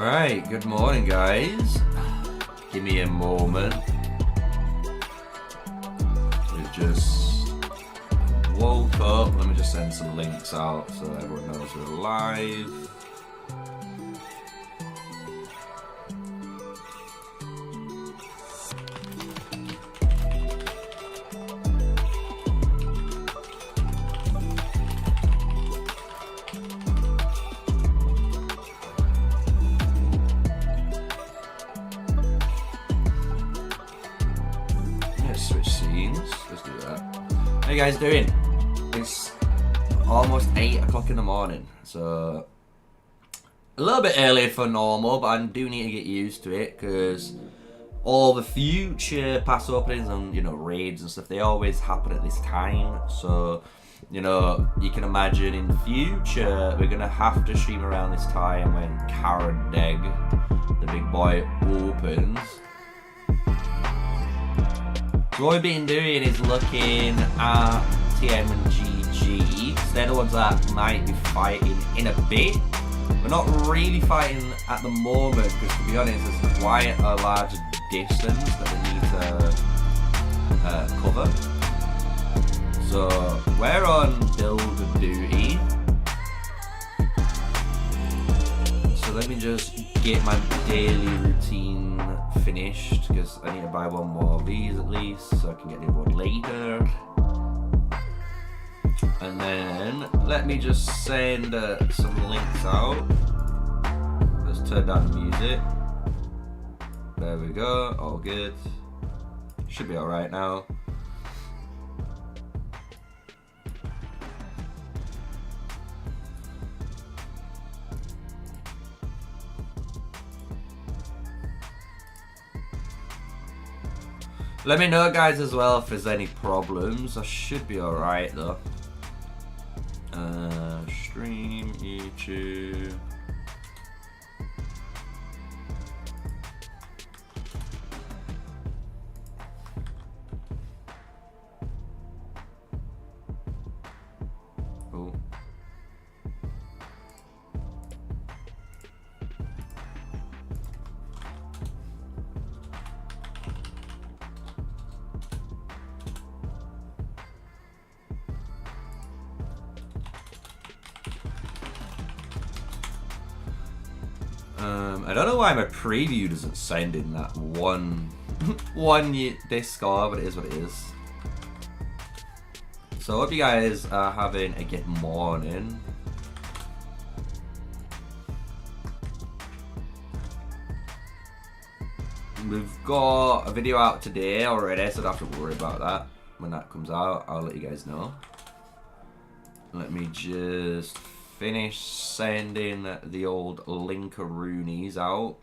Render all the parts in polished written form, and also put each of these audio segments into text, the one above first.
Alright, good morning guys. Give me a moment. We just woke up. Let me just send some links out so everyone knows we're live. Switch scenes. Let's do that. How you guys doing? It's almost 8 o'clock in the morning, so a little bit early for normal, but I do need to get used to it because all the future pass openings and raids and stuff, they always happen at this time. So you can imagine in the future we're gonna have to stream around this time when Karadeg, the big boy, opens. So what we've been doing is looking at TM and GG, because they're the ones that might be fighting in a bit. We're not really fighting at the moment, because to be honest, there's quite a large distance that we need to cover. So we're on build duty. So let me just get my daily routine finished, because I need to buy one more of these at least so I can get the other one later. And then let me just send some links out. Let's turn down the music. There we go, all good. Should be alright now. Let me know guys as well if there's any problems. I should be alright though. Stream, YouTube. Oh. I don't know why my preview doesn't send in that one Discord, but it is what it is. So I hope you guys are having a good morning. We've got a video out today already, so I don't have to worry about that. When that comes out, I'll let you guys know. Let me just finish sending the old linkaroonies out.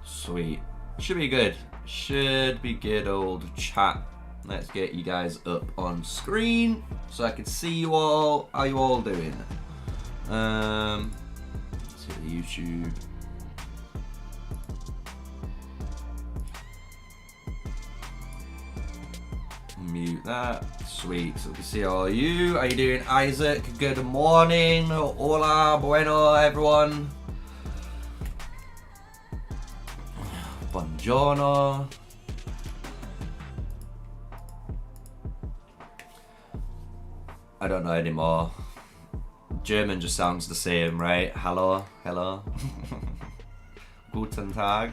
Sweet. Should be good. Should be good, old chat. Let's get you guys up on screen so I can see you all. How you all doing? Let's hit the YouTube. Mute that. Sweet. So we can see all you. How you doing, Isaac? Good morning. Hola, bueno, everyone. Buongiorno. I don't know anymore. German just sounds the same, right? Hello, hello. Guten Tag.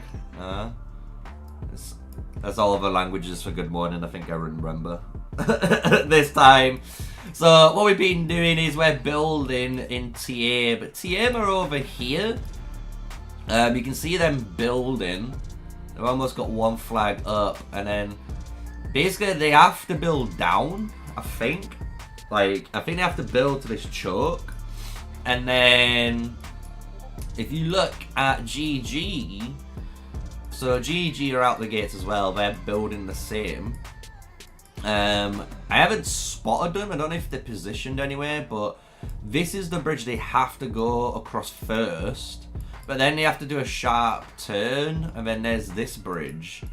That's all other languages for good morning, I think I remember. This time. So what we've been doing is we're building in TA, but TM are over here. You can see them building. They've almost got one flag up, and then basically they have to build down, I think. Like, I think they have to build to this choke. And then if you look at GG, so GG are out the gates as well. They're building the same. I haven't spotted them. I don't know if they're positioned anywhere, but this is the bridge they have to go across first. But then they have to do a sharp turn, and then there's this bridge.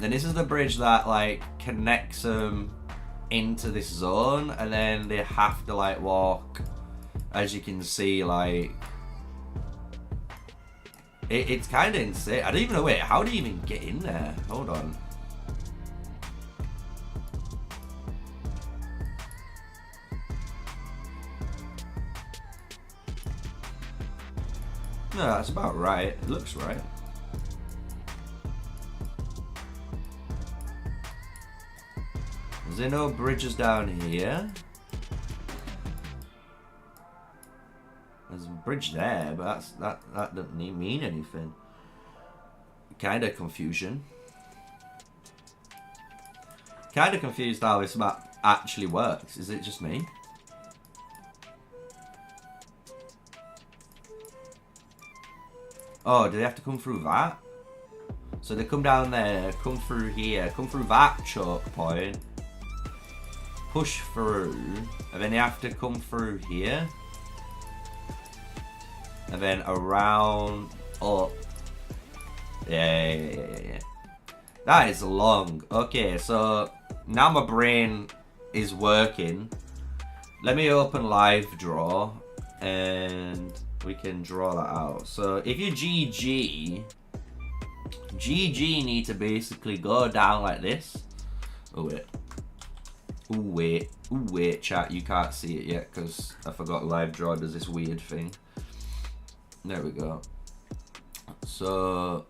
Then this is the bridge that like connects them into this zone, and then they have to like walk, as you can see, like it's kind of insane. I don't even know. Wait, how do you even get in there? Hold on. No, that's about right. It looks right. Is there no bridges down here? There's a bridge there, but that doesn't mean anything. Kind of confusion. Kind of confused how this map actually works. Is it just me? Oh, do they have to come through that? So they come down there, come through here, come through that choke point, push through, and then they have to come through here, and then around up. Yeah. That is long. Okay, so now my brain is working. Let me open live draw and we can draw that out. So if you GG need to basically go down like this. Oh wait, chat, you can't see it yet because I forgot live draw does this weird thing. There we go. So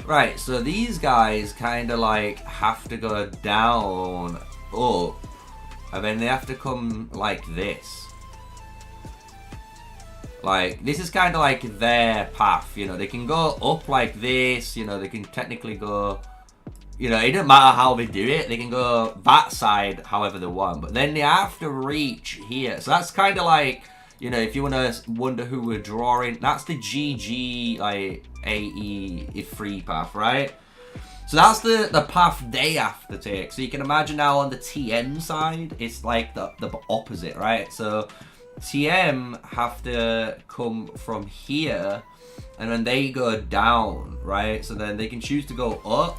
right, so these guys kind of like have to go down, up, and then they have to come like this. Like, this is kind of like their path, you know. They can go up like this, you know. They can technically go, you know, it doesn't matter how they do it. They can go that side however they want. But then they have to reach here. So that's kind of like, you know, if you want to wonder who we're drawing, that's the GG, like, AE free path, right? So that's the path they have to take. So you can imagine now on the TM side, it's like the opposite, right? So TM have to come from here, and then they go down, right? So then they can choose to go up,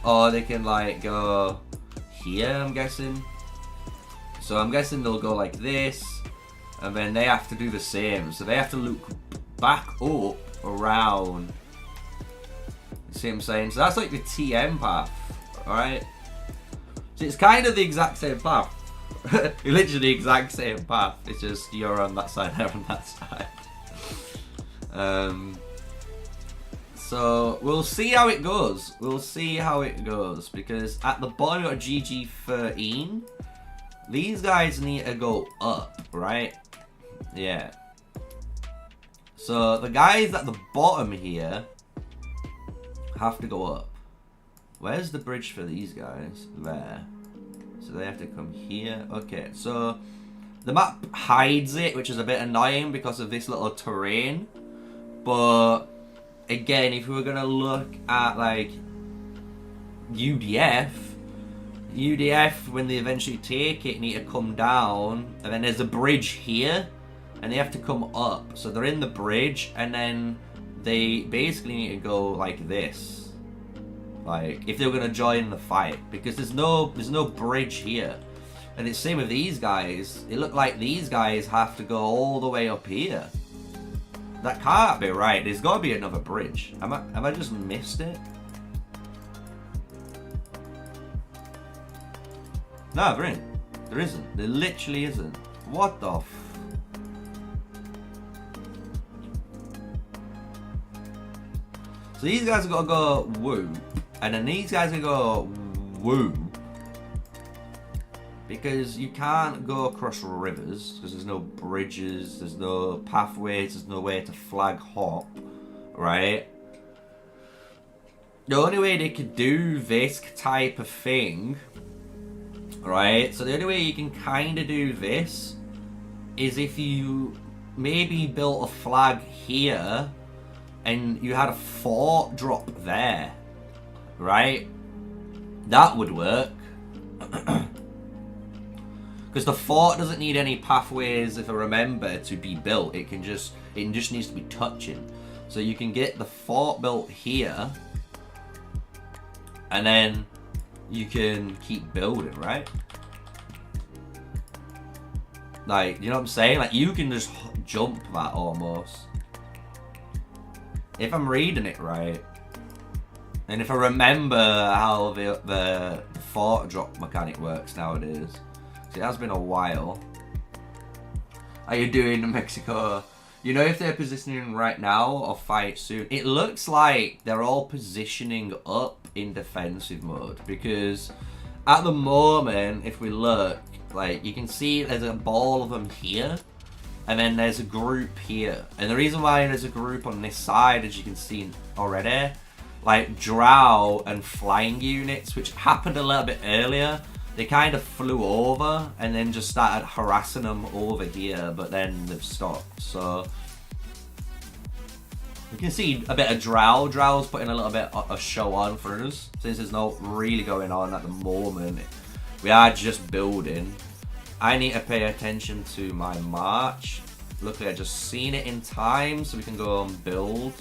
or they can like go here, I'm guessing. So I'm guessing they'll go like this, and then they have to do the same. So they have to look back up around. See what I'm saying? So that's like the TM path, alright? So it's kind of the exact same path. Literally the exact same path. It's just you're on that side, they're on that side. So we'll see how it goes. We'll see how it goes, because at the bottom of GG13, these guys need to go up, right? Yeah. So the guys at the bottom here have to go up. Where's the bridge for these guys? There. So they have to come here. Okay, so the map hides it, which is a bit annoying because of this little terrain. But again, if we were gonna look at like UDF, when they eventually take it, need to come down, and then there's a bridge here, and they have to come up. So they're in the bridge, and then they basically need to go like this. Like, if they were gonna join the fight, because there's no bridge here. And it's same with these guys. It looked like these guys have to go all the way up here. That can't be right. There's gotta be another bridge. Have I just missed it? No, there isn't. There literally isn't. What the f... So these guys have got to go woo, and then these guys are going to go woo, because you can't go across rivers because there's no bridges, there's no pathways, there's no way to flag hop, right? The only way they could do this type of thing, right? So the only way you can kind of do this is if you maybe built a flag here and you had a fort drop there, right? That would work. Because the fort doesn't need any pathways, if I remember, to be built. It just needs to be touching. So you can get the fort built here, and then you can keep building, right? Like, you know what I'm saying? Like, you can just jump that almost. If I'm reading it right. And if I remember how the fort drop mechanic works nowadays. See, it has been a while. How you doing in Mexico? You know if they're positioning right now or fight soon? It looks like they're all positioning up in defensive mode. Because at the moment, if we look, like, you can see there's a ball of them here, and then there's a group here. And the reason why there's a group on this side, as you can see already, like drow and flying units, which happened a little bit earlier, they kind of flew over and then just started harassing them over here, but then they've stopped. So you can see a bit of drow. Drow's putting a little bit of show on for us, since there's no really going on at the moment. We are just building. I need to pay attention to my march. Luckily, I just seen it in time, so we can go and build.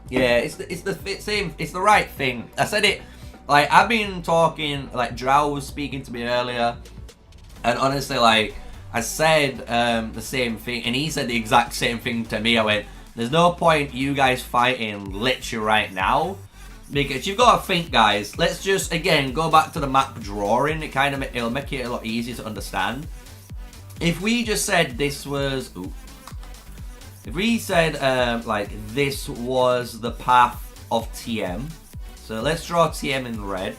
Yeah, it's the right thing. I said it. Like, I've been talking. Like, Drow was speaking to me earlier, and honestly, like, I said the same thing, and he said the exact same thing to me. I went, there's no point you guys fighting literally right now, because you've got to think, guys. Let's just, again, go back to the map drawing. It'll make it a lot easier to understand. If we just said this was... Ooh, if we said, like, this was the path of TM. So let's draw TM in red.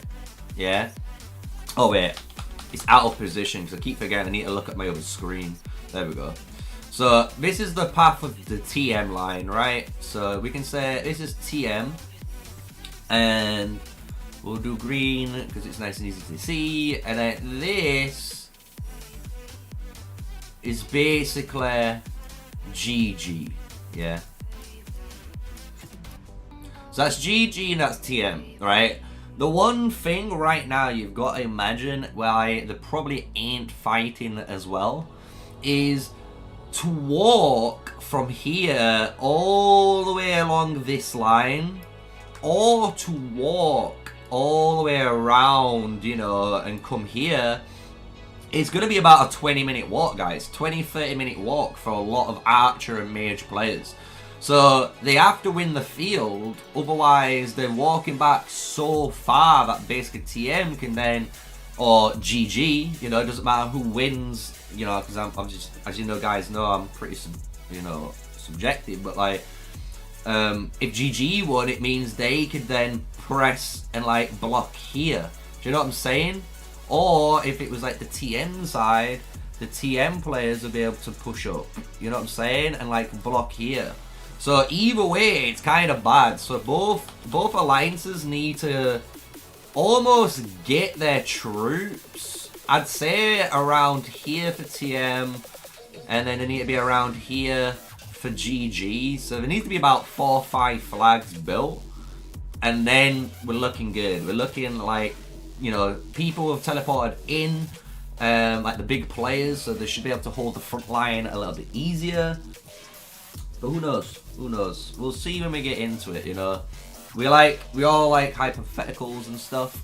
Yeah. Oh, wait. It's out of position because I keep forgetting I need to look at my other screen. There we go. So this is the path of the TM line, right? So we can say this is TM. And we'll do green because it's nice and easy to see. And then this is basically GG. Yeah. So that's GG and that's TM, right? The one thing right now you've got to imagine why they probably ain't fighting as well is to walk from here all the way along this line, or to walk all the way around, you know, and come here. It's going to be about a 20-minute walk, guys. 20-30-minute walk for a lot of archer and mage players. So they have to win the field, otherwise they're walking back so far that basically TM can then, or GG, you know, it doesn't matter who wins, you know, because I'm just, as you know, guys know, I'm pretty, you know, subjective, but like, if GG won, it means they could then press and like block here. Do you know what I'm saying? Or if it was like the TM side, the TM players would be able to push up, you know what I'm saying, and like block here. So either way, it's kind of bad. So both alliances need to almost get their troops, I'd say, around here for TM, and then they need to be around here for GG. So there needs to be about 4 or 5 flags built, and then we're looking good. We're looking like, you know, people have teleported in, like the big players, so they should be able to hold the front line a little bit easier. But who knows? Who knows? We'll see when we get into it, you know. We all like hypotheticals and stuff.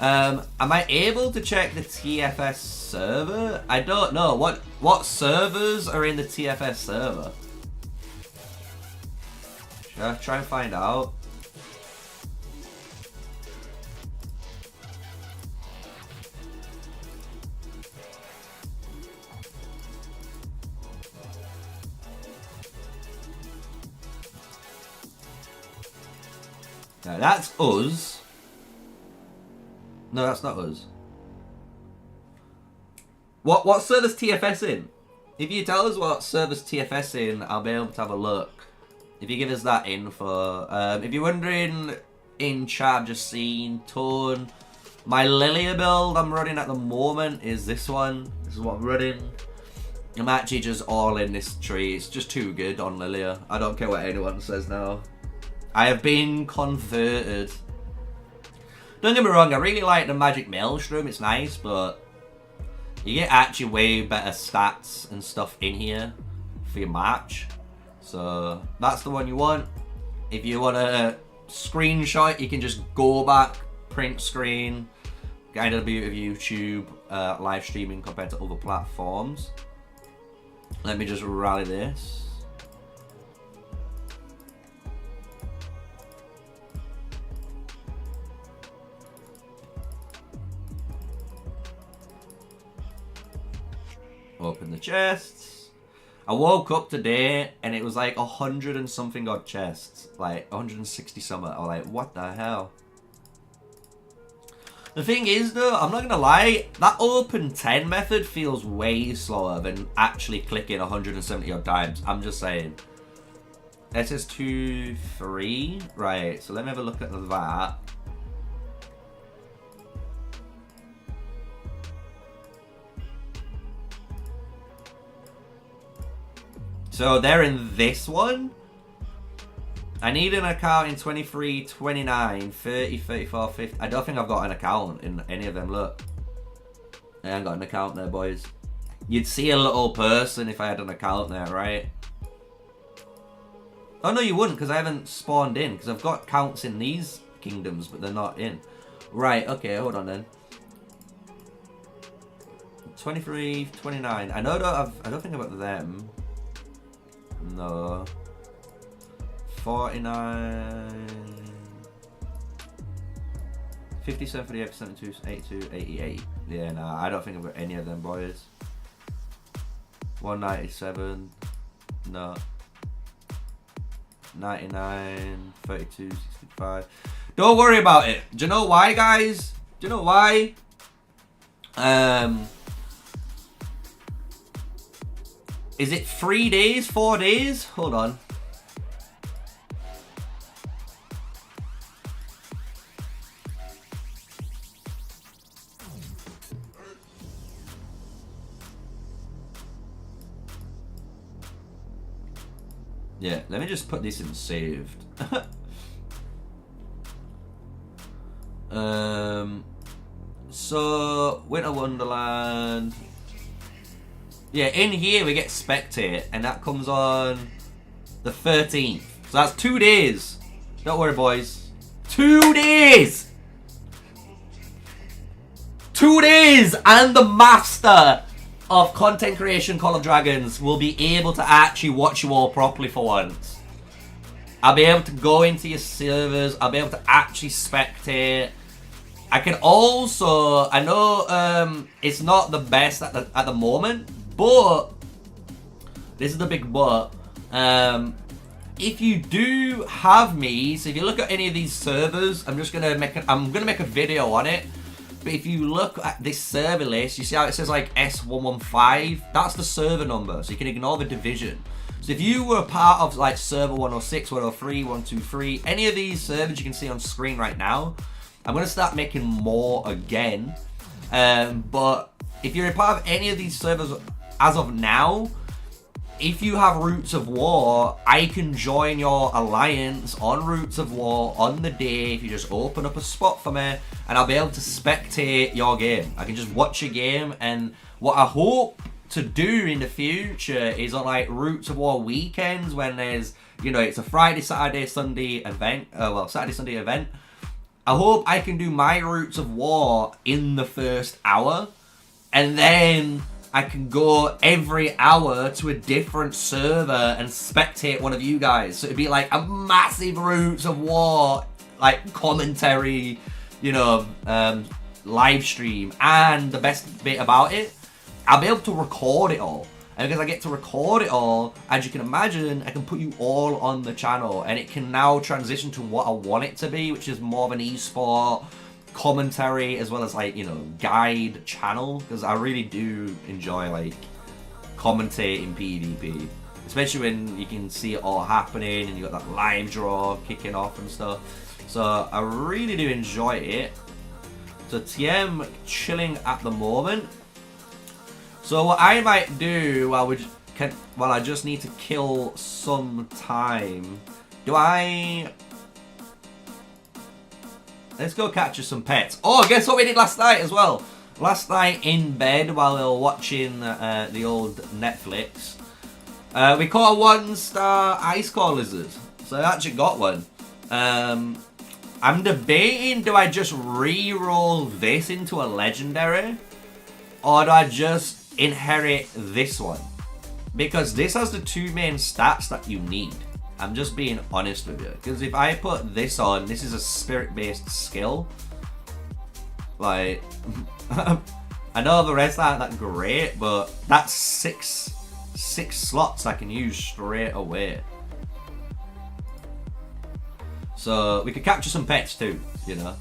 Am I able to check the TFS server? I don't know. What servers are in the TFS server? Should I try and find out? Now that's us. No, that's not us. What server's TFS in? If you tell us what server's TFS in, I'll be able to have a look. If you give us that info. If you're wondering, in chat, I've just seen Tone. My Lilia build I'm running at the moment is this one. This is what I'm running. I'm actually just all in this tree. It's just too good on Lilia. I don't care what anyone says now. I have been converted. Don't get me wrong, I really like the Magic Maelstrom, it's nice, but You get actually way better stats and stuff in here for your match. So that's the one you want. If you want a screenshot, you can just go back, print screen. Kind of the beauty of YouTube live streaming compared to other platforms. Let me just rally this. Open the chests. I woke up today and it was like 100 and something odd chests. Like 160 something. I was like, what the hell? The thing is though, I'm not gonna lie, that open 10 method feels way slower than actually clicking 170 odd times. I'm just saying. SS2, 3. Right, so let me have a look at that. So they're in this one. I need an account in 23, 29, 30, 34, 50. I don't think I've got an account in any of them. Look. I ain't got an account there, boys. You'd see a little person if I had an account there, right? Oh, no, you wouldn't, because I haven't spawned in. Because I've got counts in these kingdoms, but they're not in. Right, okay, hold on then. 23, 29. I don't think I've got them. No. 49. 57, 58, 72, 82, 88. Yeah, nah, I don't think I've got any of them, boys. 197. No. 99, 32, 65. Don't worry about it. Do you know why, guys? Do you know why? Is it 3 days? 4 days? Hold on. Yeah, let me just put this in saved. So Winter Wonderland. Yeah, in here we get Spectate, and that comes on the 13th. So that's 2 days. Don't worry, boys. 2 days! 2 days! And the master of content creation Call of Dragons will be able to actually watch you all properly for once. I'll be able to go into your servers. I'll be able to actually spectate. I can also, I know it's not the best at the moment, but this is the big but. If you do have me, so if you look at any of these servers, I'm gonna make a video on it. But if you look at this server list, you see how it says like S115? That's the server number, so you can ignore the division. So if you were a part of like server 106, 103, 123, any of these servers you can see on screen right now, I'm going to start making more again. But if you're a part of any of these servers as of now, if you have Roots of War, I can join your alliance on Roots of War on the day if you just open up a spot for me, and I'll be able to spectate your game. I can just watch your game, and what I hope to do in the future is on like Roots of War weekends when there's, you know, it's a Friday, Saturday, Sunday event, Saturday, Sunday event. I hope I can do my Roots of War in the first hour, and then I can go every hour to a different server and spectate one of you guys. So it'd be like a massive Roots of War, like commentary, you know, live stream. And the best bit about it, I'll be able to record it all. And because I get to record it all, as you can imagine, I can put you all on the channel, and it can now transition to what I want it to be, which is more of an esport commentary as well as like, you know, guide channel, because I really do enjoy like commentating PvP, especially when you can see it all happening and you got that live draw kicking off and stuff. So I really do enjoy it. So TM chilling at the moment. So what I might do while I just need to kill some time, let's go capture some pets. Oh, guess what we did last night as well? Last night in bed while we were watching the old Netflix, we caught a 1-star ice core lizard. So I actually got one. I'm debating, do I just re-roll this into a legendary? Or do I just inherit this one? Because this has the 2 main stats that you need. I'm just being honest with you. Because if I put this on, this is a spirit-based skill. Like, I know the rest aren't that great, but that's six slots I can use straight away. So we could capture some pets too, you know.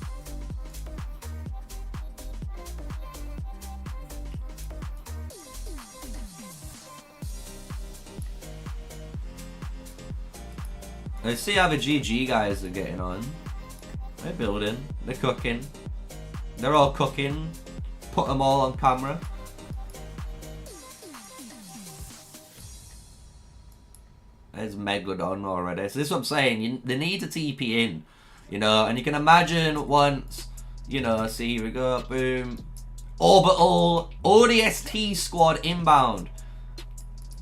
Let's see how the GG guys are getting on. They're building, they're cooking. They're all cooking. Put them all on camera. There's Megalodon already. So this is what I'm saying. They need to TP in, you know. And you can imagine once, you know. See, here we go. Boom. Orbital ODST squad inbound.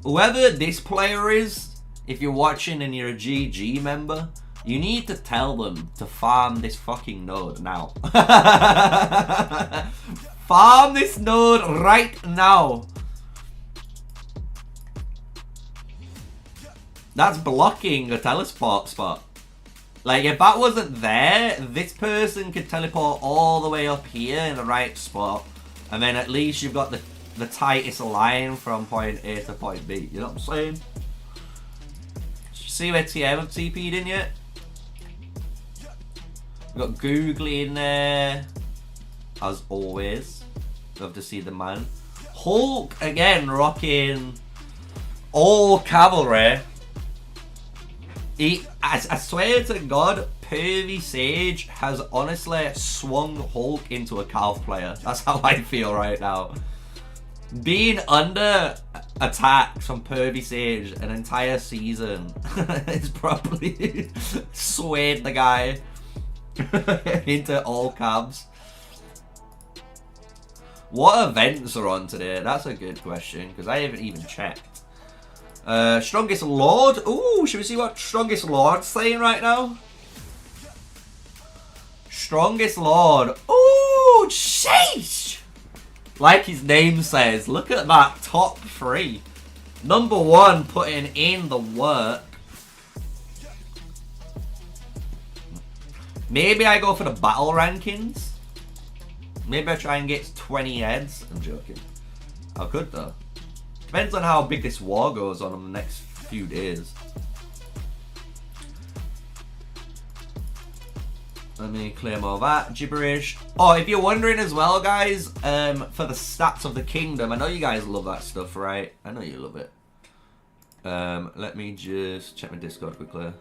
Whoever this player is, if you're watching and you're a GG member, you need to tell them to farm this fucking node now. Farm this node right now. That's blocking a teleport spot. Like, if that wasn't there, this person could teleport all the way up here in the right spot. And then at least you've got the tightest line from point A to point B. You know what I'm saying? See where TM have TP'd in yet? We've got Googly in there. As always. Love to see the man. Hulk, again, rocking all cavalry. I swear to God, Pervy Sage has honestly swung Hulk into a Calf player. That's how I feel right now. Being under attack from Pervy Sage an entire season is probably swayed the guy into all cabs. What events are on today? That's a good question, because I haven't even checked. Strongest Lord. Ooh, should we see what Strongest Lord's saying right now? Strongest Lord. Ooh, sheesh! Like his name says, look at that top 3. Number 1 putting in the work. Maybe I go for the battle rankings. Maybe I try and get 20 heads. I'm joking. I could though. Depends on how big this war goes on in the next few days. Let me claim all that gibberish. Oh, if you're wondering as well, guys, for the stats of the kingdom, I know you guys love that stuff, right? I know you love it. Let me just check my Discord quickly.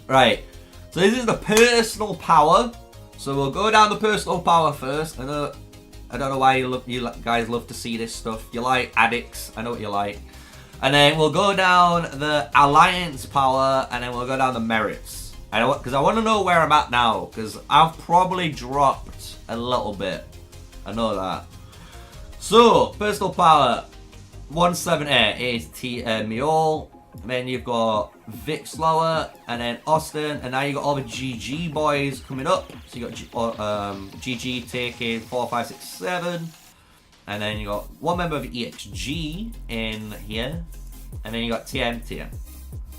Right, so this is the personal power. So we'll go down the personal power first. I don't know why you guys love to see this stuff. You like addicts, I know what you like. And then we'll go down the alliance power, and then we'll go down the merits. Because I want to know where I'm at now, because I've probably dropped a little bit. I know that. So, personal power, 178 is Miol. Then you've got Vic Slower, and then Austin, and now you've got all the GG boys coming up. So you got GG taking 4, 5, 6, 7, and then you got one member of EXG in here, and then you got TM,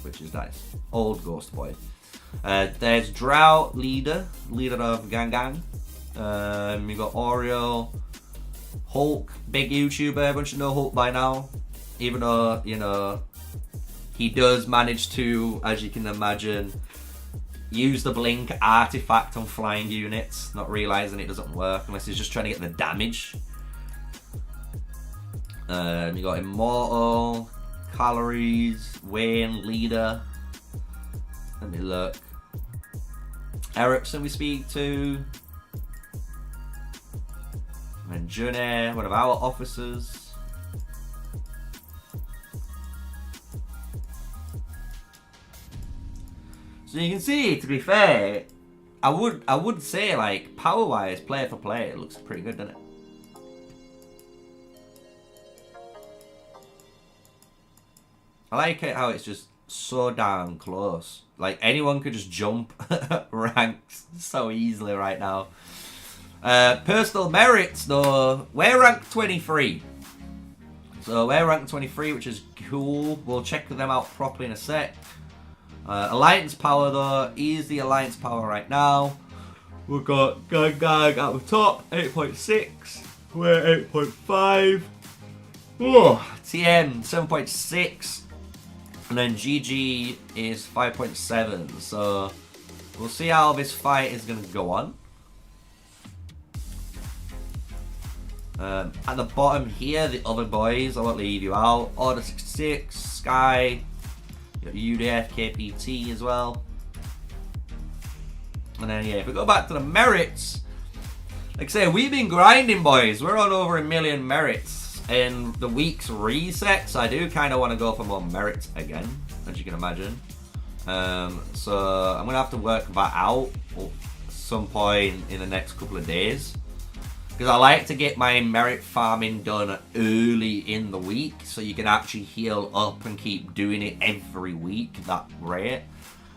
which is nice. Old Ghost Boy. There's Drow, leader of Gang Gang. You got Oreo, Hulk, big YouTuber. Everyone should know Hulk by now, even though you know. He does manage to, as you can imagine, use the blink artifact on flying units, not realizing it doesn't work unless he's just trying to get the damage. You got Immortal, Calories, Wayne, Leader. Let me look. Erickson we speak to. And Junne, one of our officers. So you can see, to be fair, I would say, like, power-wise, player for player, it looks pretty good, doesn't it? I like it how it's just so damn close. Like, anyone could just jump ranks so easily right now. Personal merits, though, we're ranked 23. So we're ranked 23, which is cool. We'll check them out properly in a sec. Alliance power, though, is the alliance power right now. We've got Gang at the top, 8.6. We're 8.5. Oh, TM, 7.6. And then GG is 5.7. So we'll see how this fight is going to go on. At the bottom here, the other boys, I won't leave you out. Order 66, Sky, UDF, KPT as well. And then, yeah, if we go back to the merits, like I say, we've been grinding, boys. We're on over 1 million merits. And the week's reset, so I do kind of want to go for more merits again, as you can imagine. So I'm going to have to work that out at some point in the next couple of days. Because I like to get my merit farming done early in the week, so you can actually heal up and keep doing it every week. That's great.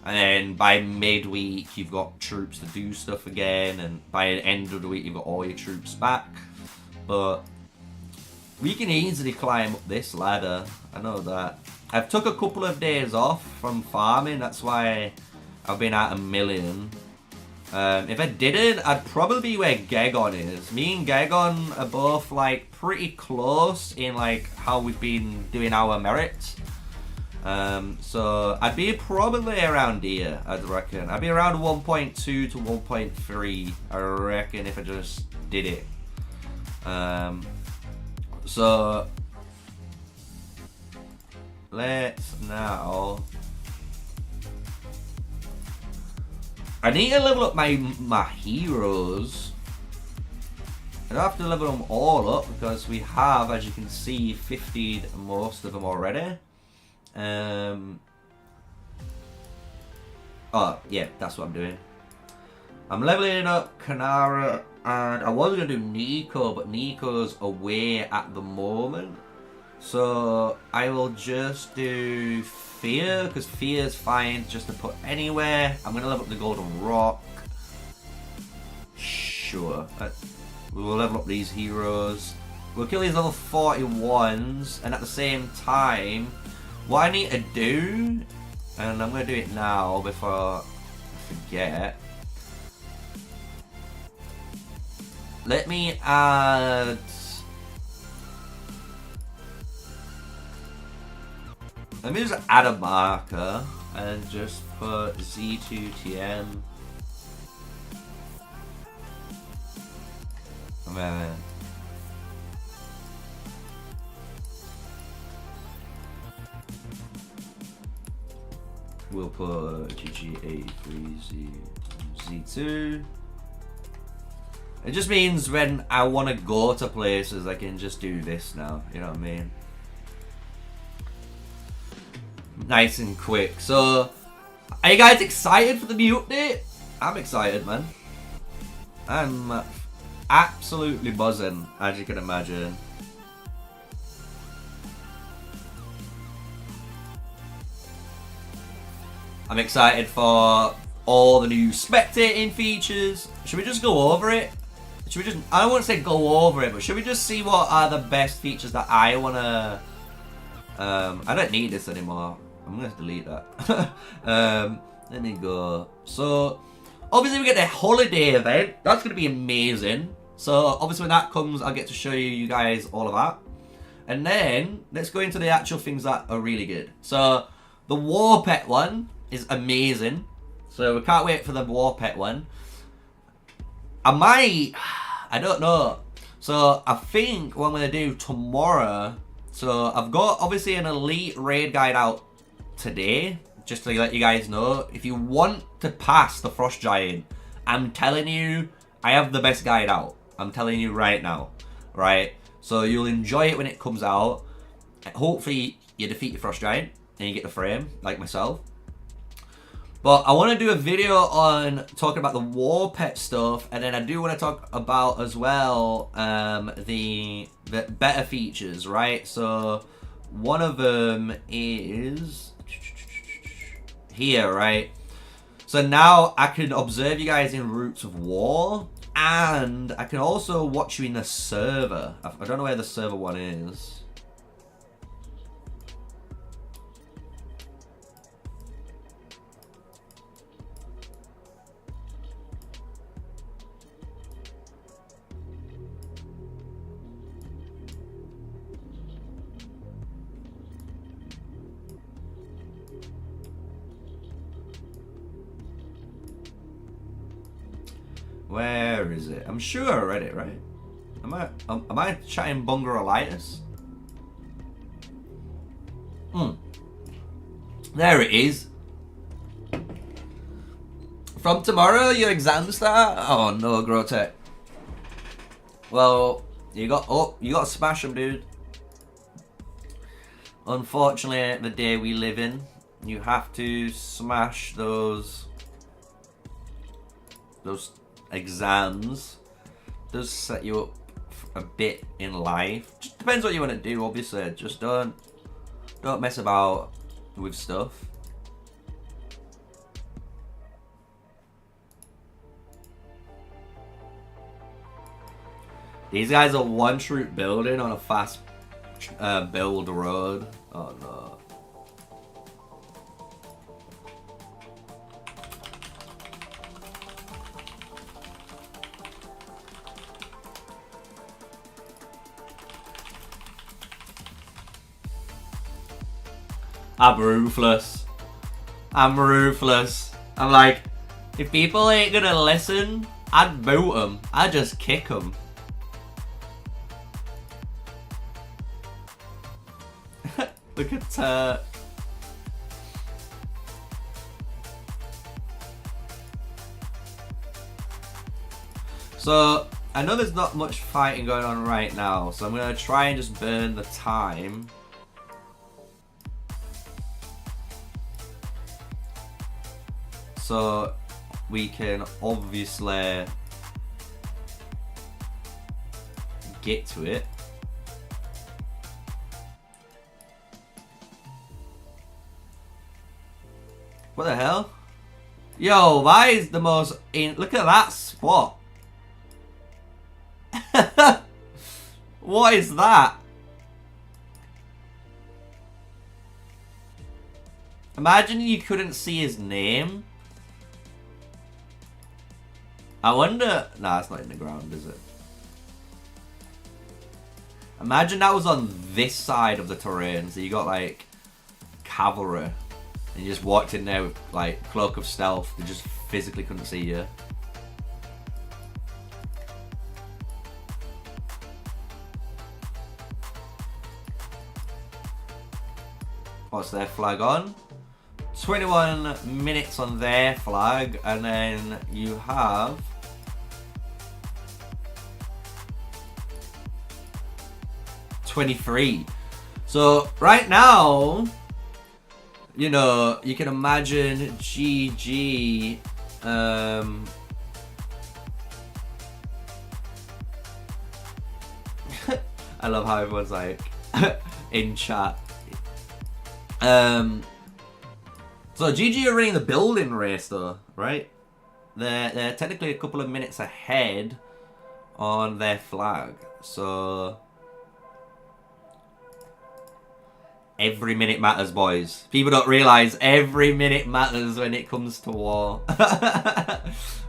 And then by midweek, you've got troops to do stuff again, and by the end of the week, you've got all your troops back. But we can easily climb up this ladder. I know that. I've took a couple of days off from farming. That's why I've been at 1 million. If I didn't, I'd probably be where Gagon is. Me and Gagon are both like pretty close in like how we've been doing our merits. So I'd be probably around here, I'd reckon. I'd be around 1.2 to 1.3, I reckon, if I just did it. So let's now. I need to level up my heroes. I don't have to level them all up because we have, as you can see, 50'd most of them already. Oh, yeah, that's what I'm doing. I'm leveling up Kanara, and I was going to do Nico, but Nico's away at the moment. So I will just do Fear, because Fear's fine just to put anywhere. I'm going to level up the Golden Rock. Sure. We will level up these heroes. We'll kill these level 41s, and at the same time, what I need to do, and I'm going to do it now before I forget. Let me add. Let me just add a marker and just put Z2TM. And then we'll put GG83Z2. It just means when I want to go to places, I can just do this now. You know what I mean? Nice and quick. So, are you guys excited for the new update? I'm excited, man. I'm absolutely buzzing, as you can imagine. I'm excited for all the new spectating features. Should we just go over it? Should we just, I don't want to say go over it, but should we just see what are the best features that I want to... I don't need this anymore. I'm going to delete that. Let me go. So, obviously we get the holiday event. That's going to be amazing. So, obviously when that comes, I'll get to show you guys all of that. And then, let's go into the actual things that are really good. So, the War Pet one is amazing. So, we can't wait for the War Pet one. I don't know. So, I think what I'm going to do tomorrow... So, I've got, obviously, an Elite Raid Guide out today, just to let you guys know. If you want to pass the Frost Giant, I'm telling you, I have the best guide out. I'm telling you right now, right? So you'll enjoy it when it comes out. Hopefully you defeat your Frost Giant and you get the frame, like myself. But I want to do a video on talking about the war pet stuff, and then I do want to talk about as well the better features, right? So one of them is here, right? So now I can observe you guys in Roots of War, and I can also watch you in the server. I don't know where the server one is. Where is it? I'm sure I read it, right? Am I chatting Bungarolitis? There it is. From tomorrow, your exams start? Oh no, Grotech. Well, you got to smash them, dude. Unfortunately, the day we live in, you have to smash those exams. Does set you up a bit in life. Just depends what you want to do, obviously. Just don't mess about with stuff. These guys are one troop building on a fast build road. Oh no. I'm ruthless. I'm ruthless. I'm like, if people ain't gonna listen, I'd boot them. I'd just kick them. Look at So, I know there's not much fighting going on right now, so I'm gonna try and just burn the time. So we can obviously get to it. What the hell? Yo, that is the most look at that spot. What is that? Imagine you couldn't see his name. I wonder... Nah, it's not in the ground, is it? Imagine that was on this side of the terrain. So you got, like, cavalry. And you just walked in there with, like, Cloak of Stealth. They just physically couldn't see you. What's their flag on? 21 minutes on their flag, and then you have $23. So right now, you know, you can imagine GG. I love how everyone's like in chat. So GG are running the building race though, right? They're technically a couple of minutes ahead on their flag. So every minute matters, boys. People don't realise every minute matters when it comes to war.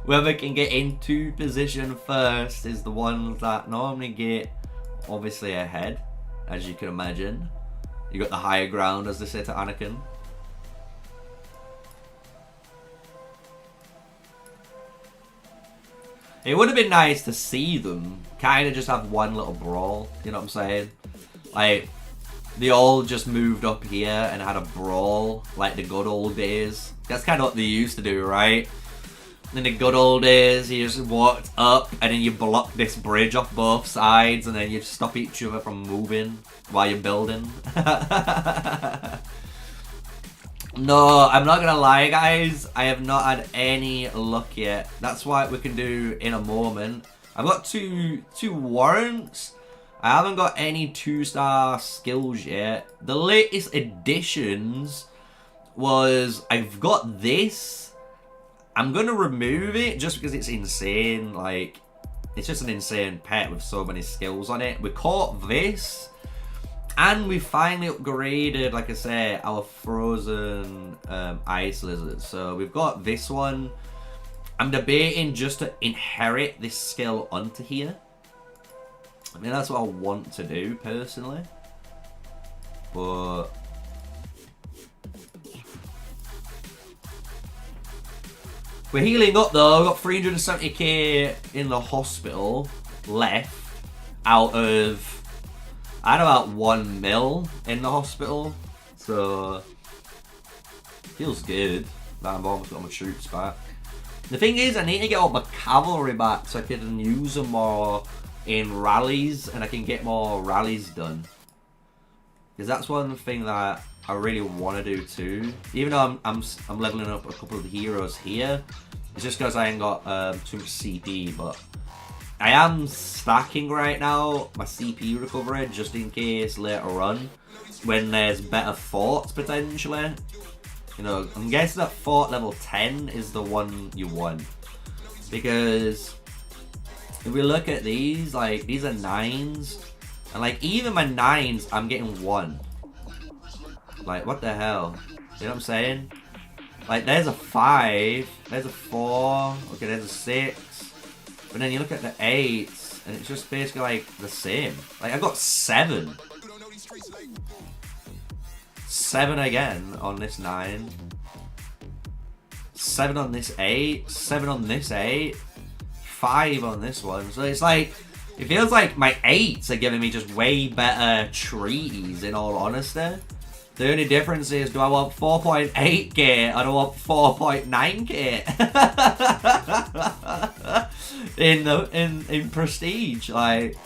Whoever can get into position first is the ones that normally get obviously ahead, as you can imagine. You got the higher ground, as they say to Anakin. It would have been nice to see them kind of just have one little brawl, you know what I'm saying? Like, they all just moved up here and had a brawl, like the good old days. That's kind of what they used to do, right? In the good old days, you just walked up and then you blocked this bridge off both sides and then you stop each other from moving while you're building. No, I'm not gonna lie, guys. I have not had any luck yet. That's what we can do in a moment. I've got two warrants. I haven't got any 2-star skills yet. The latest additions was I've got this. I'm gonna remove it just because it's insane. Like, it's just an insane pet with so many skills on it. We caught this. And we finally upgraded, like I say, our frozen ice lizard. So we've got this one. I'm debating just to inherit this skill onto here. I mean, that's what I want to do, personally. But we're healing up, though. We've got 370k in the hospital left out of... I had about 1 mil in the hospital, so feels good that I've almost got my troops back. The thing is, I need to get all my cavalry back so I can use them more in rallies, and I can get more rallies done. Because that's one thing that I really want to do too. Even though I'm leveling up a couple of heroes here, it's just because I ain't got too much CP, but I am stacking right now my CP recovery just in case later on when there's better forts potentially. You know, I'm guessing that fort level 10 is the one you want. Because if we look at these, like, these are 9s. And like, even my 9s, I'm getting 1. Like, what the hell? You know what I'm saying? Like, there's a 5, there's a 4, okay, there's a 6. But then you look at the 8s, and it's just basically like the same. Like, I got 7. 7 again on this 9. 7 on this 8. 7 on this 8. 5 on this one. So it's like, it feels like my 8s are giving me just way better treaties, in all honesty. The only difference is, do I want 4.8k or do I want 4.9k? in prestige, like,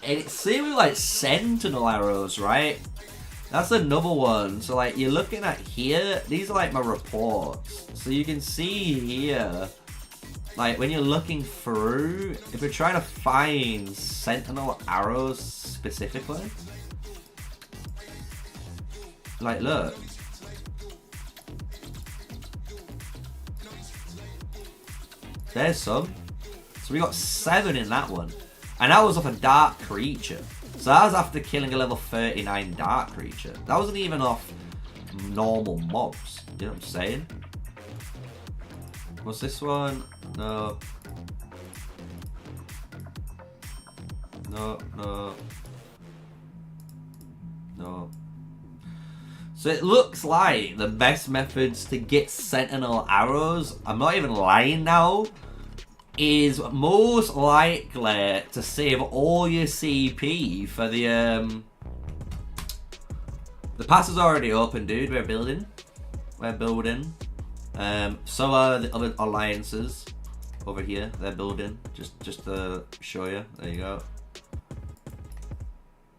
and it's same with like sentinel arrows, right? That's another one. So like, you're looking at here, these are like my reports. So you can see here, like when you're looking through, if we're trying to find sentinel arrows specifically, like, look. There's some. So we got 7 in that one. And that was off a dark creature. So that was after killing a level 39 dark creature. That wasn't even off normal mobs. You know what I'm saying? What's this one? No. No, no. No. So it looks like the best methods to get sentinel arrows, I'm not even lying now, is most likely to save all your CP for the pass is already open, dude. We're building. So are the other alliances over here. They're building. Just to show you. There you go.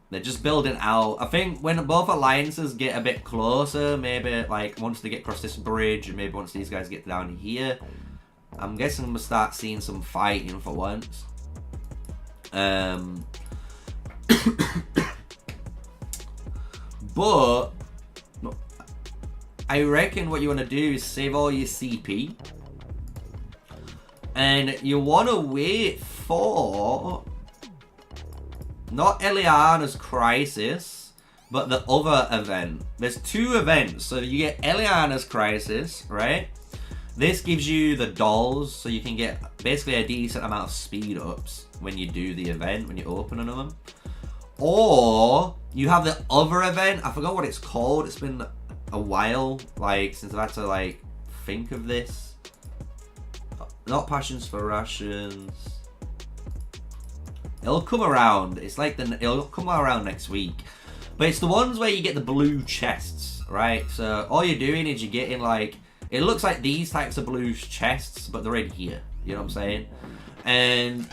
They're just building out. I think when both alliances get a bit closer, maybe like once they get across this bridge and maybe once these guys get down here, I'm guessing we'll start seeing some fighting for once. But I reckon what you want to do is save all your CP. And you want to wait for... not Eliana's Crisis, but the other event. There's 2 events. So you get Eliana's Crisis, right? This gives you the dolls, so you can get basically a decent amount of speed ups when you do the event, when you open them. Or you have the other event. I forgot what it's called. It's been a while, like, since I've had to, like, think of this. Not Passions for Rations. It'll come around. It's like it'll come around next week. But it's the ones where you get the blue chests, right? So all you're doing is you're getting like, it looks like these types of blue chests, but they're in here. You know what I'm saying? And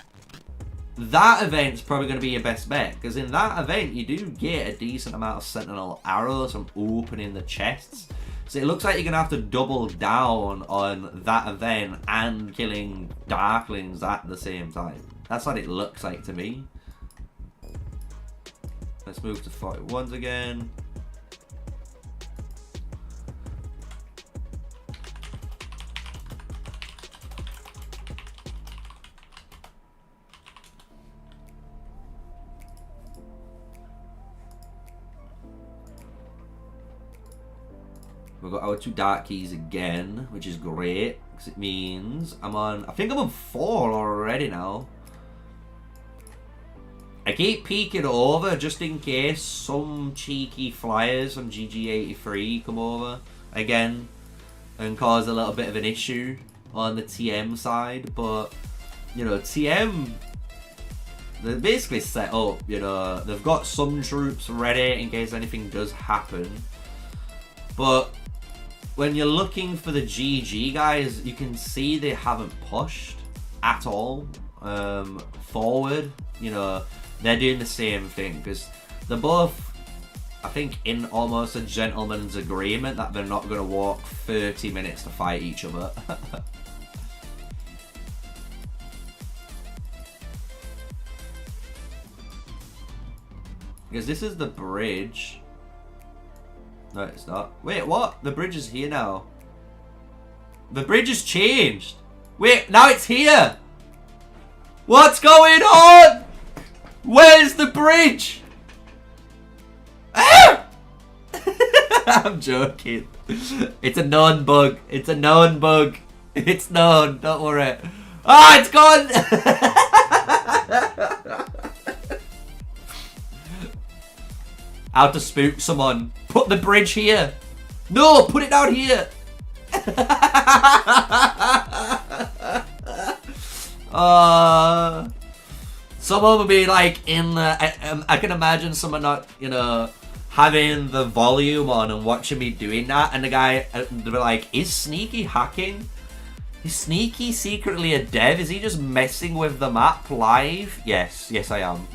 that event's probably going to be your best bet, because in that event you do get a decent amount of sentinel arrows from opening the chests. So it looks like you're going to have to double down on that event and killing darklings at the same time. That's what it looks like to me. Let's move to 41s again. We've got our 2 dark keys again, which is great, because it means I think I'm on 4 already now. I keep peeking over just in case some cheeky flyers from GG83 come over again and cause a little bit of an issue on the TM side. But, you know, TM, they're basically set up, you know, they've got some troops ready in case anything does happen. But when you're looking for the GG guys, you can see they haven't pushed at all forward. You know, they're doing the same thing because they're both, I think, in almost a gentleman's agreement that they're not going to walk 30 minutes to fight each other. Because this is the bridge. No, it's not. Wait, what? The bridge is here now. The bridge has changed. Wait, now it's here. What's going on? Where's the bridge? Ah! I'm joking. It's a known bug. It's a known bug. It's known. Don't worry. Ah, it's gone. How to spook someone. Put the bridge here. No, put it down here. Someone would be like in the... I can imagine someone not, you know, having the volume on and watching me doing that. And the guy, they'll be like, is Sneaky hacking? Is Sneaky secretly a dev? Is he just messing with the map live? Yes. Yes, I am.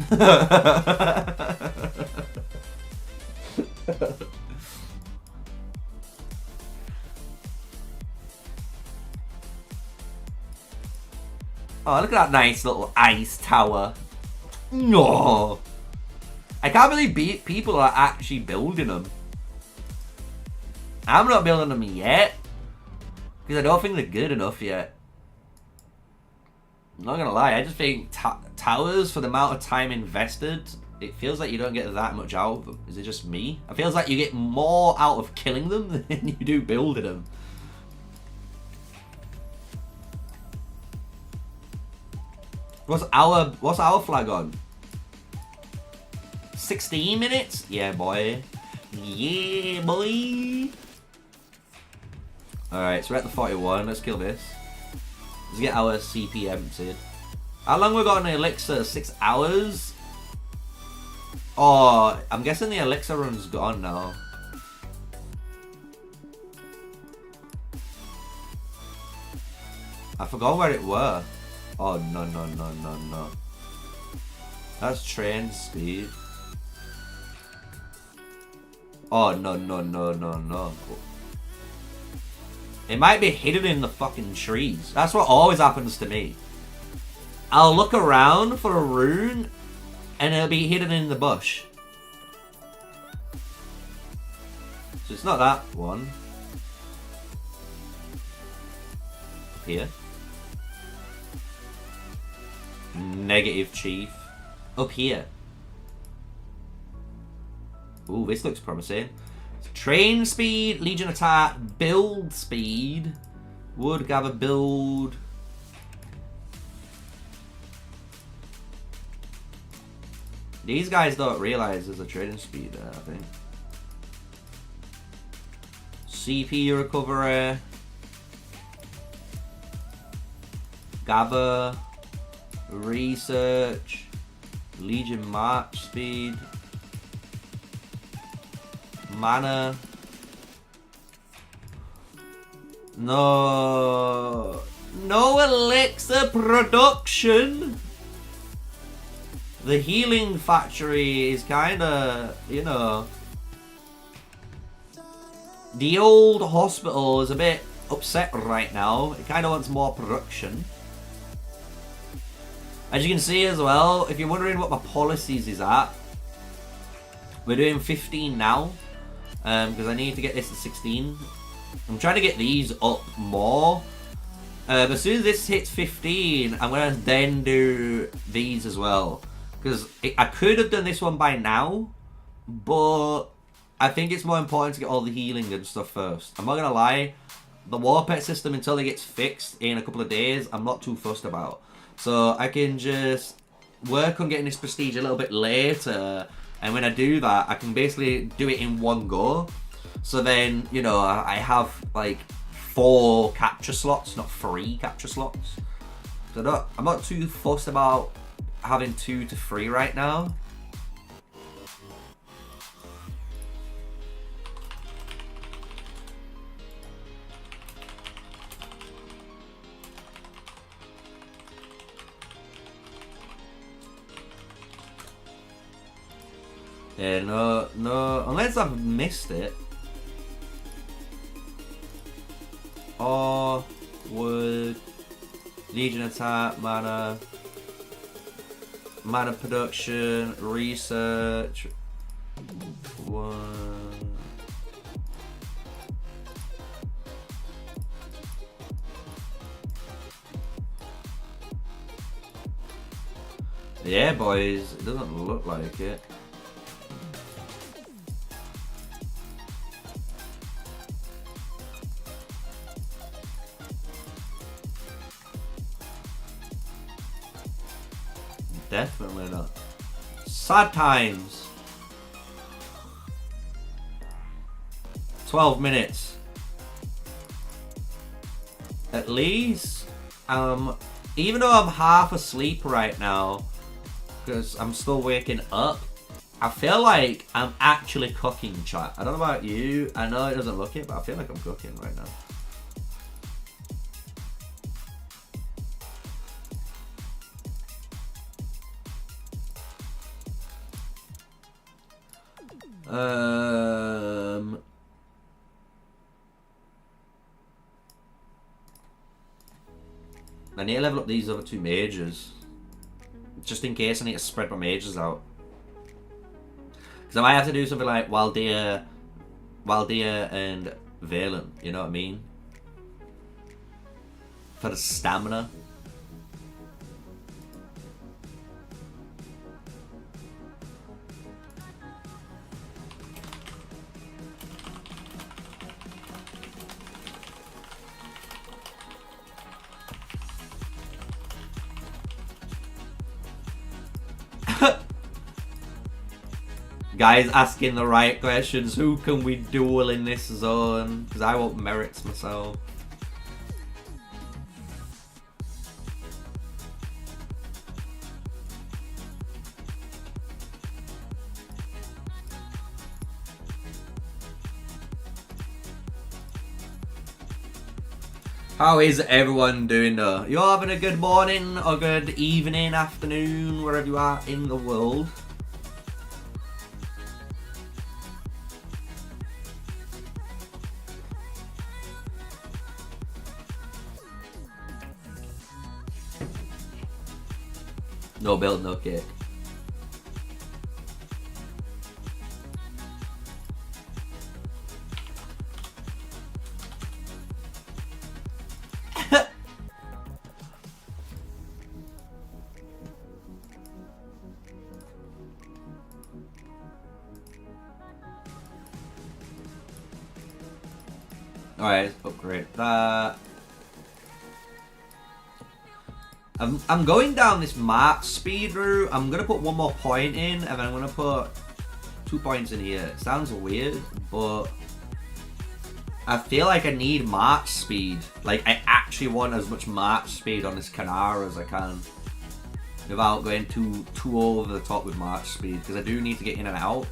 Oh, look at that nice little ice tower. No, I can't believe people are actually building them. I'm not building them yet because I don't think they're good enough yet. I'm not gonna lie, I just think towers, for the amount of time invested, it feels like you don't get that much out of them. Is it just me? It feels like you get more out of killing them than you do building them. What's our flag on? 16 minutes? Yeah, boy. Yeah, boy. Alright, so we're at the 41. Let's kill this. Let's get our CP emptied. How long we got on the elixir? 6 hours? Oh, I'm guessing the elixir run's gone now. I forgot where it were. Oh, no, no, no, no, no. That's train speed. Oh, no, no, no, no, no. It might be hidden in the fucking trees. That's what always happens to me. I'll look around for a rune and it'll be hidden in the bush. So it's not that one. Up here. Negative chief. Up here. Ooh, this looks promising. Train speed, legion attack, build speed. Wood gather build. These guys don't realize there's a trading speed there, I think. CP recovery. Gather. Research. Legion march speed. Mana. No. No elixir production. The healing factory is kind of, you know... The old hospital is a bit upset right now. It kind of wants more production. As you can see as well, if you're wondering what my policies is at, we're doing 15 now, because I need to get this to 16. I'm trying to get these up more. As soon as this hits 15, I'm going to then do these as well. Because I could have done this one by now, but I think it's more important to get all the healing and stuff first. I'm not going to lie, the war pet system, until it gets fixed in a couple of days, I'm not too fussed about. So I can just work on getting this prestige a little bit later, and when I do that, I can basically do it in one go. So then, you know, I have like 4 capture slots, not 3 capture slots. So I'm not too fussed about having 2 to 3 right now. Yeah, no, unless I've missed it. Or would Legion attack, mana production, research, 1. Yeah, boys, it doesn't look like it. Definitely not. Sad times. 12 minutes. At least, even though I'm half asleep right now, because I'm still waking up, I feel like I'm actually cooking, chat. I don't know about you. I know it doesn't look it, but I feel like I'm cooking right now. I need to level up these other 2 mages, just in case I need to spread my mages out. Because I might have to do something like Waldia and Valen, you know what I mean? For the stamina. Guys asking the right questions. Who can we duel in this zone? Because I want merits myself. How is everyone doing though? You're having a good morning or good evening, afternoon, wherever you are in the world. No build, no cake. Alright, upgrade that. I'm going down this March speed route. I'm gonna put 1 more point in, and then I'm gonna put 2 points in here. It sounds weird, but I feel like I need March speed. Like, I actually want as much March speed on this Kanara as I can, without going too over the top with March speed, because I do need to get in and out.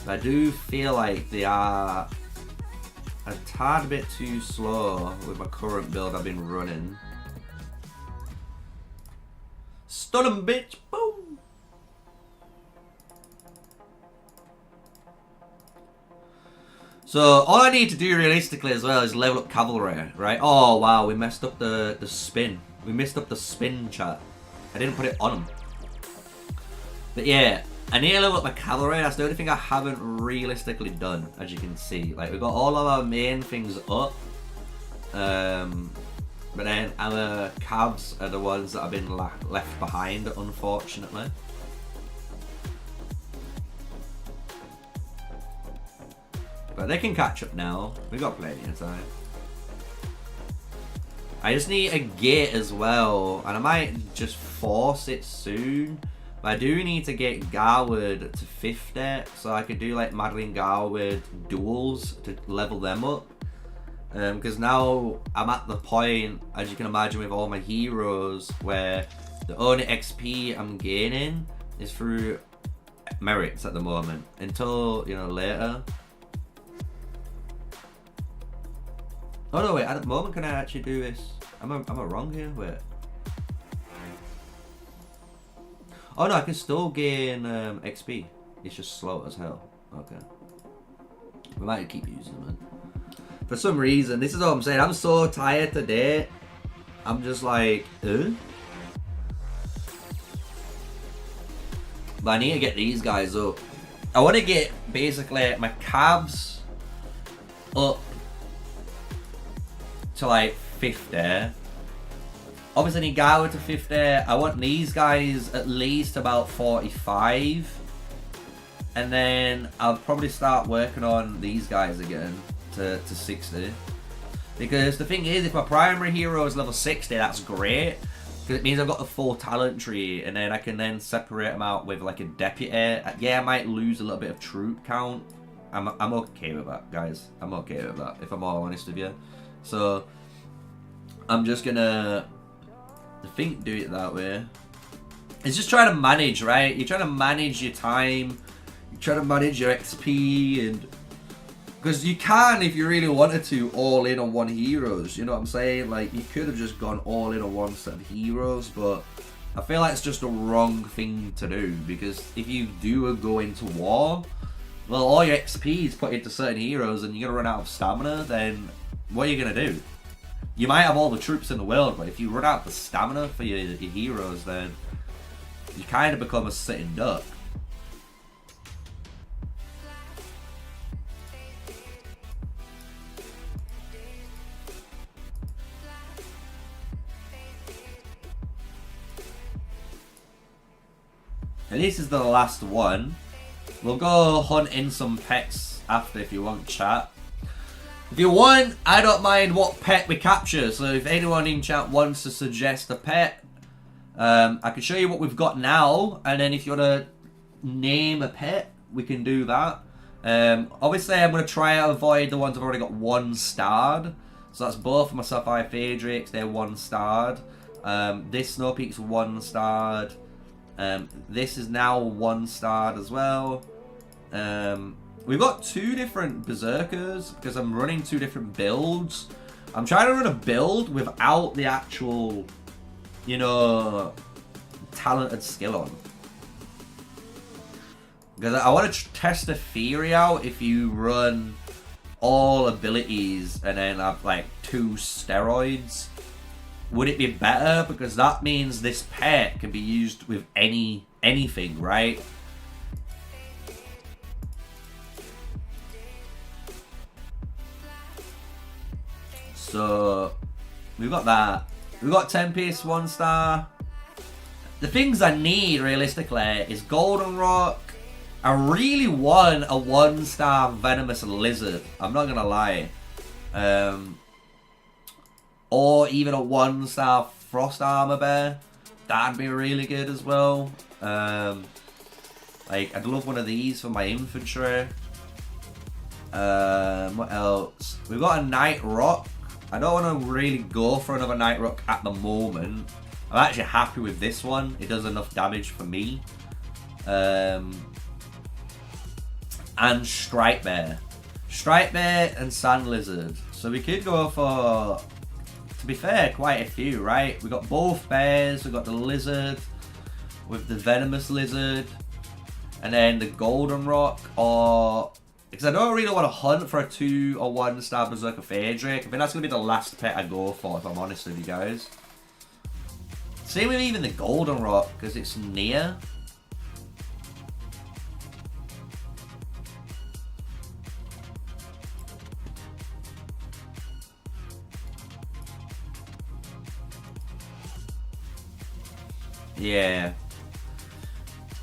But I do feel like they are a tad bit too slow with my current build I've been running. Stun 'em, bitch! Boom! So all I need to do realistically as well is level up cavalry, right? Oh wow, we messed up the spin. We messed up the spin, chat. I didn't put it on them. But yeah, I need to level up my cavalry. That's the only thing I haven't realistically done, as you can see. Like, we've got all of our main things up. But then our cabs are the ones that have been left behind, unfortunately. But they can catch up now. We've got plenty of time. I just need a gate as well, and I might just force it soon. But I do need to get Garwood to 50, so I could do like Madeline Garwood duels to level them up. Because now I'm at the point, as you can imagine, with all my heroes, where the only XP I'm gaining is through merits at the moment. Until, you know, later. Oh no, wait, at the moment can I actually do this? Am I wrong here? Wait. Oh no, I can still gain XP. It's just slow as hell. Okay. We might keep using them, man. For some reason, this is what I'm saying. I'm so tired today. I'm just like, But I need to get these guys up. I want to get basically my calves up to like 50. Obviously I need Garwood to 50. I want these guys at least about 45. And then I'll probably start working on these guys again to 60. Because the thing is, if my primary hero is level 60, that's great. Because it means I've got the full talent tree, and then I can then separate them out with like a deputy. Yeah, I might lose a little bit of troop count. I'm okay with that, guys. I'm okay with that, if I'm all honest with you. So I'm just gonna, I think, do it that way. It's just trying to manage, right? You're trying to manage your time. You're trying to manage your XP, and because you can, if you really wanted to, all in on one heroes. You know what I'm saying? Like, you could have just gone all in on one set of heroes, but I feel like it's just a wrong thing to do, because if you do go into war, well, all your XP is put into certain heroes, and you're gonna run out of stamina. Then what are you gonna do? You might have all the troops in the world, but if you run out of the stamina for your heroes, then you kind of become a sitting duck. And this is the last one. We'll go hunting some pets after if you want, chat. If you want, I don't mind what pet we capture. So if anyone in chat wants to suggest a pet, I can show you what we've got now. And then if you want to name a pet, we can do that. Obviously, I'm going to try to avoid the ones I've already got 1-starred. So that's both of my Sapphire Phaedrix, they're 1-starred. This Snow Peak's 1-starred. This is now 1-starred as well. We've got 2 different Berserkers because I'm running 2 different builds. I'm trying to run a build without the actual, you know, talented skill on. Because I want to test the theory out. If you run all abilities and then have like 2 steroids, would it be better? Because that means this pet can be used with anything, right? So we've got that. We've got 10-piece 1-star. The things I need realistically is Goldenrod. I really want a 1-star venomous lizard. I'm not gonna lie. Or even a 1-star frost armor bear. That'd be really good as well. Like, I'd love one of these for my infantry. What else? We've got a Night Rock. I don't want to really go for another Night Rock at the moment. I'm actually happy with this one. It does enough damage for me. And Stripe Bear. Stripe Bear and Sand Lizard. So we could go for, to be fair, quite a few, right? We got both bears. We got the lizard with the venomous lizard, and then the golden rock, or Because I don't really want to hunt for a 2 or 1 star Berserker Fade Drake. I think that's going to be the last pet I go for, if I'm honest with you guys. Same with even the Golden Rock, because it's near. Yeah.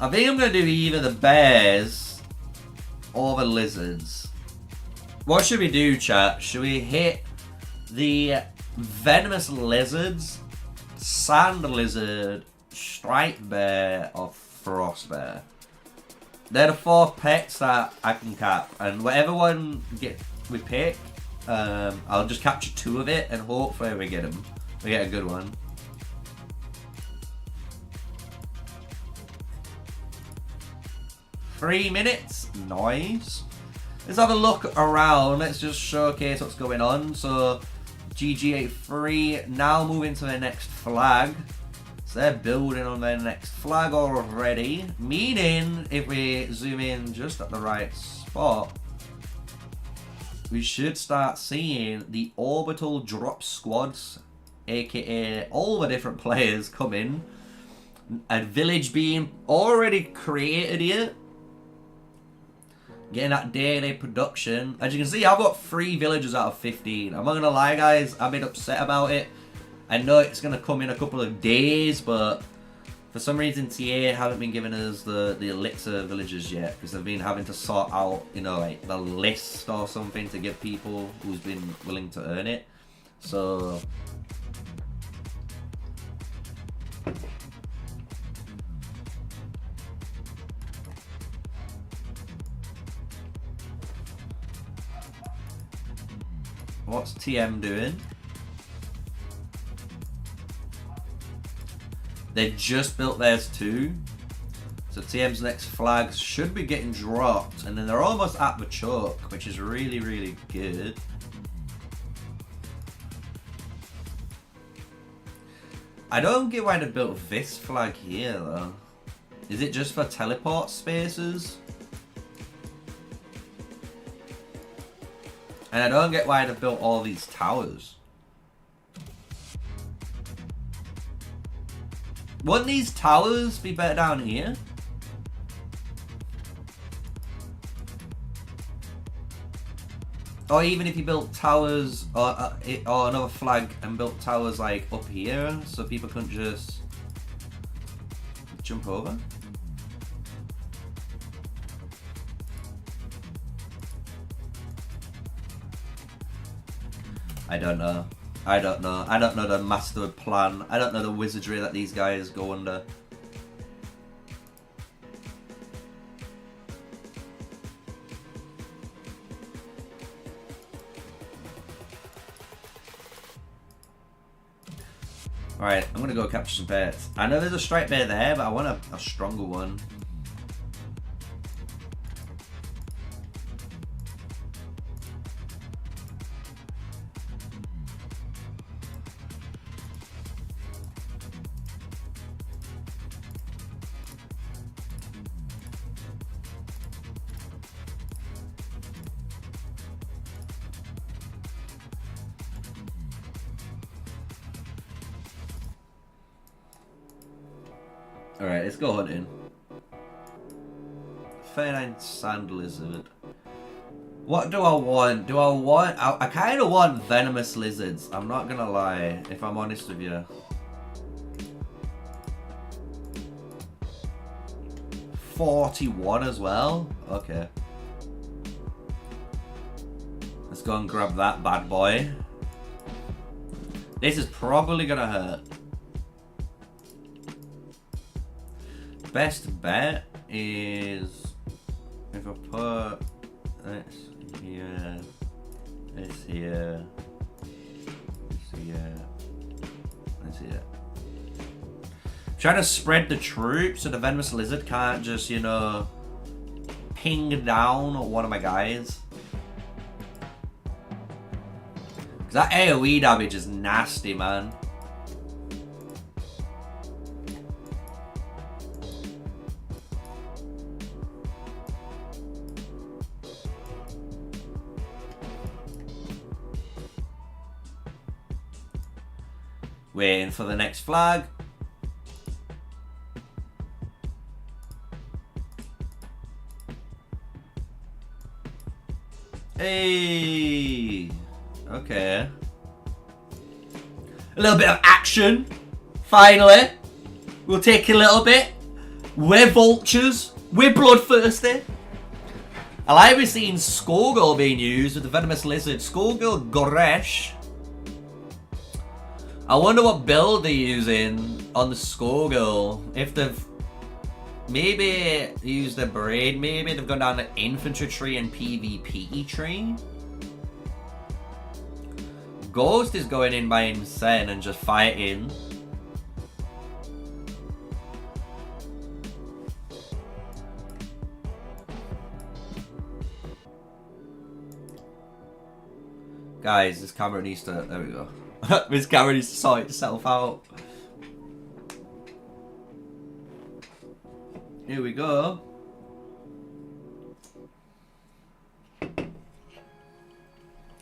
I think I'm going to do either the bears or the lizards. What should we do, chat? Should we hit the venomous lizards, sand lizard, striped bear, or frost bear? They're the 4 pets that I can cap, and whatever one we pick, I'll just capture 2 of it, and hopefully we get them. We get a good one. Three minutes, nice. Let's have a look around. Let's just showcase what's going on. So, GG83 now moving to their next flag. So they're building on their next flag already. Meaning, if we zoom in just at the right spot, we should start seeing the orbital drop squads, aka all the different players coming. A village being already created here. Getting that daily production. As you can see, I've got 3 villagers out of 15. I'm not going to lie, guys. I've been upset about it. I know it's going to come in a couple of days, but for some reason, TA haven't been giving us the elixir villagers yet. Because they've been having to sort out, you know, like the list or something to give people who's been willing to earn it. So... what's TM doing? They just built theirs too. So TM's next flags should be getting dropped. And then they're almost at the choke, which is really, really good. I don't get why they built this flag here though. Is it just for teleport spaces? And I don't get why they built all these towers. Wouldn't these towers be better down here? Or even if you built towers or another flag and built towers like up here so people couldn't just jump over? I don't know. I don't know. I don't know the master plan. I don't know the wizardry that these guys go under. Alright, I'm gonna go capture some pets. I know there's a striped bear there, but I want a stronger one. Alright, let's go hunting. 39 sand lizard. What do I want? Do I want... I kind of want venomous lizards. I'm not gonna lie, if I'm honest with you. 41 as well? Okay. Let's go and grab that bad boy. This is probably gonna hurt. Best bet is if I put this here, this here, this here, this here. Trying to spread the troops so the venomous lizard can't just, you know, ping down one of my guys. Because that AoE damage is nasty, man. Waiting for the next flag. Hey. Okay. A little bit of action. Finally. We'll take a little bit. We're vultures. We're bloodthirsty. I like we're seeing Skullgirl being used with the venomous lizard. Skullgirl Goresh. I wonder what build they're using on the Skullgirl. If they've maybe used the braid, maybe they've gone down the infantry tree and PvP tree. Ghost is going in by himself and just fighting. Guys, this camera needs to... There we go. This camera needs to sort itself out. Here we go.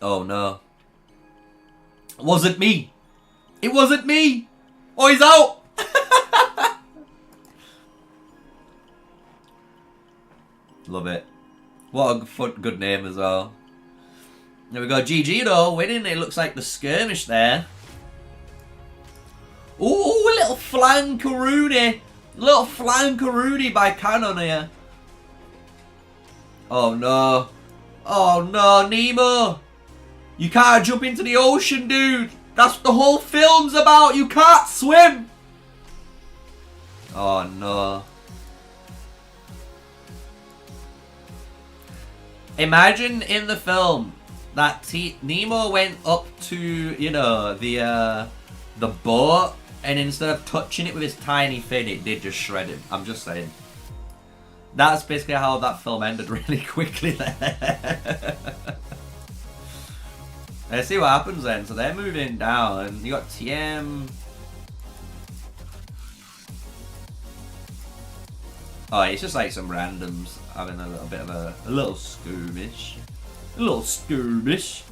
Oh no. It wasn't me. It wasn't me. Oh, he's out. Love it. What a good name as well. There we go. GG though, winning. It looks like the skirmish there. Ooh, a little flankaroonie. Little flankaroonie by Cannon here. Oh no. Oh no, Nemo. You can't jump into the ocean, dude. That's what the whole film's about. You can't swim. Oh no. Imagine in the film that Nemo went up to, you know, the boat, and instead of touching it with his tiny fin, it did just shred him. I'm just saying. That's basically how that film ended really quickly there. Let's see what happens then. So they're moving down, and you got TM. Oh, it's just like some randoms having a little bit of a little skirmish. A little skirmish.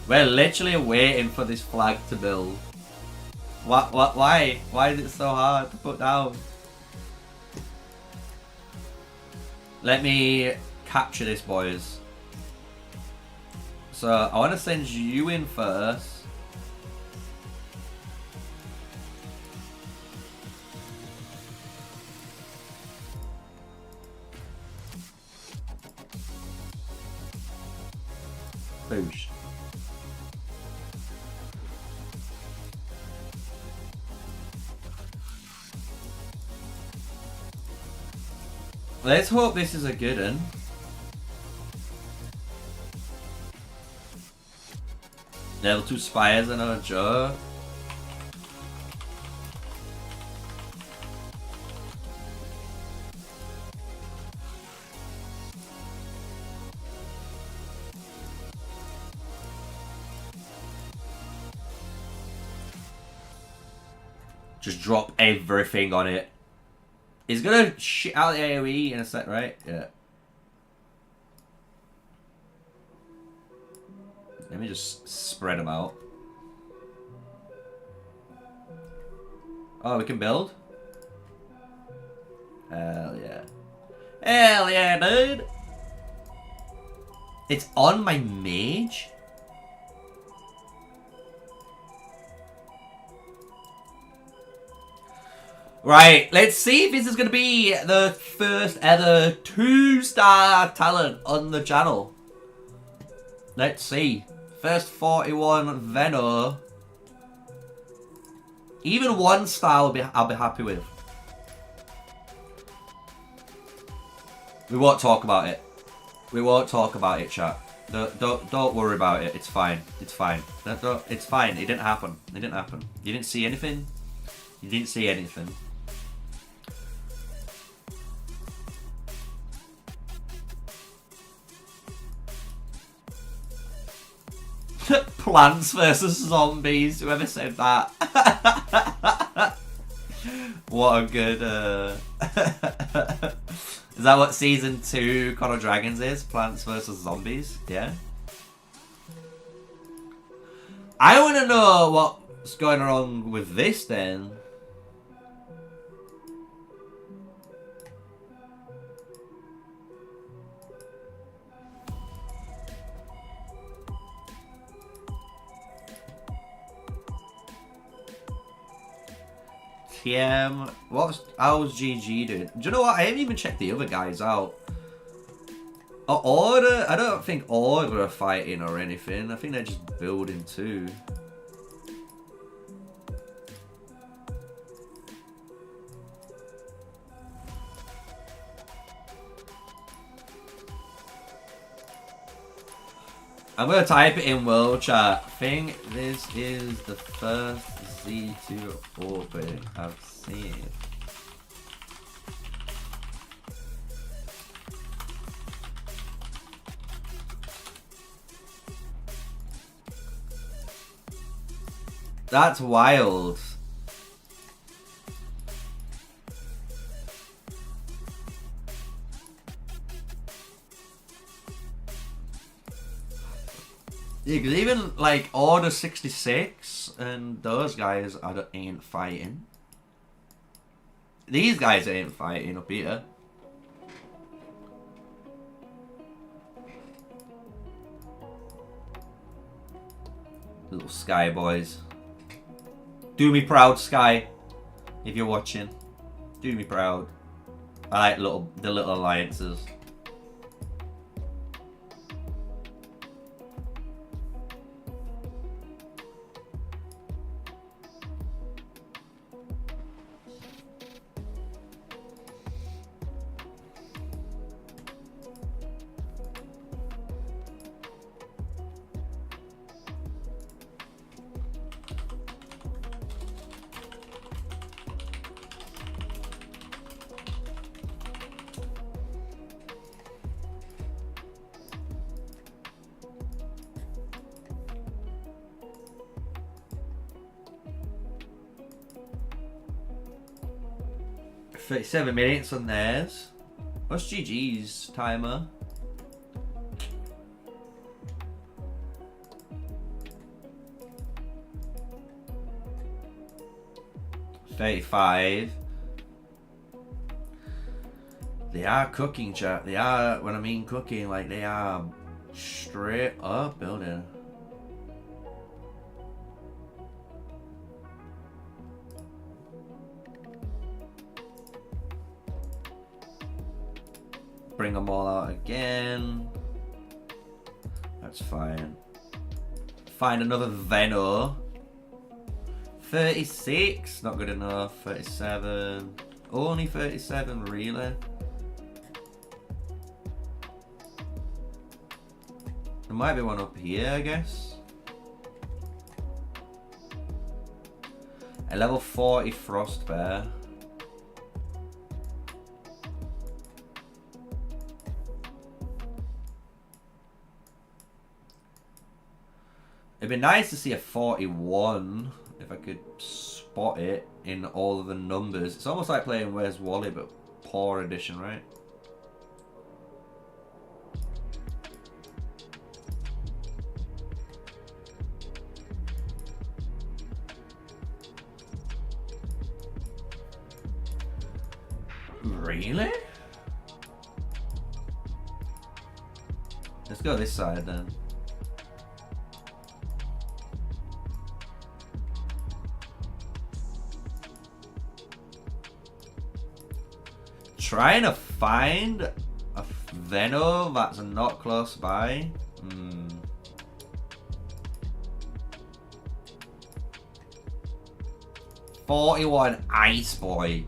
We're literally waiting for this flag to build. Why? Why is it so hard to put down? Let me capture this, boys. So I want to send you in first. Boosh. Let's hope this is a good one. Level 2 spires and a joke. Just drop everything on it. He's gonna shit out the AoE in a sec, right? Yeah. Let me just spread them out. Oh, we can build? Hell yeah. Hell yeah, dude! It's on my mage? Right, let's see if this is going to be the first ever 2-star talent on the channel. Let's see. First 41 Veno. Even 1 star I'll be happy with. We won't talk about it. We won't talk about it, chat. Don't worry about it. It's fine. It's fine. It's fine. It didn't happen. It didn't happen. You didn't see anything. You didn't see anything. Plants versus zombies, whoever said that. What a good, Is that what Season 2 Con of Dragons is? Plants vs. Zombies? Yeah? I want to know what's going on with this then. TM, how's GG doing? Do you know what? I haven't even checked the other guys out. Order, I don't think Order are fighting or anything. I think they're just building too. I'm gonna type it in world chat. I think this is the first Z2 open I've seen. That's wild. Yeah, cause even like Order 66 and those guys ain't fighting. These guys ain't fighting up here. Little Sky boys. Do me proud, Sky. If you're watching. Do me proud. I like the little alliances. $37 minutes on theirs. What's GG's timer? $35. They are cooking, chat. They are, when I mean cooking, like they are straight up building. Bring them all out again. That's fine. Find another Venno. 36, not good enough. 37, only 37, really? There might be one up here, I guess. A level 40 Frost Bear. It'd be nice to see a 41 if I could spot it in all of the numbers. It's almost like playing Where's Wally, but poor edition, right? Really? Let's go this side then. Trying to find a Venno that's not close by. 41 Ice Boy.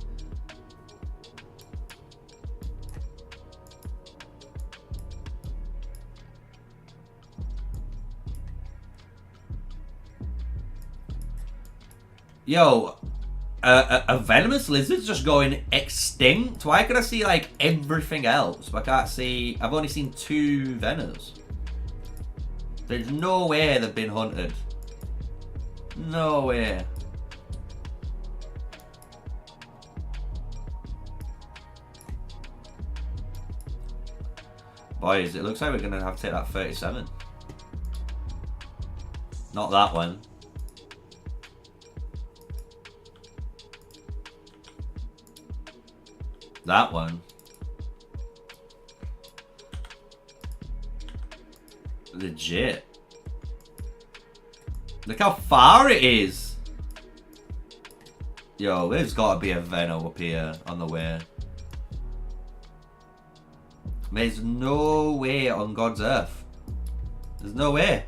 Yo, a venomous lizard's just going extinct. Why could I see like everything else, but I can't see? I've only seen 2 venos. There's no way they've been hunted. No way. Boys, it looks like we're going to have to take that 37. Not that one. That one. Legit. Look how far it is. Yo, there's got to be a Venno up here on the way. There's no way on God's earth. There's no way.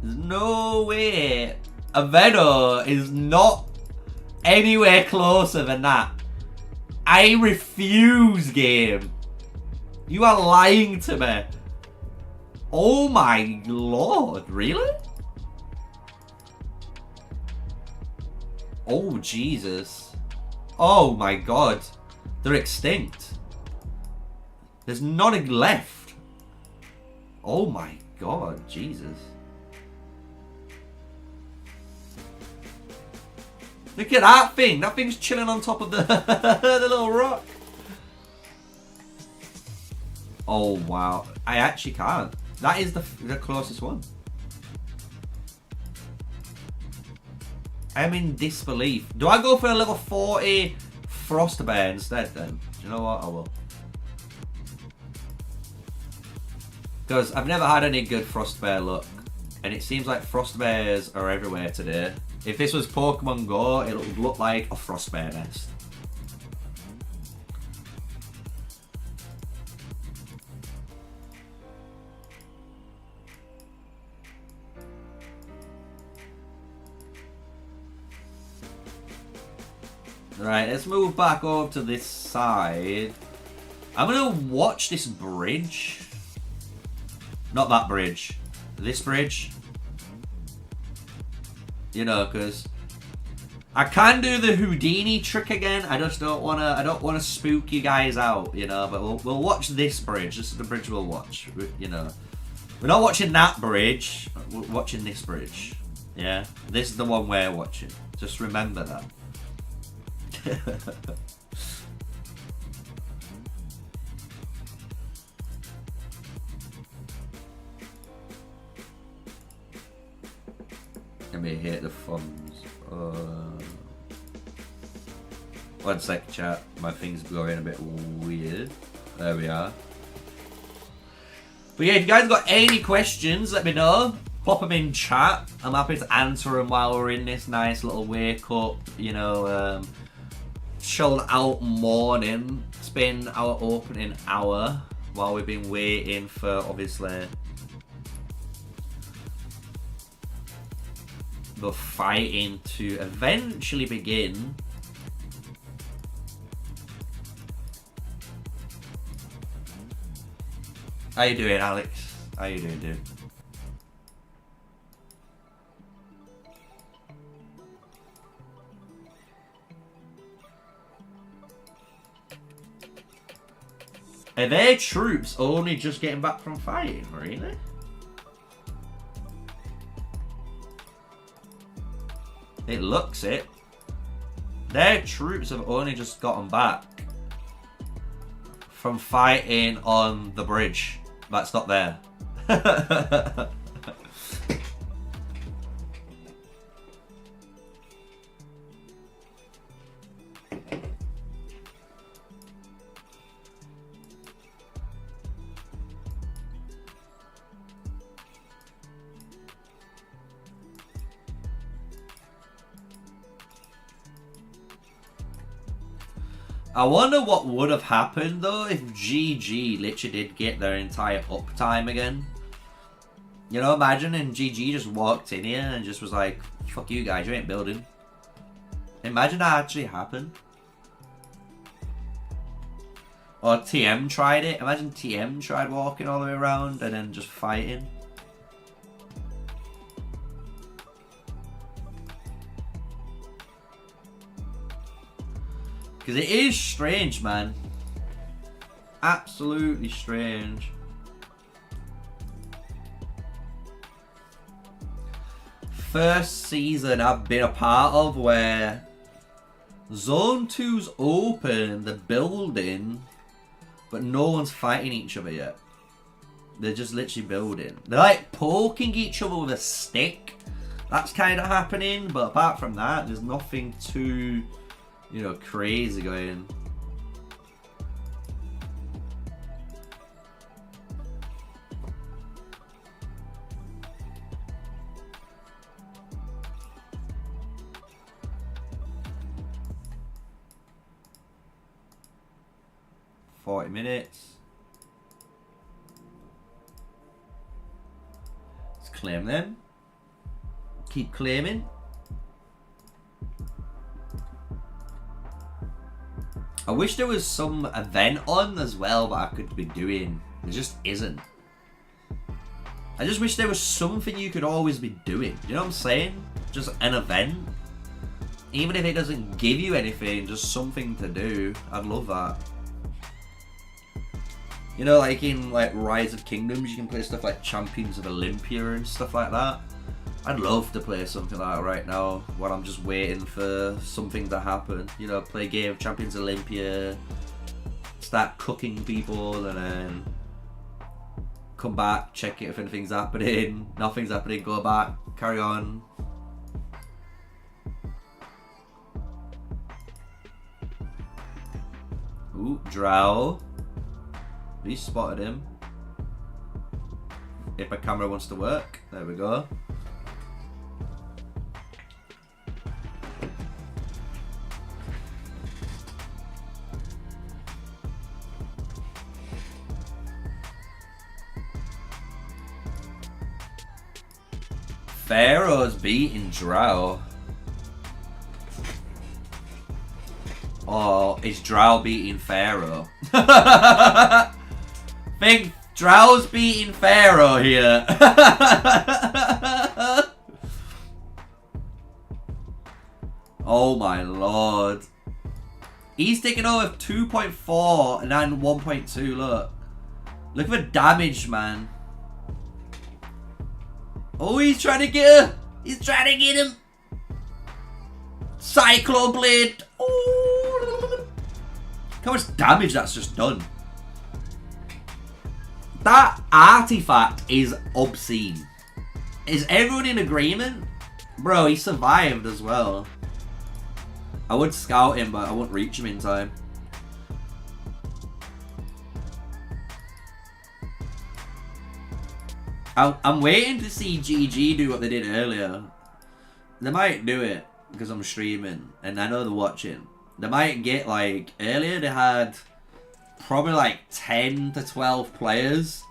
There's no way. A Venno is not anywhere closer than that. I refuse, game. You are lying to me. Oh my lord, really? Oh Jesus. Oh my god. They're extinct. There's none left. Oh my god, Jesus. Look at that thing. That thing's chilling on top of the, the little rock. Oh wow. I actually can't. That is the closest one. I'm in disbelief. Do I go for a level 40 Frost Bear instead then? Do you know what? I will. Because I've never had any good Frost Bear luck. And it seems like Frost Bears are everywhere today. If this was Pokemon Go, it would look like a Frost Bear nest. Right, let's move back over to this side. I'm gonna watch this bridge. Not that bridge. This bridge. You know, because I can do the Houdini trick again. I just don't wanna. I don't wanna spook you guys out. You know, but we'll watch this bridge. This is the bridge we'll watch. You know, we're not watching that bridge. We're watching this bridge. Yeah, this is the one we're watching. Just remember that. Let me hit the thumbs. 1 sec, chat. My thing's going a bit weird. There we are. But yeah, if you guys got any questions, let me know. Pop them in chat. I'm happy to answer them while we're in this nice little wake up, you know, chilled out morning. It's been our opening hour while we've been waiting for, obviously, the fighting to eventually begin. How you doing, Alex? How you doing, dude? Are their troops only just getting back from fighting, really? It looks it. Their troops have only just gotten back from fighting on the bridge. That's not there. I wonder what would have happened though if GG literally did get their entire uptime again. You know, imagine and GG just walked in here and just was like, fuck you guys, you ain't building. Imagine that actually happened. Or TM tried it. Imagine TM tried walking all the way around and then just fighting. Because it is strange, man. Absolutely strange. First season I've been a part of where Zone 2's open, they're building, but no one's fighting each other yet. They're just literally building. They're like poking each other with a stick. That's kind of happening, but apart from that, there's nothing too, you know, crazy going. Minutes. Let's claim them. Keep claiming. I wish there was some event on as well that I could be doing. There just isn't. I just wish there was something you could always be doing. You know what I'm saying? Just an event. Even if it doesn't give you anything, just something to do. I'd love that. You know, like in like Rise of Kingdoms, you can play stuff like Champions of Olympia and stuff like that. I'd love to play something like that right now, while I'm just waiting for something to happen. You know, play a game of Champions of Olympia, start cooking people, and then come back, check it if anything's happening. Nothing's happening, go back, carry on. Ooh, Drow. We spotted him. If my camera wants to work, there we go. Pharaoh's beating Drow. Oh, is Drow beating Pharaoh? Think Drow's beating Pharaoh here. Oh my lord. He's taking over 2.4 and then 1.2, look. Look at the damage, man. Oh, he's trying to get her. He's trying to get him. Cyclone Blade. Oh. Look how much damage that's just done. That artifact is obscene. Is everyone in agreement? Bro, he survived as well. I would scout him, but I won't reach him in time. I'm waiting to see GG do what they did earlier. They might do it because I'm streaming and I know they're watching. They might get like, earlier they had probably like 10 to 12 players.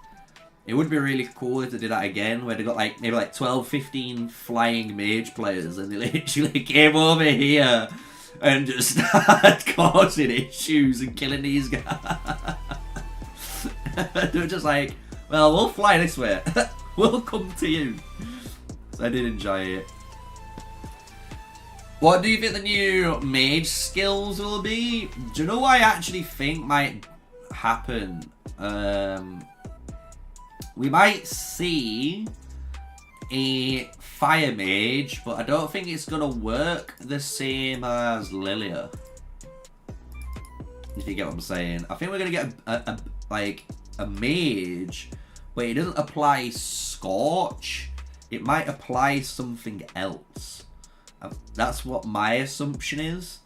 It would be really cool if they did that again, where they got like maybe like 12, 15 flying mage players and they literally came over here and just started causing issues and killing these guys. They're just like, well, we'll fly this way. We'll come to you. So I did enjoy it. What do you think the new mage skills will be? Do you know what I actually think might happen? We might see a fire mage, but I don't think it's gonna work the same as Lilia. If you get what I'm saying. I think we're gonna get a mage, but it doesn't apply Scorch. It might apply something else. That's what my assumption is.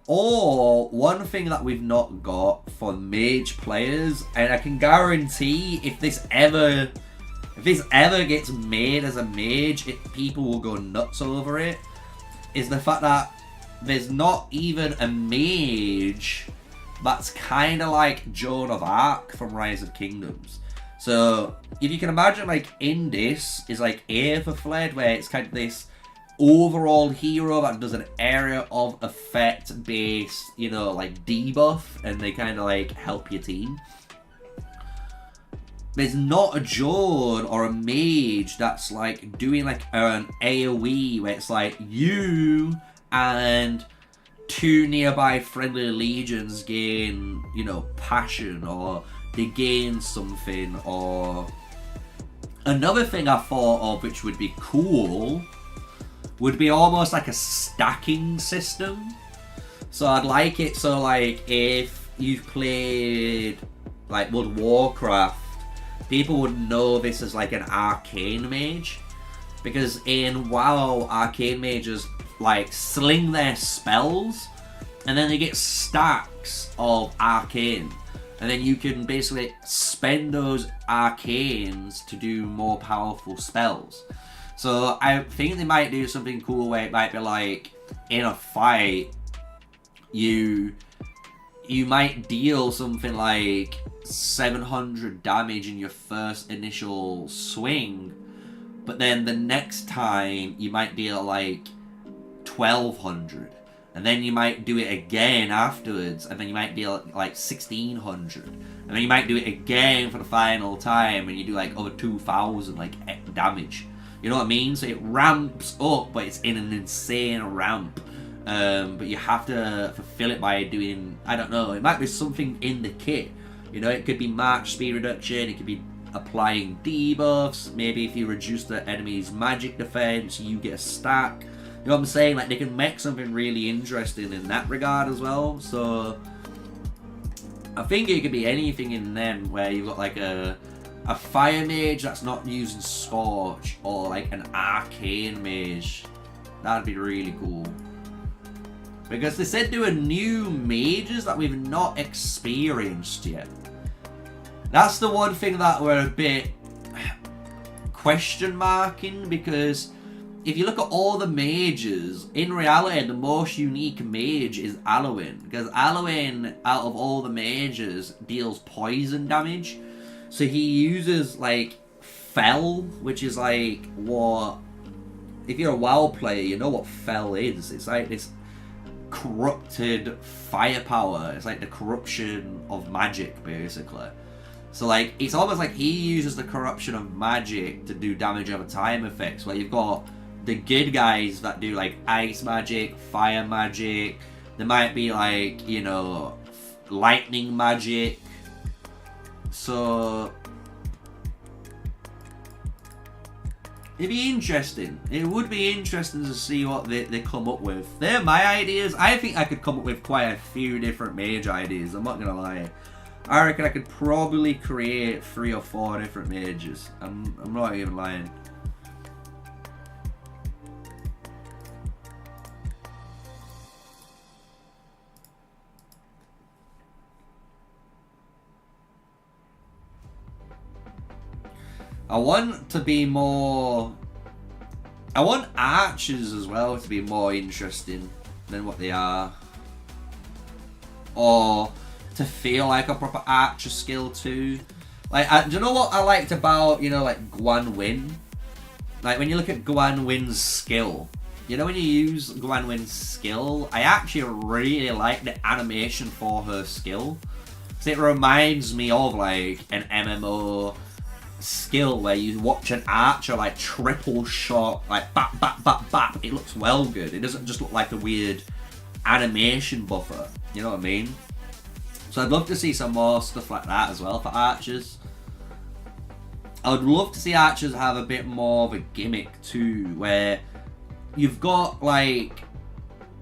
Or one thing that we've not got for mage players, and I can guarantee if this ever gets made as a mage, people will go nuts over it, is the fact that there's not even a mage that's kind of like Joan of Arc from Rise of Kingdoms. So if you can imagine, like in this is like Aetherfled, where it's kind of this overall hero that does an area of effect based, you know, like debuff, and they kind of like help your team. There's not a Joan or a mage that's like doing like an AoE where it's like you and 2 nearby friendly legions gain, you know, passion, or they gain something. Or another thing I thought of which would be cool would be almost like a stacking system. So I'd like it so like if you've played like World of Warcraft, people would know this as like an arcane mage, because in WoW, arcane mages like sling their spells and then they get stacks of arcane, and then you can basically spend those arcanes to do more powerful spells. So I think they might do something cool where it might be like in a fight you might deal something like 700 damage in your first initial swing, but then the next time you might deal like 1200, and then you might do it again afterwards, and then you might deal like 1600, and then you might do it again for the final time and you do like over 2000 like damage. You know what I mean? So it ramps up, but it's in an insane ramp. But you have to fulfill it by doing, I don't know, it might be something in the kit. You know, it could be march speed reduction, it could be applying debuffs, maybe if you reduce the enemy's magic defense, you get a stack. You know what I'm saying? Like, they can make something really interesting in that regard as well. So I think it could be anything in them where you've got like a fire mage that's not using Scorch, or like an arcane mage. That'd be really cool. Because they said there were new mages that we've not experienced yet. That's the one thing that we're a bit question marking, because if you look at all the mages, in reality the most unique mage is Alwyn, because Alwyn, out of all the mages, deals poison damage. So he uses like Fel, which is like what, if you're a WoW player, you know what Fel is. It's like this corrupted firepower. It's like the corruption of magic, basically. So like, it's almost like he uses the corruption of magic to do damage over time effects, where you've got the good guys that do like ice magic, fire magic, there might be like, you know, lightning magic. So it'd be interesting. It would be interesting to see what they come up with. They're my ideas. I think I could come up with quite a few different mage ideas, I'm not gonna lie. I reckon I could probably create 3 or 4 different mages. I'm not even lying. I want to be more... I want archers as well to be more interesting than what they are. Or to feel like a proper archer skill too. Like, do you know what I liked about, you know, like Guan Win? Like, when you look at Guan Win's skill, you know, when you use Guan Win's skill, I actually really like the animation for her skill. Because it reminds me of like an MMO skill where you watch an archer like triple shot, like bap bap bap bap. It looks well good. It doesn't just look like a weird animation buffer. You know what I mean? So I'd love to see some more stuff like that as well for archers. I would love to see archers have a bit more of a gimmick too, where you've got like,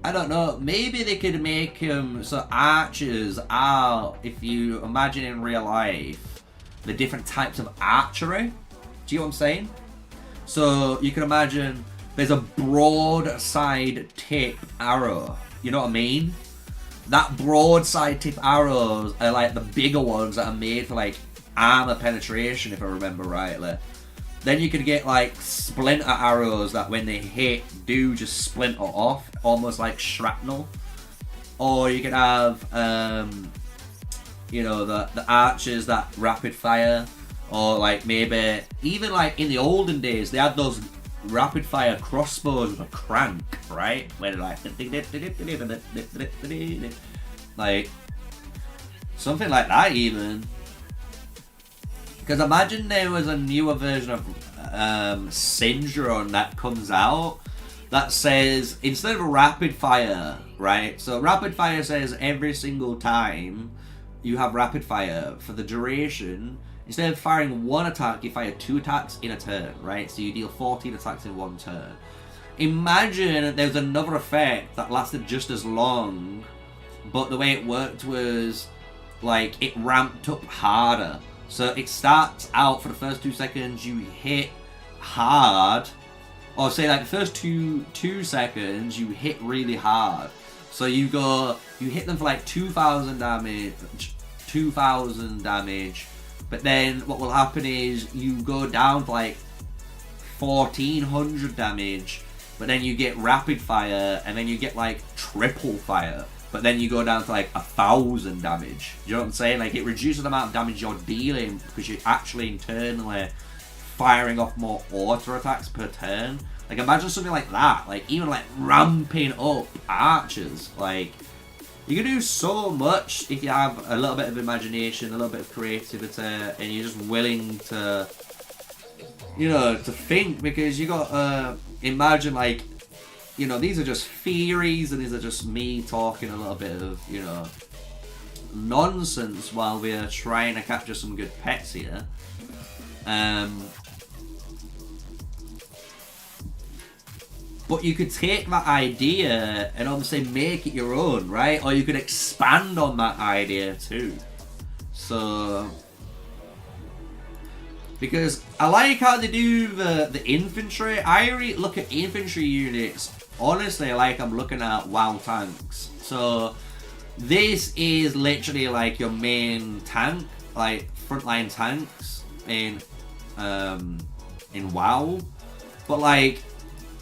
I don't know, maybe they could make them so archers are, if you imagine in real life, the different types of archery. Do you know what I'm saying? So you can imagine there's a broadside tip arrow. You know what I mean? That broadside tip arrows are like the bigger ones that are made for like armor penetration, if I remember rightly. Then you could get like splinter arrows that when they hit do just splinter off, almost like shrapnel. Or you could have you know, the archers that rapid fire, or like maybe even like in the olden days they had those rapid fire crossbows with a crank, right? Where they're like something like that even. Because imagine there was a newer version of Syndrome that comes out that says, instead of a rapid fire, right? So rapid fire says every single time you have rapid fire for the duration, instead of firing one attack, you fire 2 attacks in a turn, right? So you deal 14 attacks in 1 turn. Imagine there's another effect that lasted just as long, but the way it worked was like it ramped up harder. So it starts out for the first 2 seconds, you hit hard, or say like the first two seconds you hit really hard. So you hit them for like 2,000 damage, but then what will happen is you go down to like 1,400 damage, but then you get rapid fire, and then you get like triple fire, but then you go down to like 1,000 damage. You know what I'm saying? Like it reduces the amount of damage you're dealing because you're actually internally firing off more auto attacks per turn. Like imagine something like that. Like even like ramping up archers. Like you can do so much if you have a little bit of imagination, a little bit of creativity, and you're just willing to, you know, to think, because you got imagine like, you know, these are just theories and these are just me talking a little bit of, you know, nonsense while we're trying to capture some good pets here. But you could take that idea and obviously make it your own, right? Or you could expand on that idea too. So, because I like how they do the infantry. I really look at infantry units, honestly, like I'm looking at WoW tanks. So this is literally like your main tank, like frontline tanks in WoW. But like,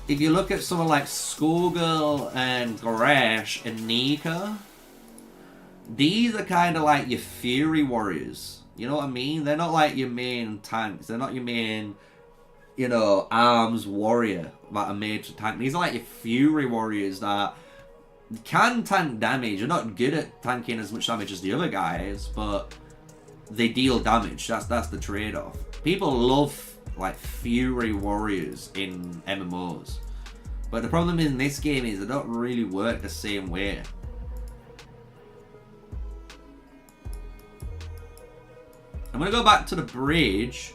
if you look at someone like Skullgirl and Goresh and Nika, these are kind of like your Fury warriors. You know what I mean? They're not like your main tanks. They're not your main, you know, arms warrior that are made to tank. These are like your Fury warriors that can tank damage. You're not good at tanking as much damage as the other guys, but they deal damage. That's the trade-off. People love like Fury warriors in MMOs, but the problem in this game is they don't really work the same way. I'm gonna go back to the bridge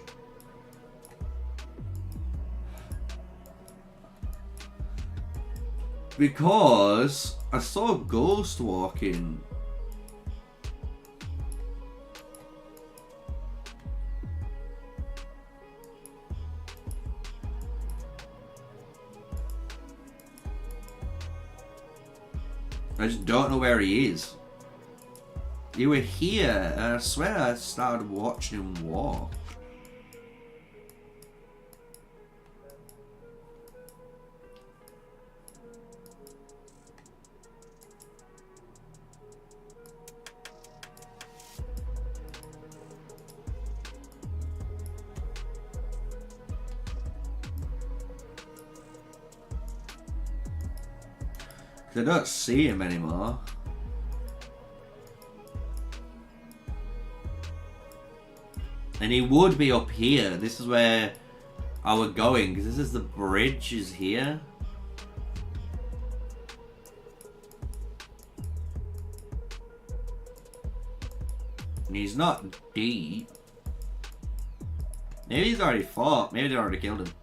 because I saw a ghost walking. I just don't know where he is. You were here, and I swear I started watching him walk. I don't see him anymore. And he would be up here. This is where I was going, because this is the bridge is here. And he's not deep. Maybe he's already fought. Maybe they already killed him.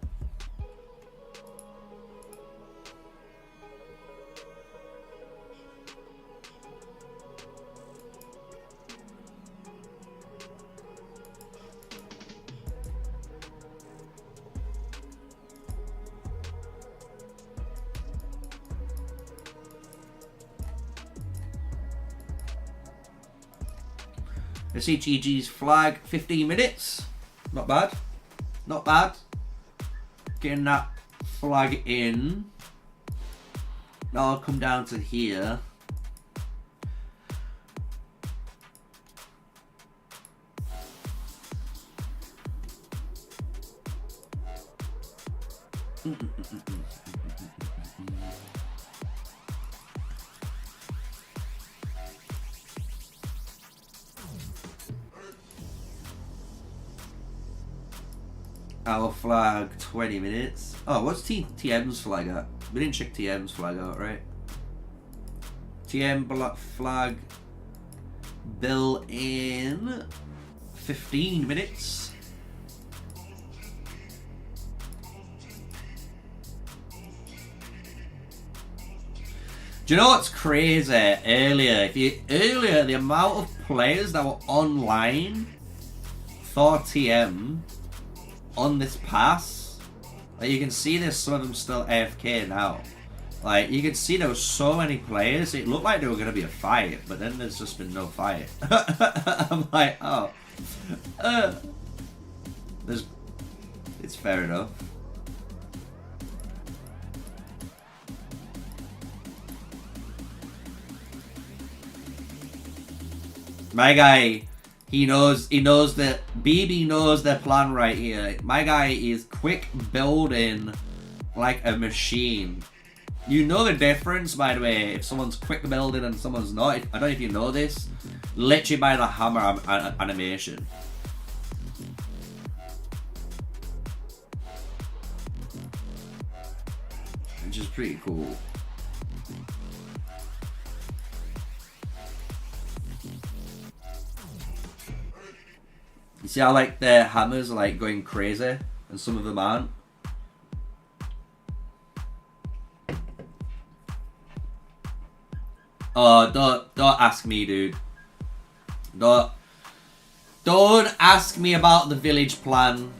I see GG's flag, 15 minutes. Not bad. Not bad. Getting that flag in. Now I'll come down to here. Our flag, 20 minutes. Oh, what's TM's flag at? We didn't check TM's flag out, right? TM flag bill in 15 minutes. Do you know what's crazy? Earlier, the amount of players that were online for TM on this pass, like you can see there's some of them still AFK now. Like you can see there were so many players, it looked like there were gonna be a fight, but then there's just been no fight. I'm like, oh, it's fair enough. My guy, he knows that BB knows their plan right here. My guy is quick building like a machine. You know the difference, by the way, if someone's quick building and someone's not. I don't know if you know this. Literally by the hammer animation. Which is pretty cool. You see how like their hammers are like going crazy and some of them aren't? Oh, don't ask me, dude. Don't ask me about the village plan.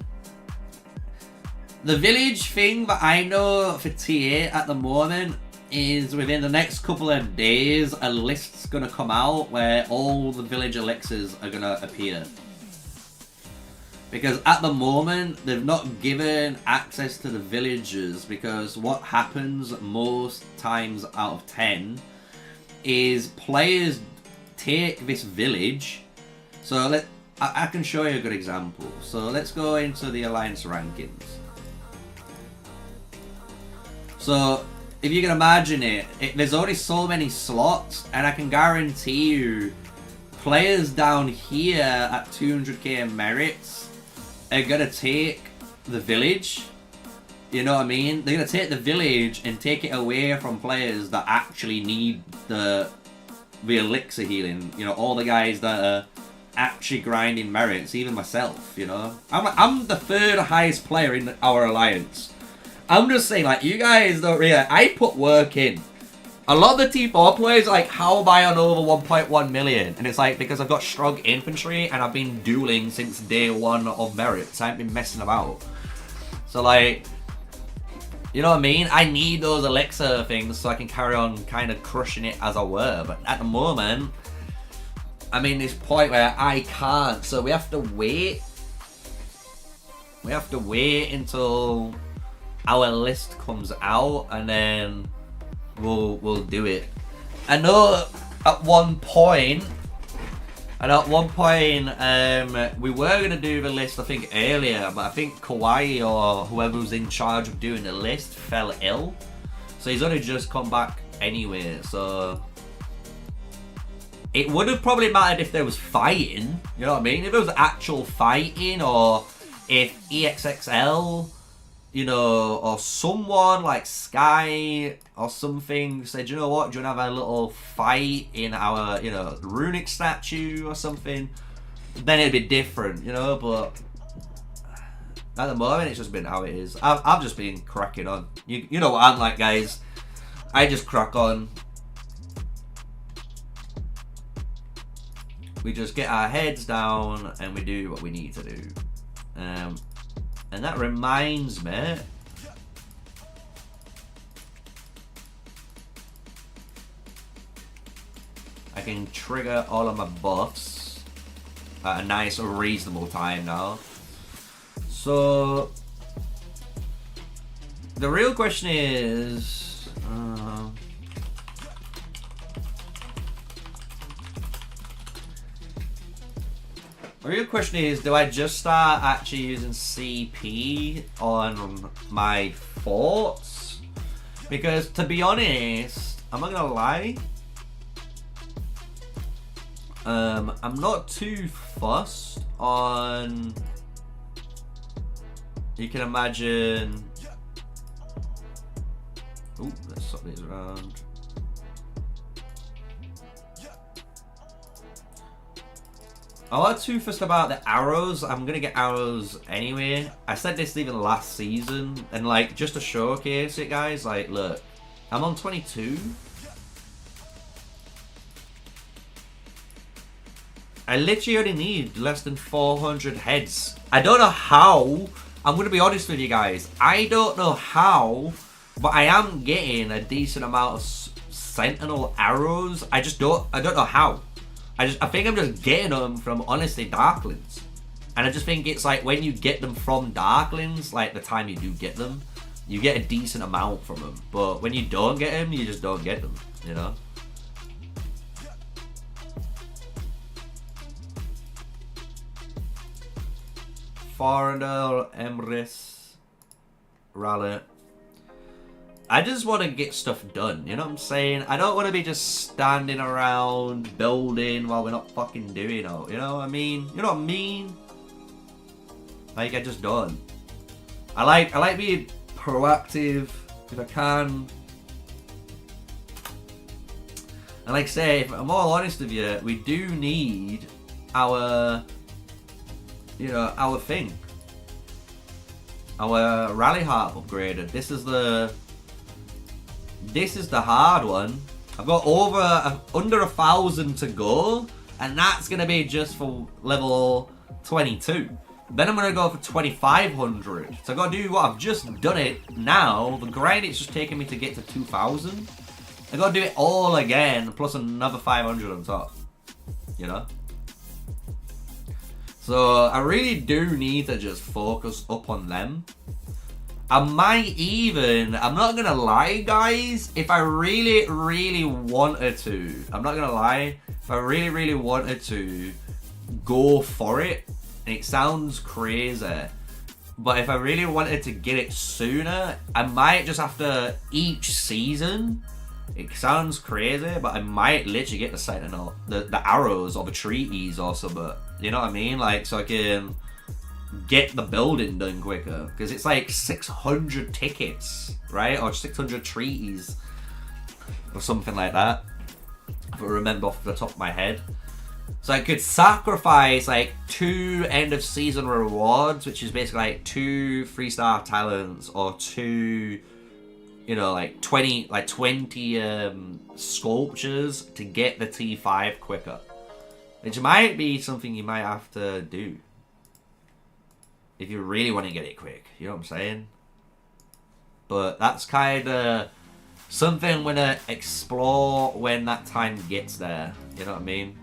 The village thing that I know for TA at the moment is within the next couple of days a list's gonna come out where all the village elixirs are gonna appear. Because at the moment, they've not given access to the villagers, because what happens most times out of 10 is players take this village. So I can show you a good example. So let's go into the Alliance rankings. So if you can imagine it, there's only so many slots, and I can guarantee you players down here at 200k merits are gonna take the village. You know what I mean? They're gonna take the village and take it away from players that actually need the elixir healing. You know, all the guys that are actually grinding merits, even myself, you know. I'm the third highest player in our alliance. I'm just saying, like, you guys don't really... I put work in. A lot of the T4 players are like, how am I on over 1.1 million? And it's like, because I've got strong infantry and I've been dueling since day one of merits. I haven't been messing about. So, like, you know what I mean? I need those elixir things so I can carry on kind of crushing it as I were. But at the moment, I'm in this point where I can't. So we have to wait. We have to wait until our list comes out, and then we'll do it. I know at one point, we were gonna do the list, I think earlier, but I think Kawaii or whoever was in charge of doing the list fell ill, so he's only just come back anyway. So it would have probably mattered if there was fighting, you know what I mean? If there was actual fighting, or if EXXL, you know, or someone like Sky or something said, you know what, do you want to have a little fight in our, you know, runic statue or something, then it'd be different, you know. But at the moment, it's just been how it is. I've just been cracking on. You know what I'm like, guys. I just crack on. We just get our heads down and we do what we need to do. And that reminds me, I can trigger all of my buffs at a nice, reasonable time now. So the real question is, the real question is, do I just start actually using CP on my forts? Because to be honest, I'm not gonna lie, I'm not too fussed on, you can imagine, ooh, let's swap these around. I'm not too fussed about the arrows. I'm gonna get arrows anyway. I said this even last season, and like, just to showcase it, guys, like, look, I'm on 22. I literally only need less than 400 heads. I don't know how. I'm going to be honest with you guys. I don't know how, but I am getting a decent amount of sentinel arrows. I don't know how. I think I'm just getting them from, honestly, Darklings. And I just think it's like when you get them from Darklings, like the time you do get them, you get a decent amount from them. But when you don't get them, you just don't get them, you know? Foreigner, Emrys, Rally. I just want to get stuff done, you know what I'm saying? I don't want to be just standing around building while we're not fucking doing it, you know what I mean? You know what I mean? Like, I just don't. I like being proactive if I can. And like I say, if I'm all honest with you, we do need our, you know, our thing. Our rally heart upgraded. This is the hard one. I've got under 1,000 to go, and that's gonna be just for level 22. Then I'm gonna go for 2,500. So I gotta do what I've just done it now. The grind it's just taking me to get to 2,000. I gotta do it all again, plus another 500 on top. You know. So I really do need to just focus up on them. I might even, I'm not gonna lie guys, if I really wanted to, I'm not gonna lie, if I really wanted to go for it, and it sounds crazy, but if I really wanted to get it sooner, I might just have to, each season, it sounds crazy, but I might literally get the sentinel, the arrows or the treaties or something, you know what I mean? Like, so I can get the building done quicker, because it's like 600 tickets, right? Or 600 treaties or something like that, if I remember off the top of my head. So I could sacrifice like 2 end of season rewards, which is basically like 2 3-star talents or 2, you know, like 20 sculptures to get the T5 quicker, which might be something you might have to do if you really want to get it quick, you know what I'm saying? But that's kind of something I'm going to explore when that time gets there, you know what I mean?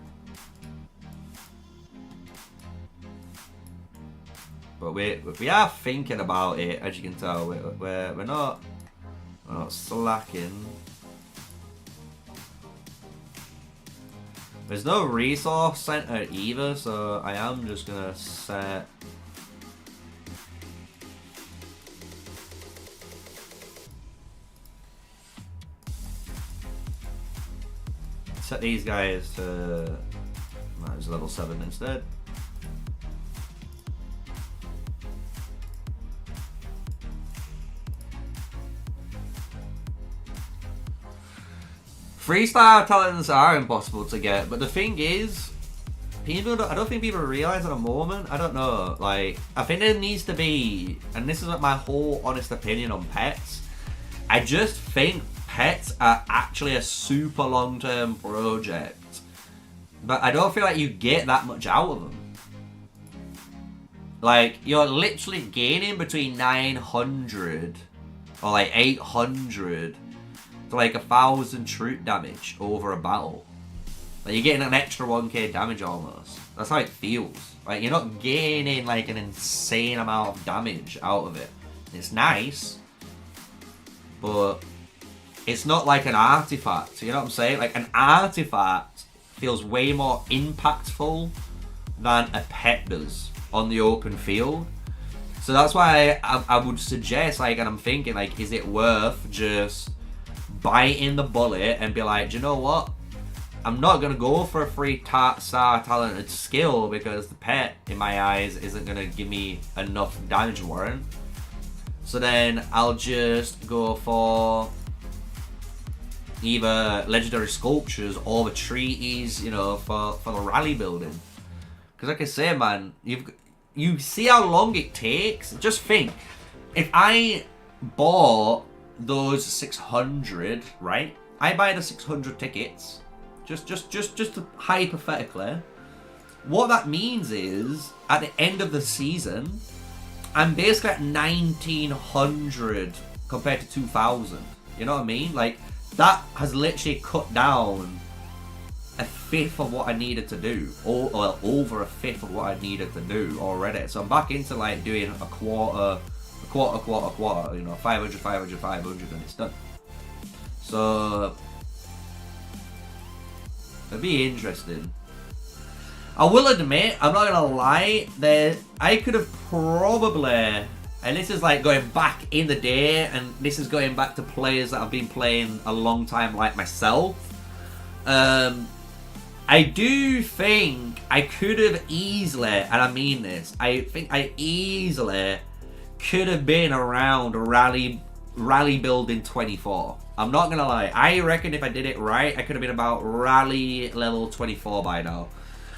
But we are thinking about it, as you can tell. We're not slacking. There's no resource center either, so I am just going to set these guys to level 7 instead. Three-star talents are impossible to get, but the thing is, I don't think people realize at the moment, I don't know, like, I think there needs to be, and this is my whole honest opinion on pets, I just think pets are actually a super long-term project, but I don't feel like you get that much out of them. Like, you're literally gaining between 900 or like 800 to like 1,000 troop damage over a battle. Like, you're getting an extra 1k damage almost. That's how it feels. Like, you're not gaining like an insane amount of damage out of it. It's nice, but it's not like an artifact, you know what I'm saying? Like, an artifact feels way more impactful than a pet does on the open field. So that's why I would suggest, like, and I'm thinking, like, is it worth just biting the bullet and be like, do you know what? I'm not going to go for a 3-star talented skill because the pet, in my eyes, isn't going to give me enough damage warrant. So then I'll just go for either legendary sculptures or the treaties, you know, for the rally building. Because like I say, man, you see how long it takes? Just think, if I bought those 600, right? I buy the 600 tickets, just hypothetically. what that means is, at the end of the season, I'm basically at 1900 compared to 2000. You know what I mean? Like, that has literally cut down a fifth of what I needed to do, or over a fifth of what I needed to do already. So I'm back into like doing a quarter, you know, 500, 500, 500, and it's done. So it'll be interesting. I will admit, I'm not gonna lie, that I could have probably, and this is like going back in the day, and this is going back to players that have been playing a long time like myself. I do think I could have easily, and I mean this, I think I easily could have been around rally building 24. I'm not gonna lie, I reckon if I did it right, I could have been about rally level 24 by now.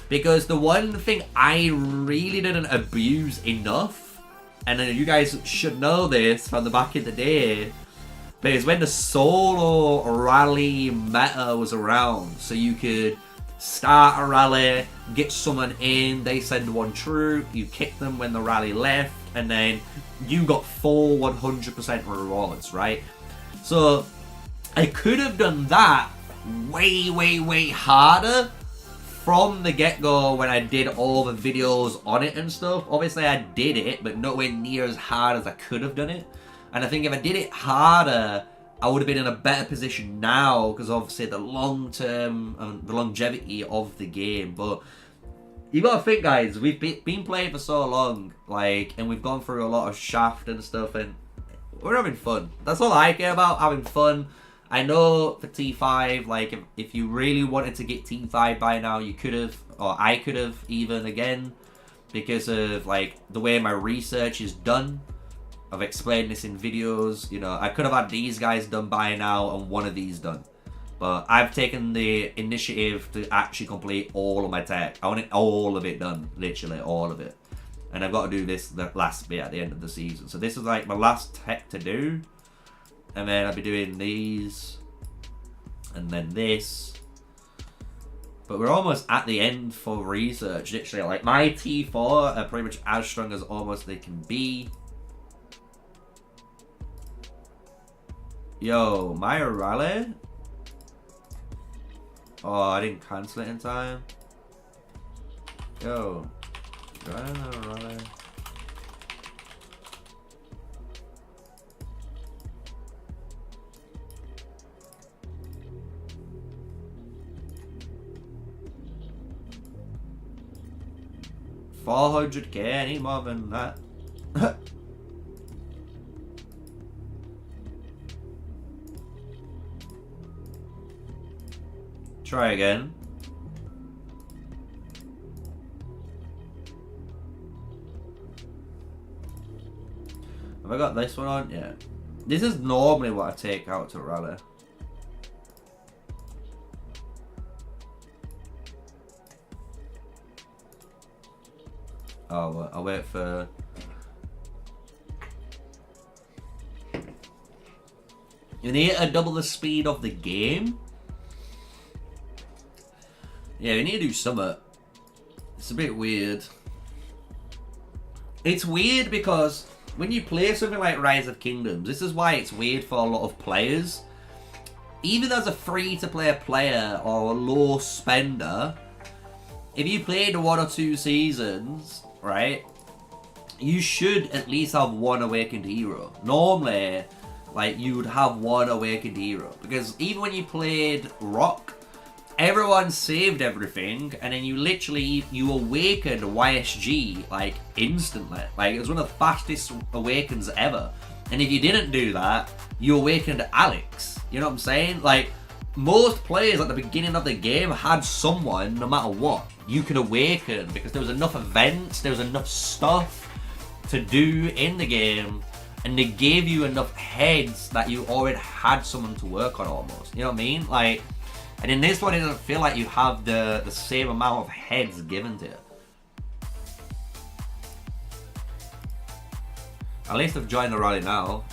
Because the one thing I really didn't abuse enough, and you guys should know this from the back in the day, but it's when the solo rally meta was around, so you could start a rally, get someone in, they send one troop, you kick them when the rally left, and then you got full 100% rewards, right? So I could have done that way harder from the get-go when I did all the videos on it and stuff. Obviously I did it, but nowhere near as hard as I could have done it. And I think if I did it harder, I would have been in a better position now, because obviously the long-term and the longevity of the game. But you gotta think, guys, we've been playing for so long, like, and we've gone through a lot of shaft and stuff, and we're having fun. That's all I care about, having fun. I know for T5, like, if you really wanted to get T5 by now, you could have, or I could have even again, because of, like, the way my research is done. I've explained this in videos, you know, I could have had these guys done by now and one of these done. But I've taken the initiative to actually complete all of my tech. I want all of it done, literally all of it. And I've got to do this, the last bit at the end of the season. So this is like my last tech to do. And then I'll be doing these. And then this. But we're almost at the end for research, literally. Like, my T4 are pretty much as strong as almost they can be. Yo, my rally? Oh, I didn't cancel it in time. Yo, do I have a rally? $400k, I need more than that. Try again. Have I got this one on? Yeah. This is normally what I take out to rally. Oh, I'll wait for... You need to double the speed of the game? Yeah, we need to do something. It's a bit weird. It's weird because when you play something like Rise of Kingdoms, this is why it's weird for a lot of players. Even as a free-to-play player or a low spender, if you played 1 or 2 seasons, right, you should at least have 1 Awakened Hero. Normally, like, you would have 1 Awakened Hero. Because even when you played Rock, everyone saved everything, and then you literally, you awakened YSG, like, instantly. Like, it was one of the fastest awakens ever. And if you didn't do that, you awakened Alex. You know what I'm saying? Like, most players at the beginning of the game had someone, no matter what, you could awaken, because there was enough events, there was enough stuff to do in the game, and they gave you enough heads that you already had someone to work on almost. You know what I mean? Like, and in this one, it doesn't feel like you have the same amount of heads given to you. At least I've joined the rally now.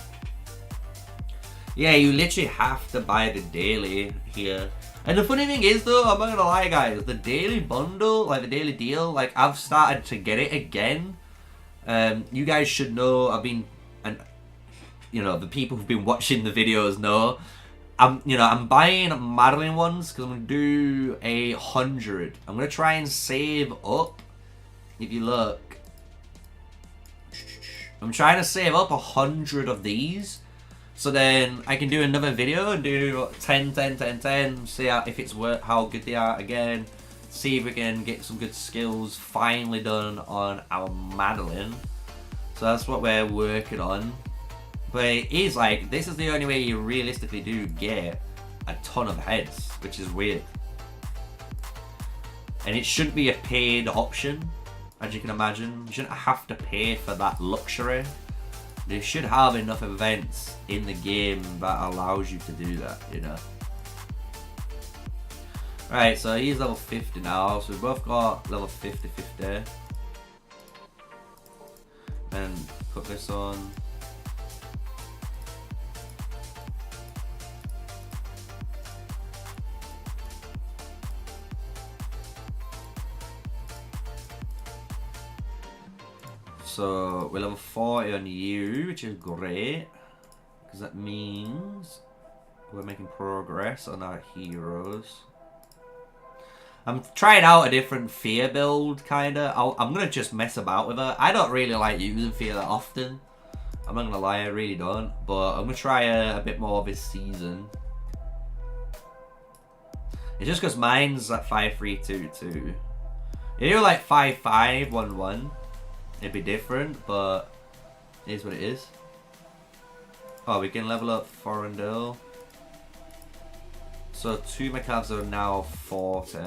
Yeah, you literally have to buy the daily here. And the funny thing is though, I'm not gonna lie guys, the daily bundle, like the daily deal, like I've started to get it again. You guys should know, I've been, and you know, the people who've been watching the videos know, I'm buying Madeline ones because I'm gonna do 100. I'm gonna try and save up. If you look, I'm trying to save up 100 of these, so then I can do another video and do 10, 10, 10, 10, see if it's worth, how good they are again, see if we can get some good skills finally done on our Madeline. So that's what we're working on. But it is like, this is the only way you realistically do get a ton of heads, which is weird. And it shouldn't be a paid option, as you can imagine. You shouldn't have to pay for that luxury. They should have enough events in the game that allows you to do that, you know. Right, so he's level 50 now, so we've both got level 50, 50. And put this on. So we're level 40 on you, which is great, because that means we're making progress on our heroes. I'm trying out a different fear build, kinda. I'm gonna just mess about with her. I don't really like using fear that often. I'm not gonna lie, I really don't. But I'm gonna try a bit more this season. It's just because mine's at 5322. If you're like 5511. It'd be different, but it is what it is. Oh, we can level up Forendale. So 2 Macavs are now 40.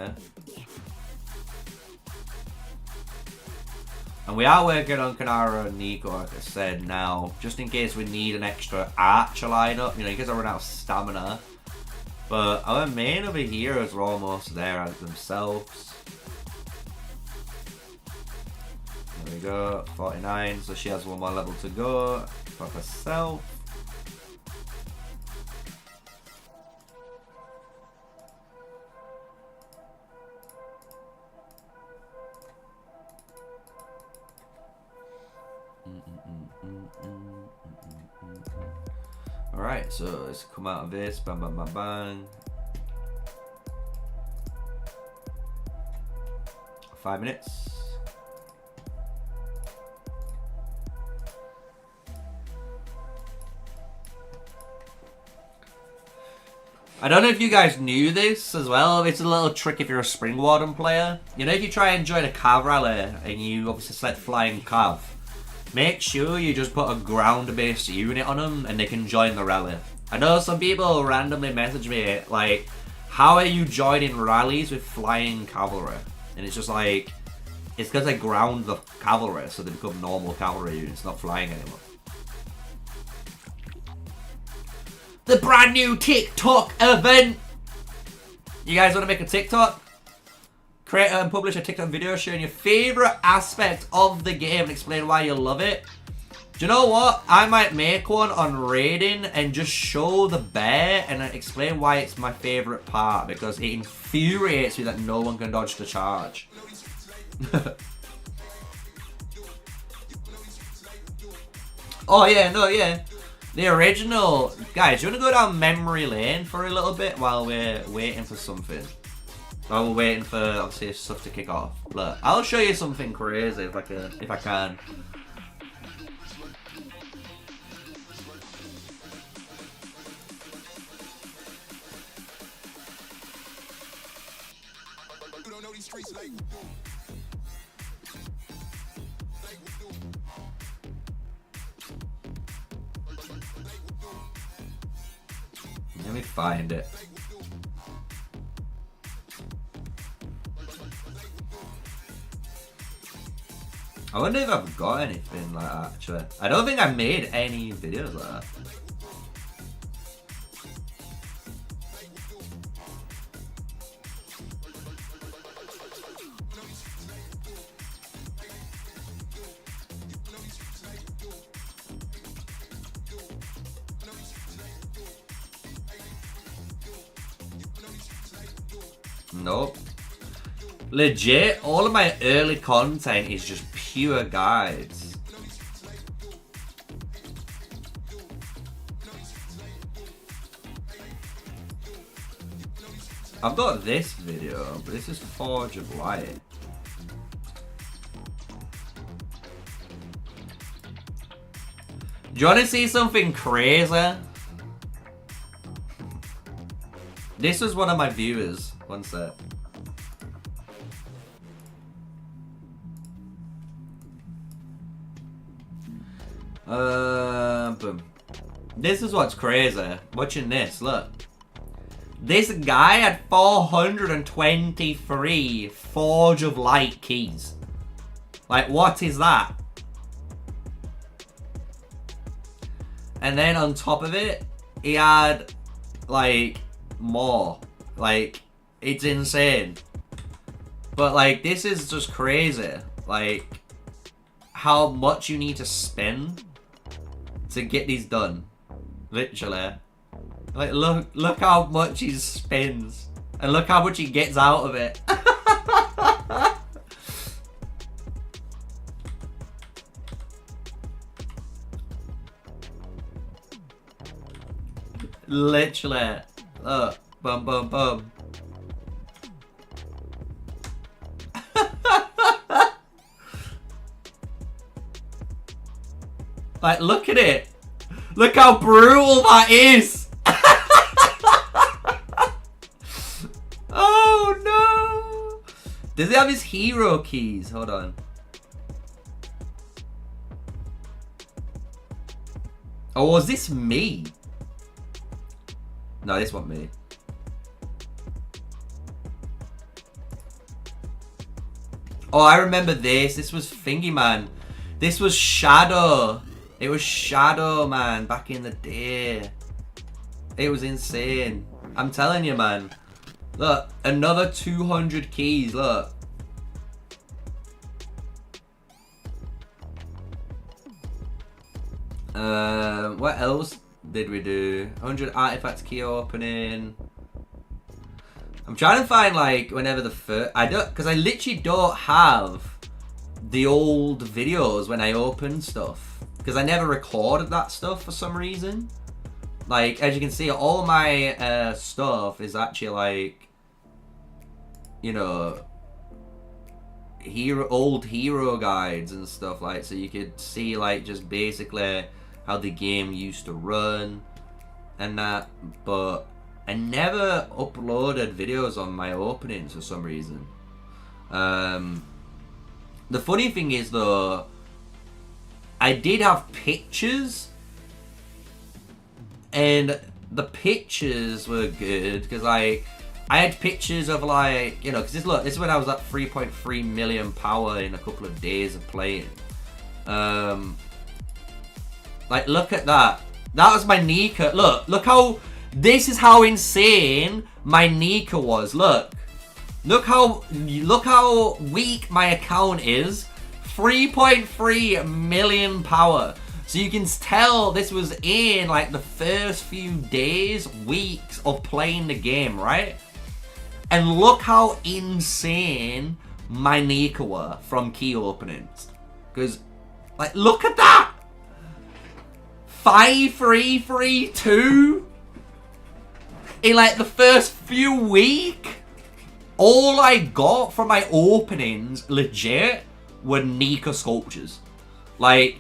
And we are working on Kanara and Nico, like I said, now. Just in case we need an extra archer lineup, you know, in case I run out of stamina. But our main over here is almost there themselves. There we go, 49, so she has one more level to go for herself. Alright, so let's come out of this, bang, bang, bang, bang. 5 minutes. I don't know if you guys knew this as well. It's a little trick if you're a Spring Warden player. You know, if you try and join a Cav rally and you obviously select Flying Cav, make sure you just put a ground-based unit on them and they can join the rally. I know some people randomly message me like, how are you joining rallies with Flying Cavalry? And it's just like, it's because they ground the cavalry so they become normal cavalry units, not flying anymore. The brand new TikTok event. You guys want to make a TikTok? Create and publish a TikTok video showing your favorite aspect of the game and explain why you love it. Do you know what? I might make one on raiding and just show the bear and explain why it's my favorite part, because it infuriates me that no one can dodge the charge. Oh yeah, no, yeah. The original, guys, you want to go down memory lane for a little bit while we're waiting for something? While we're waiting for, obviously, stuff to kick off. Look, I'll show you something crazy if I can. Let me find it. I wonder if I've got anything like that, actually. I don't think I made any videos like that. Nope. Legit, all of my early content is just pure guides. I've got this video, but this is Forge of Light. Do you want to see something crazy? This was one of my viewers. One sec. Boom. This is what's crazy. Watching this, look. This guy had 423 Forge of Light keys. Like, what is that? And then on top of it, he had, like, more. Like, it's insane. But, like, this is just crazy. Like, how much you need to spend to get these done. Literally. Like, look how much he spends. And look how much he gets out of it. Literally. Look. Boom, boom, boom. Like, look at it. Look how brutal that is. Oh, no. Does he have his hero keys? Hold on. Oh, was this me? No, this wasn't me. Oh, I remember this. This was Thingy Man. This was Shadow. It was Shadow, man, back in the day. It was insane. I'm telling you, man. Look, another 200 keys, look. What else did we do? 100 artifacts key opening. I'm trying to find, like, whenever the first... Because I literally don't have the old videos when I open stuff. Because I never recorded that stuff for some reason. Like, as you can see, all my stuff is actually, like, you know, old hero guides and stuff, like, so you could see, like, just basically how the game used to run and that. But I never uploaded videos on my openings for some reason. The funny thing is, though, I did have pictures, and the pictures were good because, like, I had pictures of, like, you know, because this is when I was at 3.3 million power in a couple of days of playing. Like, look at that. That was my Nika. Look how, this is how insane my Nika was. Look how weak my account is. 3.3 million power. So you can tell this was in, like, the first few days, weeks of playing the game, right? And look how insane my Nika were from key openings. Because, like, look at that! 5332 in, like, the first few weeks. All I got from my openings, legit, were Nika sculptures. Like,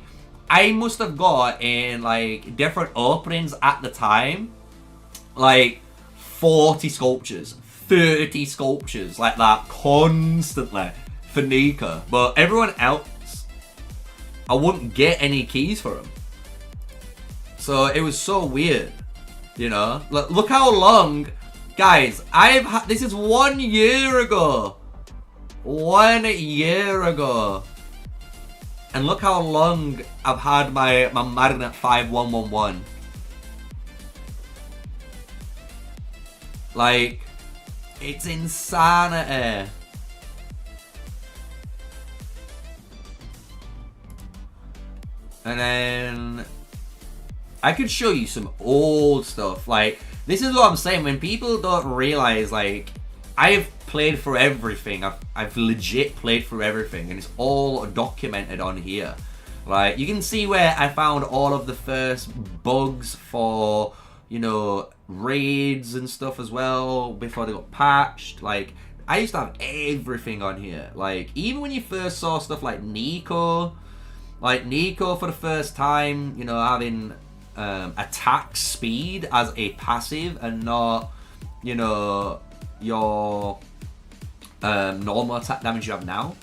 I must have got in, like, different openings at the time, like, 40 sculptures, 30 sculptures, like that, constantly for Nika. But everyone else, I wouldn't get any keys for them. So it was so weird, you know? Look how long, guys, this is 1 year ago. 1 year ago. And look how long I've had my Magnet 5111. Like, it's insanity. And then I could show you some old stuff. Like, this is what I'm saying. When people don't realize, like, I've played through everything. I've legit played through everything, and it's all documented on here. Like, you can see where I found all of the first bugs for, you know, raids and stuff as well before they got patched. Like, I used to have everything on here. Like, even when you first saw stuff like Nico for the first time, you know, having attack speed as a passive and not, you know, your normal attack damage you have now.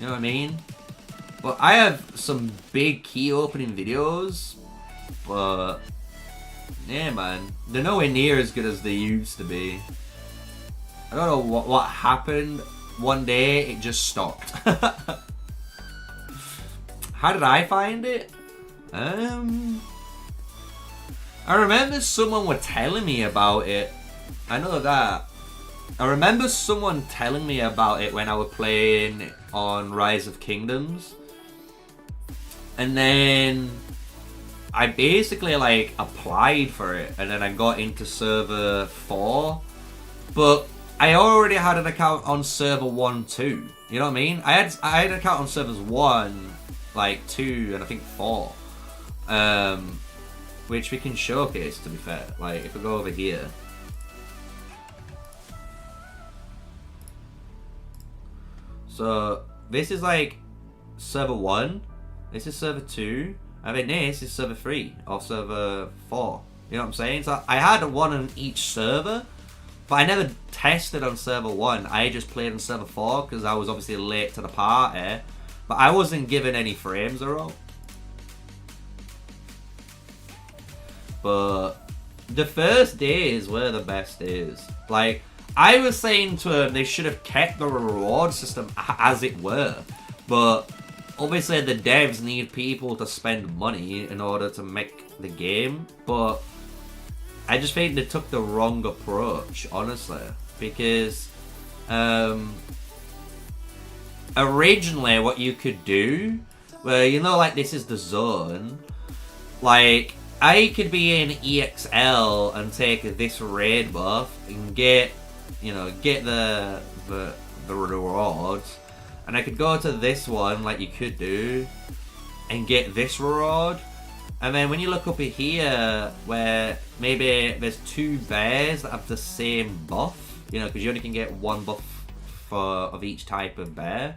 You know what I mean? But I have some big key opening videos, but yeah, man, they're nowhere near as good as they used to be. I don't know what happened. One day it just stopped. How did I find it? I remember someone was telling me about it. I know that. I remember someone telling me about it when I was playing on Rise of Kingdoms. And then I basically like applied for it, and then I got into server 4. But I already had an account on server 1 too. You know what I mean? I had an account on servers 1, like 2, and I think 4. Which we can showcase, to be fair. Like, if we go over here. So this is like server 1. This is server 2. I think this is server 3 or server 4. You know what I'm saying? So I had one on each server, but I never tested on server 1. I just played on server 4 because I was obviously late to the party. But I wasn't given any frames at all. But the first days were the best days. Like, I was saying to them they should have kept the reward system as it were. But obviously the devs need people to spend money in order to make the game. But I just think they took the wrong approach, honestly. Because originally what you could do, well, you know, like, this is the zone. Like, I could be in EXL and take this raid buff and get, you know, get the rewards, and I could go to this one like you could do and get this reward. And then when you look up here where maybe there's 2 bears that have the same buff, you know, because you only can get 1 buff of each type of bear.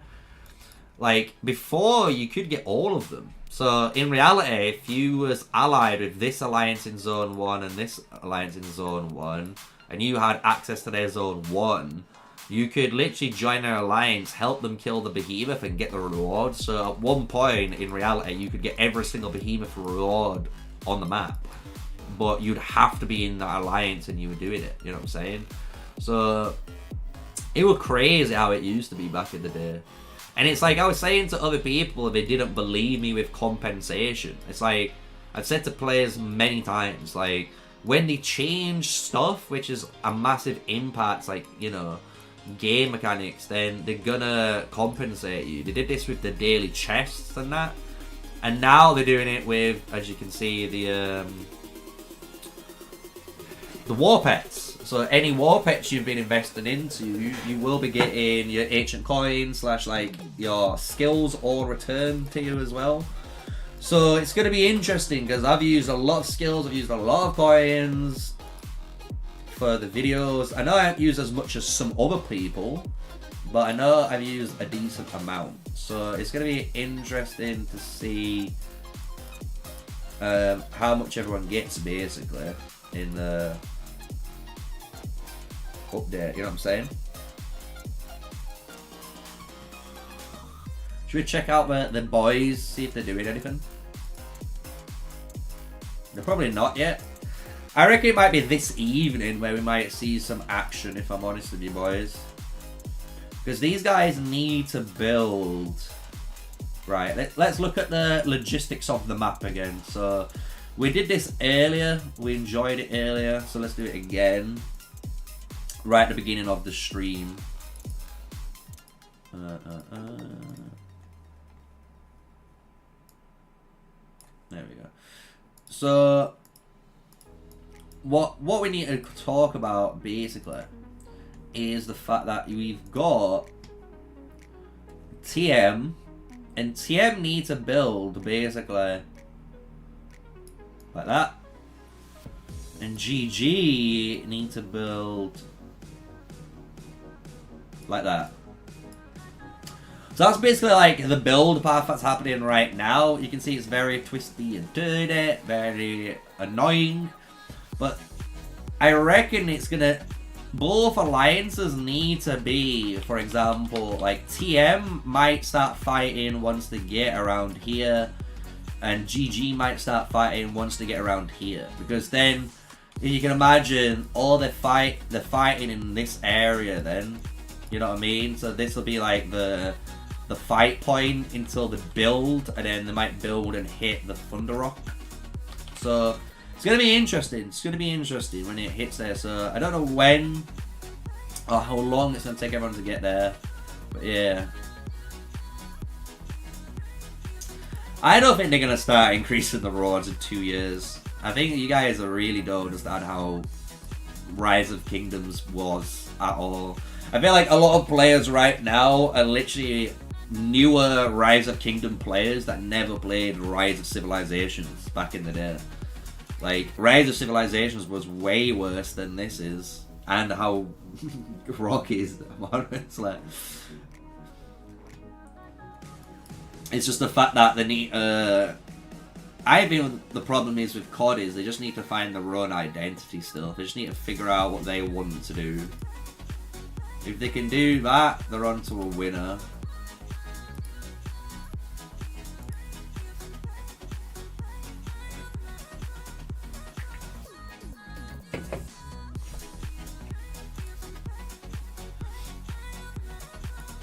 Like, before you could get all of them. So in reality, if you was allied with this alliance in zone 1 and this alliance in zone 1, and you had access to their zone 1, you could literally join their alliance, help them kill the behemoth and get the reward. So at one point in reality, you could get every single behemoth reward on the map, but you'd have to be in that alliance and you were doing it. You know what I'm saying? So it was crazy how it used to be back in the day. And it's like I was saying to other people, they didn't believe me with compensation. It's like I've said to players many times, like, when they change stuff, which is a massive impact, like, you know, game mechanics, then they're gonna compensate you. They did this with the daily chests and that, and now they're doing it with, as you can see, the war pets. So any war pets you've been investing into, you will be getting your ancient coins / like your skills all returned to you as well. So it's going to be interesting because I've used a lot of skills, I've used a lot of coins for the videos. I know I haven't used as much as some other people, but I know I've used a decent amount. So it's going to be interesting to see how much everyone gets basically in the update, you know what I'm saying? Should we check out the boys, see if they're doing anything? They're probably not yet. I reckon it might be this evening where we might see some action, if I'm honest with you boys. Because these guys need to build. Right, let's look at the logistics of the map again. So, we did this earlier, we enjoyed it earlier, so let's do it again. Right at the beginning of the stream. There we go. So, what we need to talk about basically is the fact that we've got TM, and TM needs to build basically like that, and GG need to build like that. So that's basically like the build path that's happening right now. You can see it's very twisty and dirty, very annoying, but I reckon it's gonna, both alliances need to be, for example, like TM might start fighting once they get around here, and GG might start fighting once they get around here, because then you can imagine all the fighting in this area then, you know what I mean? So this will be like the fight point until the build, and then they might build and hit the Thunder Rock. So it's gonna be interesting. It's gonna be interesting when it hits there. So I don't know when or how long it's gonna take everyone to get there, but yeah. I don't think they're gonna start increasing the rewards in 2 years. I think you guys really don't understand how Rise of Kingdoms was at all. I feel like a lot of players right now are literally newer Rise of Kingdom players that never played Rise of Civilizations back in the day. Like, Rise of Civilizations was way worse than this is, and how rocky is it's like, it's just the fact that they need I think the problem is with COD is they just need to find their own identity still. They just need to figure out what they want to do. If they can do that, they're on to a winner.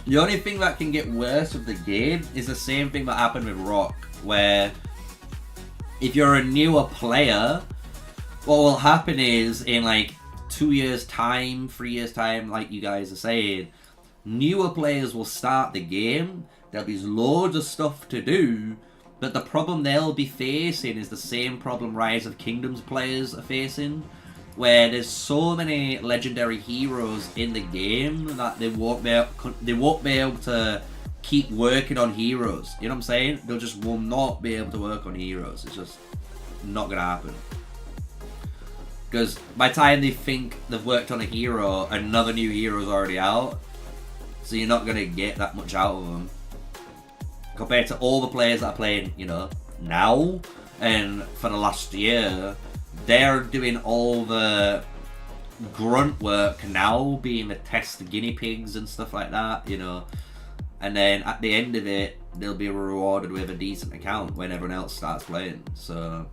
The only thing that can get worse with the game is the same thing that happened with Rock, where if you're a newer player, what will happen is in like 2 years time, 3 years time, like you guys are saying, newer players will start the game, there'll be loads of stuff to do, but the problem they'll be facing is the same problem Rise of Kingdoms players are facing, where there's so many legendary heroes in the game that they won't be able to keep working on heroes. You know what I'm saying? They'll just will not be able to work on heroes. It's just not gonna happen. Because by the time they think they've worked on a hero, another new hero is already out. So you're not gonna get that much out of them. Compared to all the players that are playing, you know, now and for the last year, they're doing all the grunt work now, being the test guinea pigs and stuff like that, you know. And then at the end of it, they'll be rewarded with a decent account when everyone else starts playing. So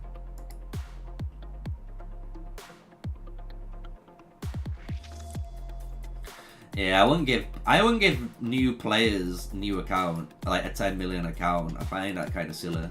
yeah, I wouldn't give new players new account, like a 10 million account. I find that kind of silly.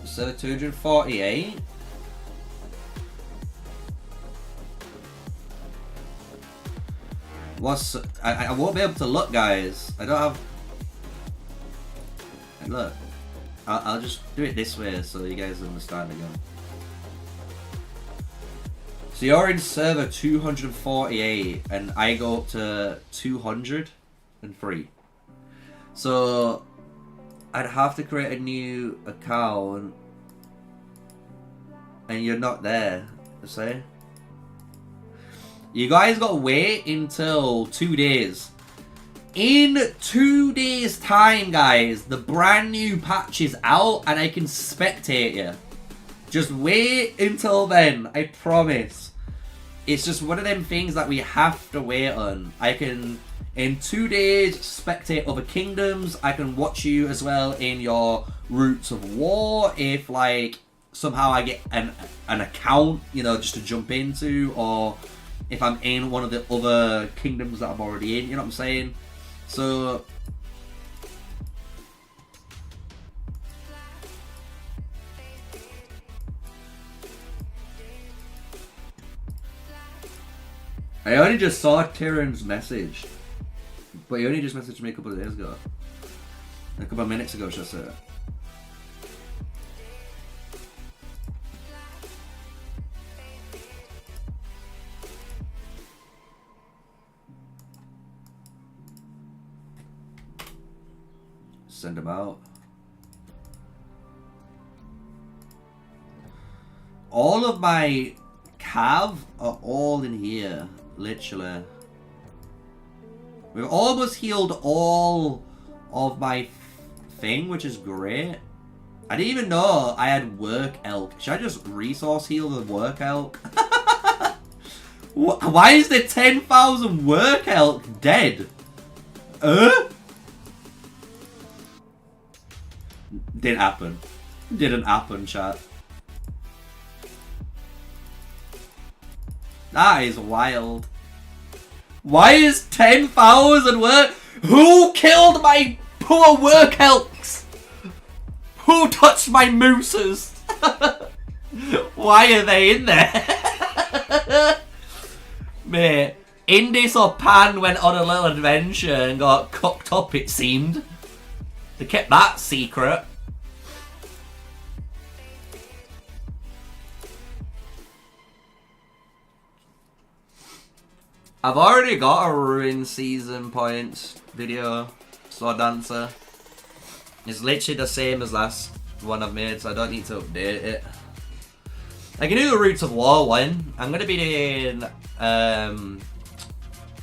So 248. I won't be able to look, guys. I don't have. Look, I'll just do it this way so you guys understand again. So you're in server 248, and I go up to 203. So I'd have to create a new account, and you're not there, say. You guys gotta wait until 2 days. In 2 days time, guys, the brand new patch is out and I can spectate you. Just wait until then, I promise. It's just one of them things that we have to wait on. I can, in 2 days, spectate other kingdoms. I can watch you as well in your Roots of War if, like, somehow I get an account, you know, just to jump into, or if I'm in one of the other kingdoms that I'm already in, you know what I'm saying? So I only just saw Tyrion's message, but he only just messaged me a couple of days ago. A couple of minutes ago, should I say. Send him out. All of my cav are all in here, literally. We've almost healed all of my thing, which is great. I didn't even know I had work elk. Should I just resource heal the work elk? Why is there 10,000 work elk dead? Didn't happen. Didn't happen, chat. That is wild. Why is 10,000 work? Who killed my poor work elks? Who touched my mooses? Why are they in there? Mate, Indis or Pan went on a little adventure and got cooked up, it seemed. They kept that secret. I've already got a Ruin Season Points video, Sword Dancer. It's literally the same as last one I've made, so I don't need to update it. I can do the Roots of War one. I'm going to be doing,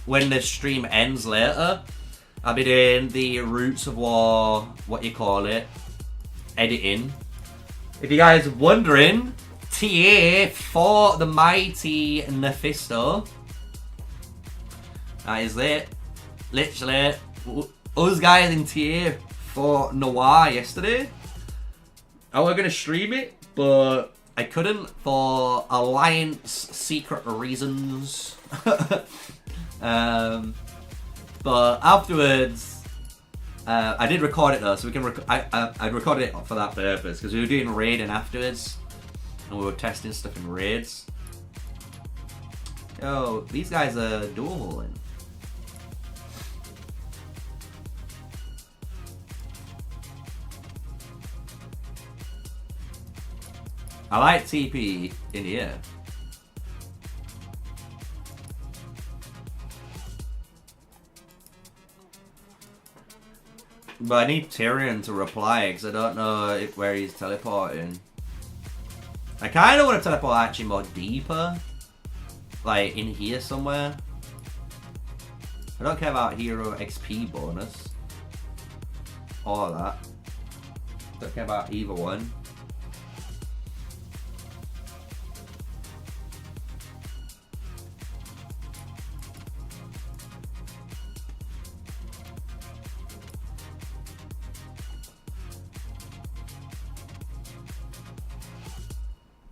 when the stream ends later, I'll be doing the Roots of War, what you call it, editing. If you guys are wondering, TA for the mighty Mephisto. That is it. Literally, us guys in TA for Noir yesterday. I was going to stream it, but I couldn't for Alliance secret reasons. But afterwards, I did record it though, so we can. I recorded it for that purpose because we were doing raiding afterwards, and we were testing stuff in raids. Yo, these guys are dual holing. I like TP in here. But I need Tyrion to reply because I don't know where he's teleporting. I kind of want to teleport actually more deeper. Like in here somewhere. I don't care about hero XP bonus. Or that. Don't care about either one.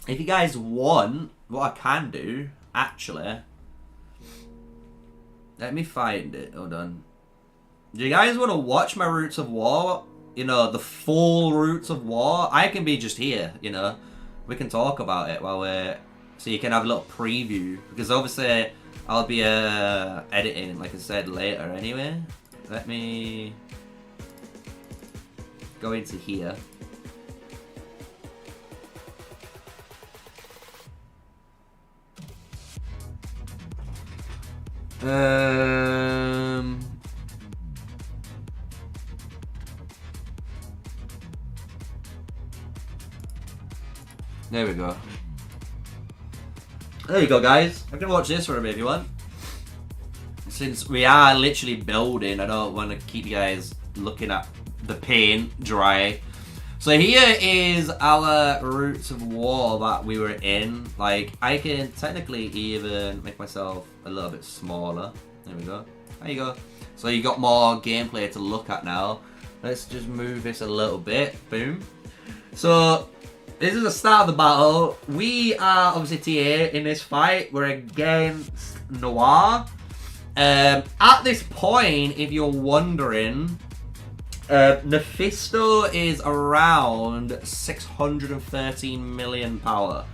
If you guys want, what I can do, actually, let me find it. Hold on. Do you guys want to watch my Roots of War? You know, the full Roots of War? I can be just here, you know. We can talk about it while we're... So you can have a little preview. Because obviously, I'll be editing, like I said, later anyway. Let me go into here. There we go. There you go, guys. I can watch this for a bit if you want. Since we are literally building, I don't want to keep you guys looking at the paint dry. So here is our Roots of War that we were in. Like, I can technically even make myself a little bit smaller. There we go. There you go. So you got more gameplay to look at now. Let's just move this a little bit. Boom. So this is the start of the battle. We are obviously TA in this fight. We're against Noir. At this point, if you're wondering, Mephisto is around 613 million power.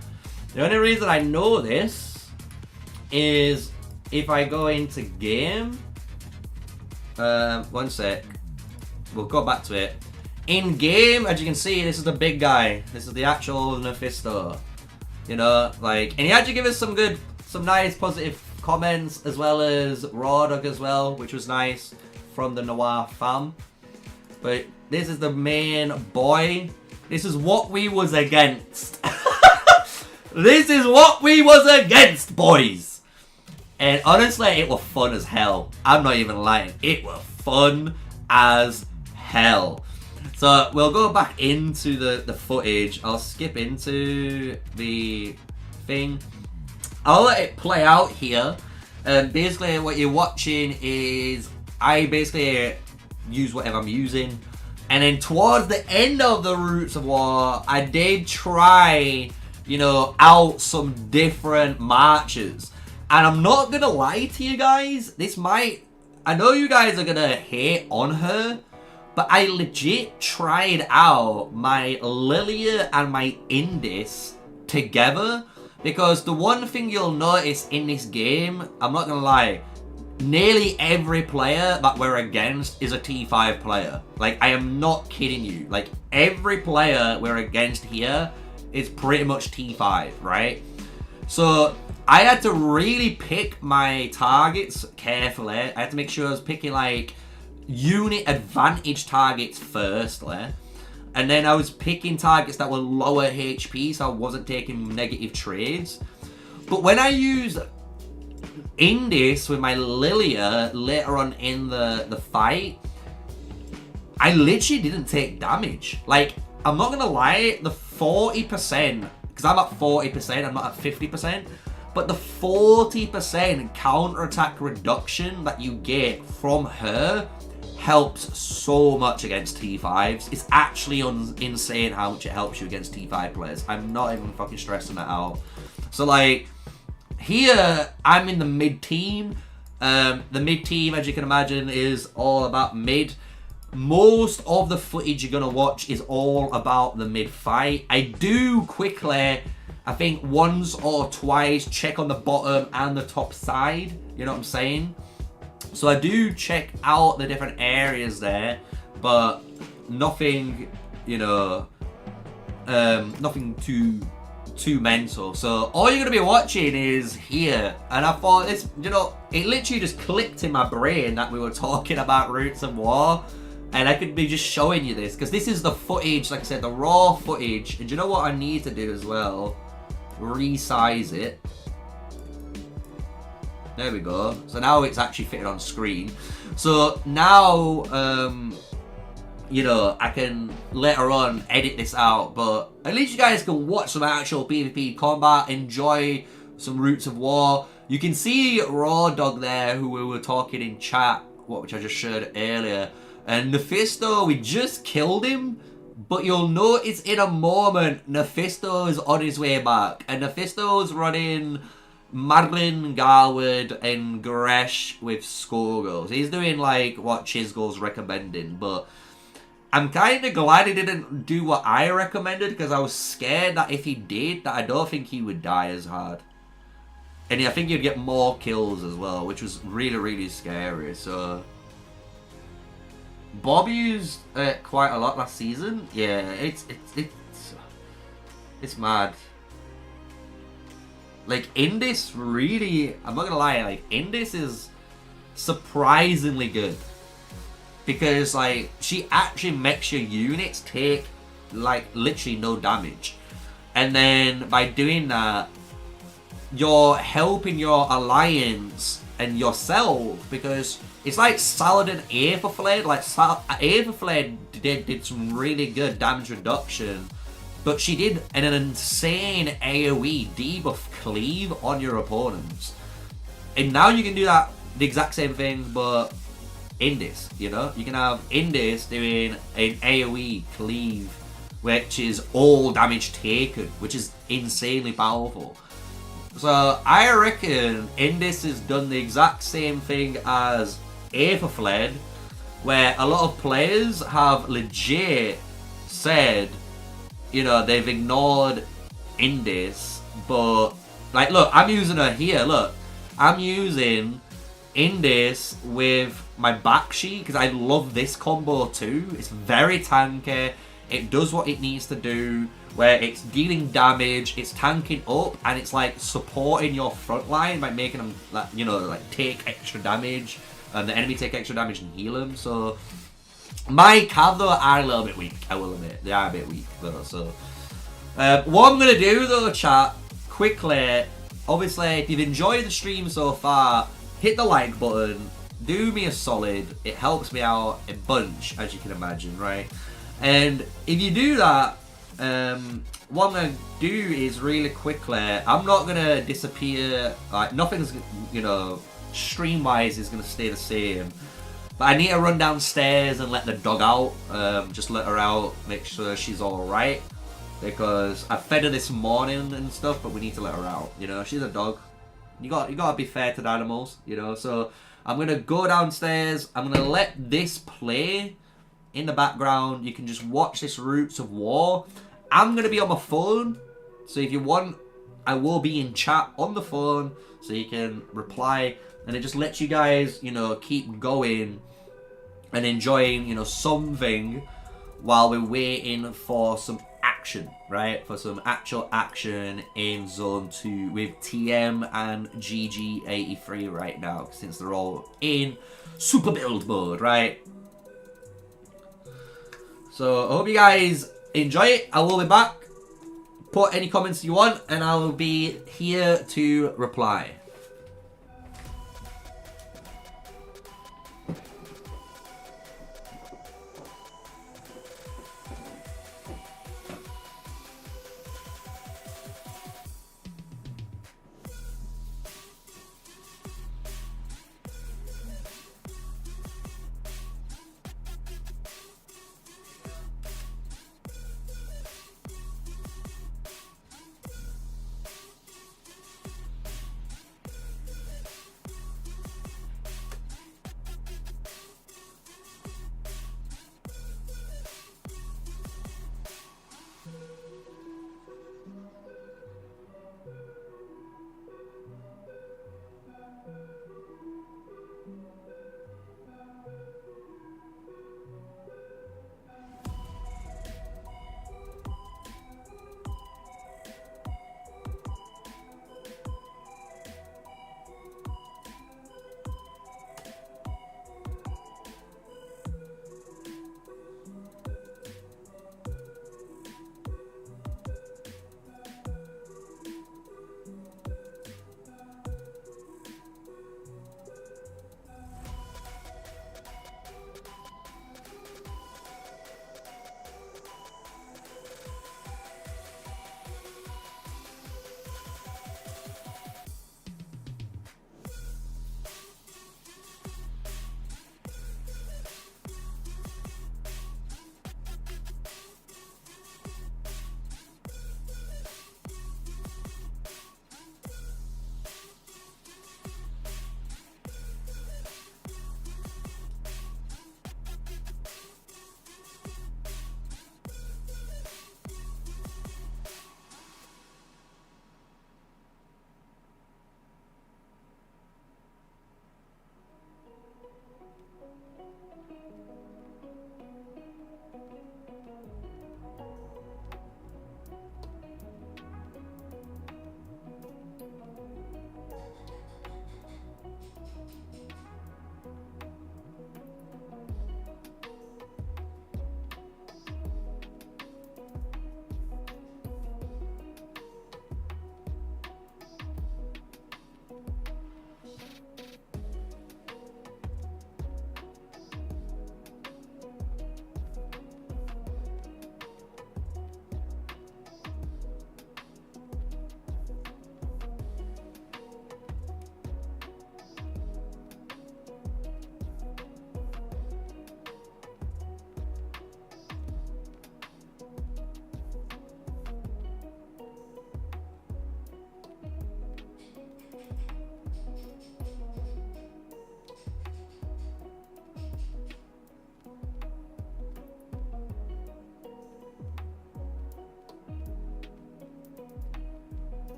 The only reason I know this is if I go into game. One sec. We'll go back to it. In game, as you can see, this is the big guy. This is the actual Mephisto. You know, like, and he actually gave us some nice positive comments, as well as Raw Dog as well, which was nice from the Noir fam. But this is the main boy. This is what we was against. This is what we was against, boys. And honestly, it was fun as hell. I'm not even lying. It was fun as hell. So we'll go back into the footage. I'll skip into the thing. I'll let it play out here. Basically, what you're watching is I basically use whatever I'm using. And then towards the end of the Roots of War, I did try, you know, out some different marches. And I'm not gonna lie to you guys, I know you guys are gonna hate on her, but I legit tried out my Lilia and my Indis together, because the one thing you'll notice in this game, I'm not gonna lie, nearly every player that we're against is a T5 player. Like, I am not kidding you. Like, every player we're against here is pretty much T5, right? So I had to really pick my targets carefully. I had to make sure I was picking like unit advantage targets firstly. And then I was picking targets that were lower HP, so I wasn't taking negative trades. But when I used Indis with my Lilia later on in the fight, I literally didn't take damage. Like, I'm not gonna lie, the 40%, because I'm at 40%, I'm not at 50%, but the 40% counterattack reduction that you get from her helps so much against T5s. It's actually insane how much it helps you against T5 players. I'm not even fucking stressing that out. So, like, here, I'm in the mid team. The mid team, as you can imagine, is all about mid. Most of the footage you're going to watch is all about the mid fight. I do quickly, I think once or twice, check on the bottom and the top side. You know what I'm saying? So I do check out the different areas there, but nothing, you know, nothing too mental. So all you're going to be watching is here. And I thought this, you know, it literally just clicked in my brain that we were talking about Roots of War. And I could be just showing you this, because this is the footage, like I said, the raw footage. And you know what I need to do as well? Resize it. There we go. So now it's actually fitted on screen. So now, you know, I can later on edit this out. But at least you guys can watch some actual PvP combat, enjoy some Roots of War. You can see Raw Dog there, who we were talking in chat, which I just showed earlier. And Mephisto, we just killed him, but you'll notice in a moment, Mephisto is on his way back. And Mephisto's running Madeline, Garwood, and Gresh with Skogos. He's doing like what Chisgo's recommending, but I'm kind of glad he didn't do what I recommended, because I was scared that if he did, that I don't think he would die as hard. And I think you'd get more kills as well, which was really, really scary. So Bob used quite a lot last season. Yeah, it's mad. Like, Indis really, I'm not gonna lie, like, Indis is surprisingly good. Because, like, she actually makes your units take, like, literally no damage. And then, by doing that, you're helping your alliance and yourself, because it's like Saladin Aetherfled. Like, Aetherfled did some really good damage reduction, but she did an insane AoE debuff cleave on your opponents. And now you can do that, the exact same thing, but Indis, you know? You can have Indis doing an AoE cleave, which is all damage taken, which is insanely powerful. So I reckon Indis has done the exact same thing as Aetherfled, where a lot of players have legit said, you know, they've ignored Indis, but like, look, I'm using her here. Look, I'm using Indis with my Bakshi because I love this combo too. It's very tanky. It does what it needs to do, where it's dealing damage, it's tanking up, and it's like supporting your front line by making them, like, you know, like take extra damage, and the enemy take extra damage and heal them. So my Cav though are a little bit weak, I will admit. They are a bit weak though. So what I'm gonna do though, chat, quickly, obviously, if you've enjoyed the stream so far, hit the like button, do me a solid. It helps me out a bunch, as you can imagine, right? And if you do that, what I'm going to do is really quickly, I'm not going to disappear, like nothing's, you know, stream-wise is going to stay the same. But I need to run downstairs and let the dog out, just let her out, make sure she's alright. Because I fed her this morning and stuff, but we need to let her out, you know, she's a dog. You got to be fair to the animals, you know, so I'm going to go downstairs, I'm going to let this play in the background. You can just watch this Roots of War. I'm going to be on my phone, so if you want, I will be in chat on the phone, so you can reply, and it just lets you guys, you know, keep going and enjoying, you know, something while we're waiting for some action, right? For some actual action in Zone 2 with TM and GG83 right now, since they're all in super build mode, right? So I hope you guys enjoy it. I will be back. Put any comments you want, and I will be here to reply.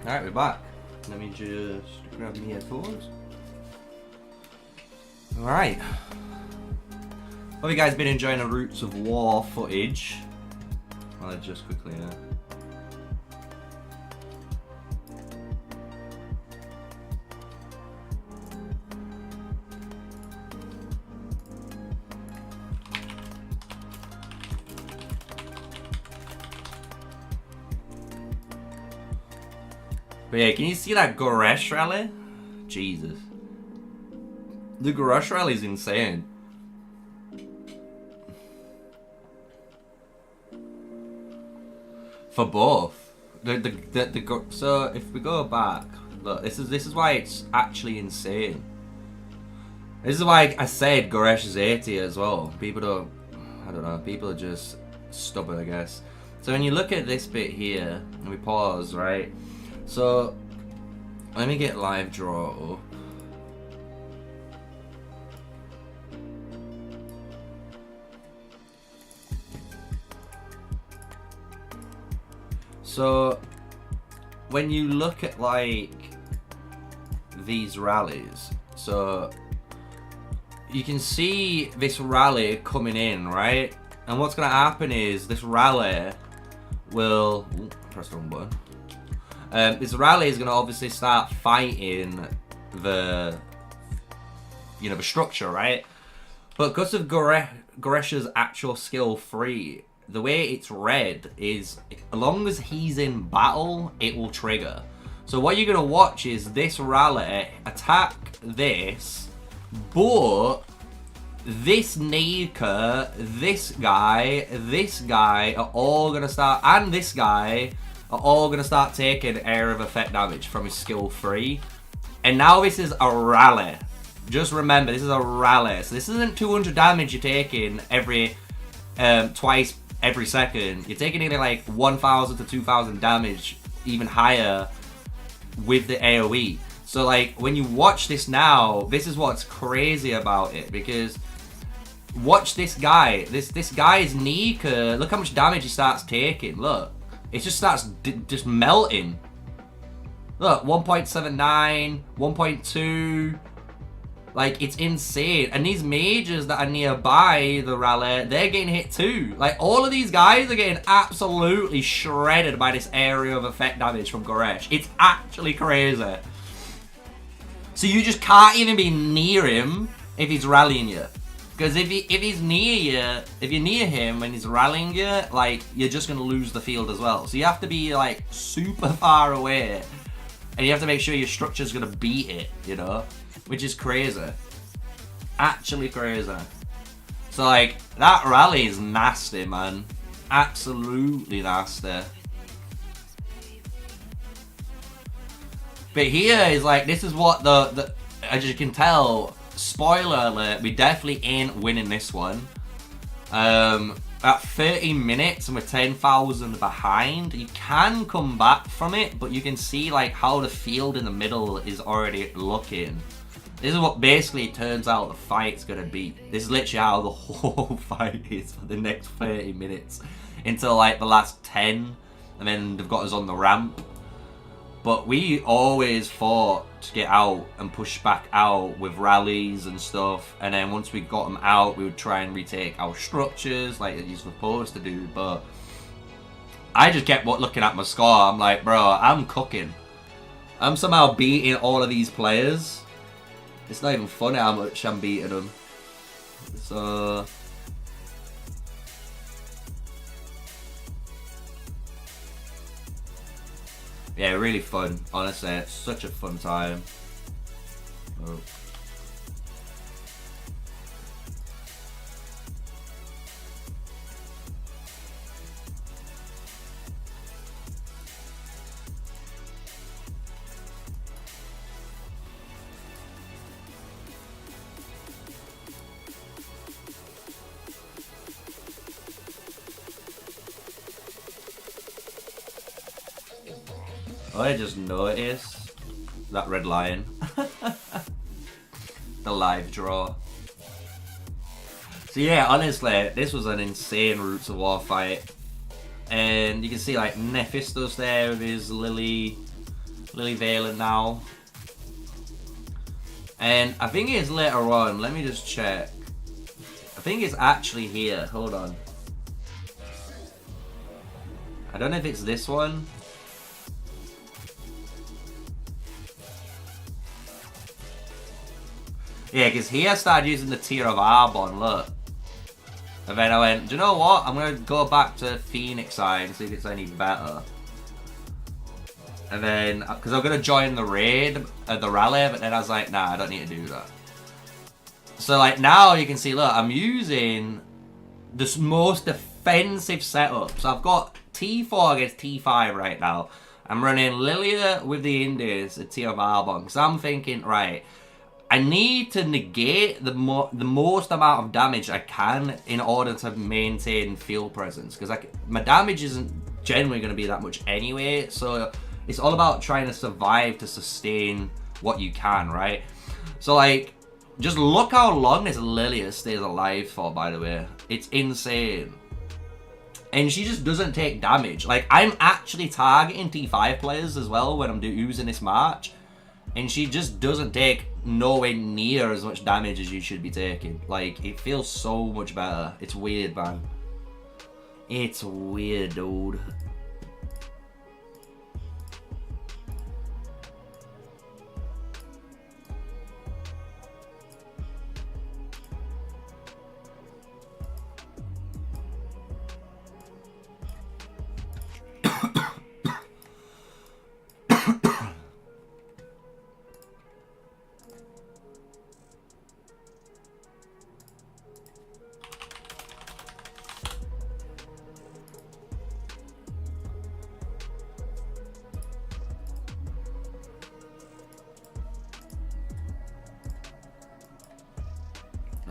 Alright, we're back. Let me just grab my headphones. Alright. Hope you guys been enjoying the Roots of War footage. I'll just quickly But yeah, can you see that Goresh rally? Jesus. The Goresh rally is insane. For both. So if we go back, look, this is why it's actually insane. This is why I said Goresh is 80 as well. People don't, I don't know, people are just stubborn, I guess. So when you look at this bit here, and we pause, right? So, let me get live draw up. So, when you look at like these rallies, so you can see this rally coming in, right? And what's going to happen is this rally will press the wrong button. This rally is going to obviously start fighting the, you know, the structure, right? But because of Goresh's actual skill 3, the way it's read is, as long as he's in battle, it will trigger. So what you're going to watch is this rally attack this, but this Nika, this guy are all going to start, and this guy are all going to start taking area of effect damage from his skill 3. And now this is a rally. Just remember, this is a rally. So this isn't 200 damage you're taking every, twice every second. You're taking nearly like 1,000 to 2,000 damage, even higher with the AoE. So like, when you watch this now, this is what's crazy about it, because watch this guy. This guy's Nika, look how much damage he starts taking, look. It just starts just melting. Look, 1.79, 1.2. Like, it's insane. And these mages that are nearby the rally, they're getting hit too. Like, all of these guys are getting absolutely shredded by this area of effect damage from Goresh. It's actually crazy. So you just can't even be near him if he's rallying you. Because if he's near you, if you're near him when he's rallying you, like, you're just going to lose the field as well. So you have to be, like, super far away. And you have to make sure your structure's going to beat it, you know? Which is crazy. Actually crazy. So, like, that rally is nasty, man. Absolutely nasty. But here is, like, this is what as you can tell, spoiler alert, we definitely ain't winning this one. At 30 minutes and we're 10,000 behind, you can come back from it, but you can see like how the field in the middle is already looking. This is what basically turns out the fight's gonna be. This is literally how the whole fight is for the next 30 minutes. Until like the last 10, and then they've got us on the ramp. But we always fought to get out and push back out with rallies and stuff. And then once we got them out, we would try and retake our structures like you're supposed to do. But I just kept looking at my score. I'm like, bro, I'm cooking. I'm somehow beating all of these players. It's not even funny how much I'm beating them. So... yeah, really fun. Honestly, it's such a fun time. Oh. I just noticed that red lion. The live draw. So yeah, honestly, this was an insane Roots of War fight. And you can see like Nephistos there with his Lily. Lily Valen now. And I think it's later on. Let me just check. I think it's actually here. Hold on. I don't know if it's this one. Yeah, because here I started using the Tear of Arbon, look. And then I went, do you know what? I'm going to go back to Phoenix Eye and see if it's any better. And then, because I'm going to join the raid, the rally, but then I was like, nah, I don't need to do that. So like now you can see, look, I'm using the most defensive setup. So I've got T4 against T5 right now. I'm running Lilia with the Indies, the Tear of Arbon. Because I'm thinking, right, I need to negate the most amount of damage I can in order to maintain field presence. Because my damage isn't generally going to be that much anyway. So it's all about trying to survive to sustain what you can, right? So like, just look how long this Lilia stays alive for, by the way. It's insane. And she just doesn't take damage. Like, I'm actually targeting T5 players as well when I'm using this March. And she just doesn't take nowhere near as much damage as you should be taking. Like, it feels so much better. It's weird, man. It's weird, dude.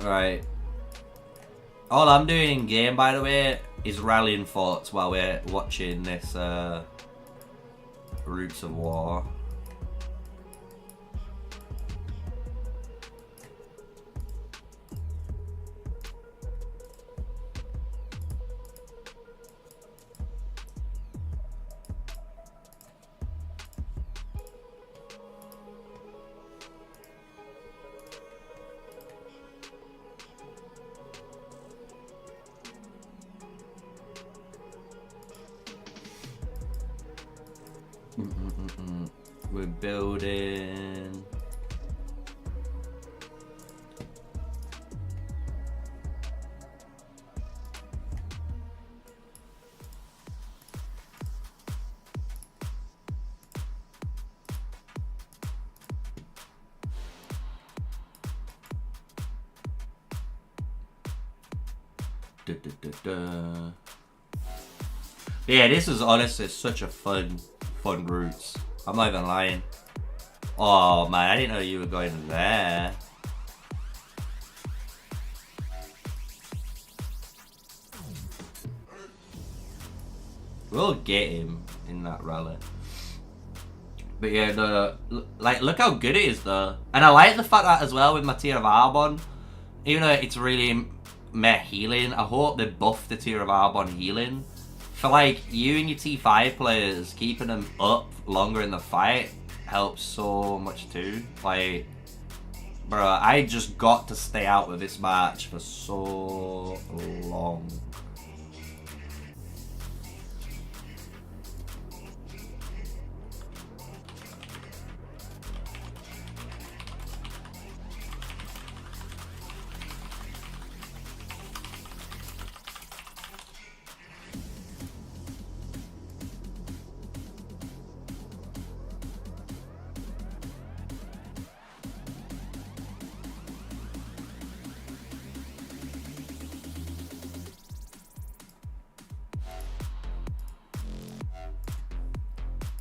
Alright. All I'm doing in game, by the way, is rallying forts while we're watching this Roots of War. We're building. Yeah, this is honestly such a fun route. I'm not even lying. Oh man, I didn't know you were going there. We'll get him in that rally. But yeah, look how good it is though. And I like the fact that as well with my Tear of Arbon, even though it's really meh healing, I hope they buff the Tear of Arbon healing. For like you and your T5 players, keeping them up longer in the fight helps so much too. Like, bro, I just got to stay out with this match for so long.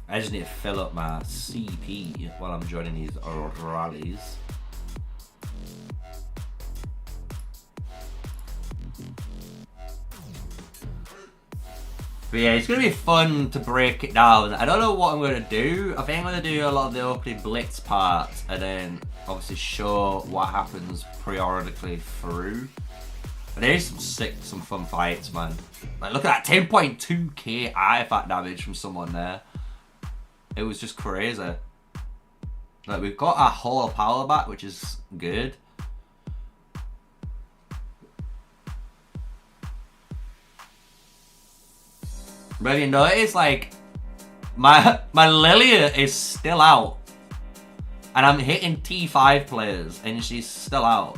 I just need to fill up my CP while I'm joining these rallies. But yeah, it's going to be fun to break it down. I don't know what I'm going to do. I think I'm going to do a lot of the opening blitz part and then obviously show what happens periodically through. But there is some fun fights, man. Like, look at that 10.2k artifact damage from someone there. It was just crazy. Like, we've got our whole power back, which is good. But have you noticed, like, my Lilia is still out. And I'm hitting T5 players, and she's still out.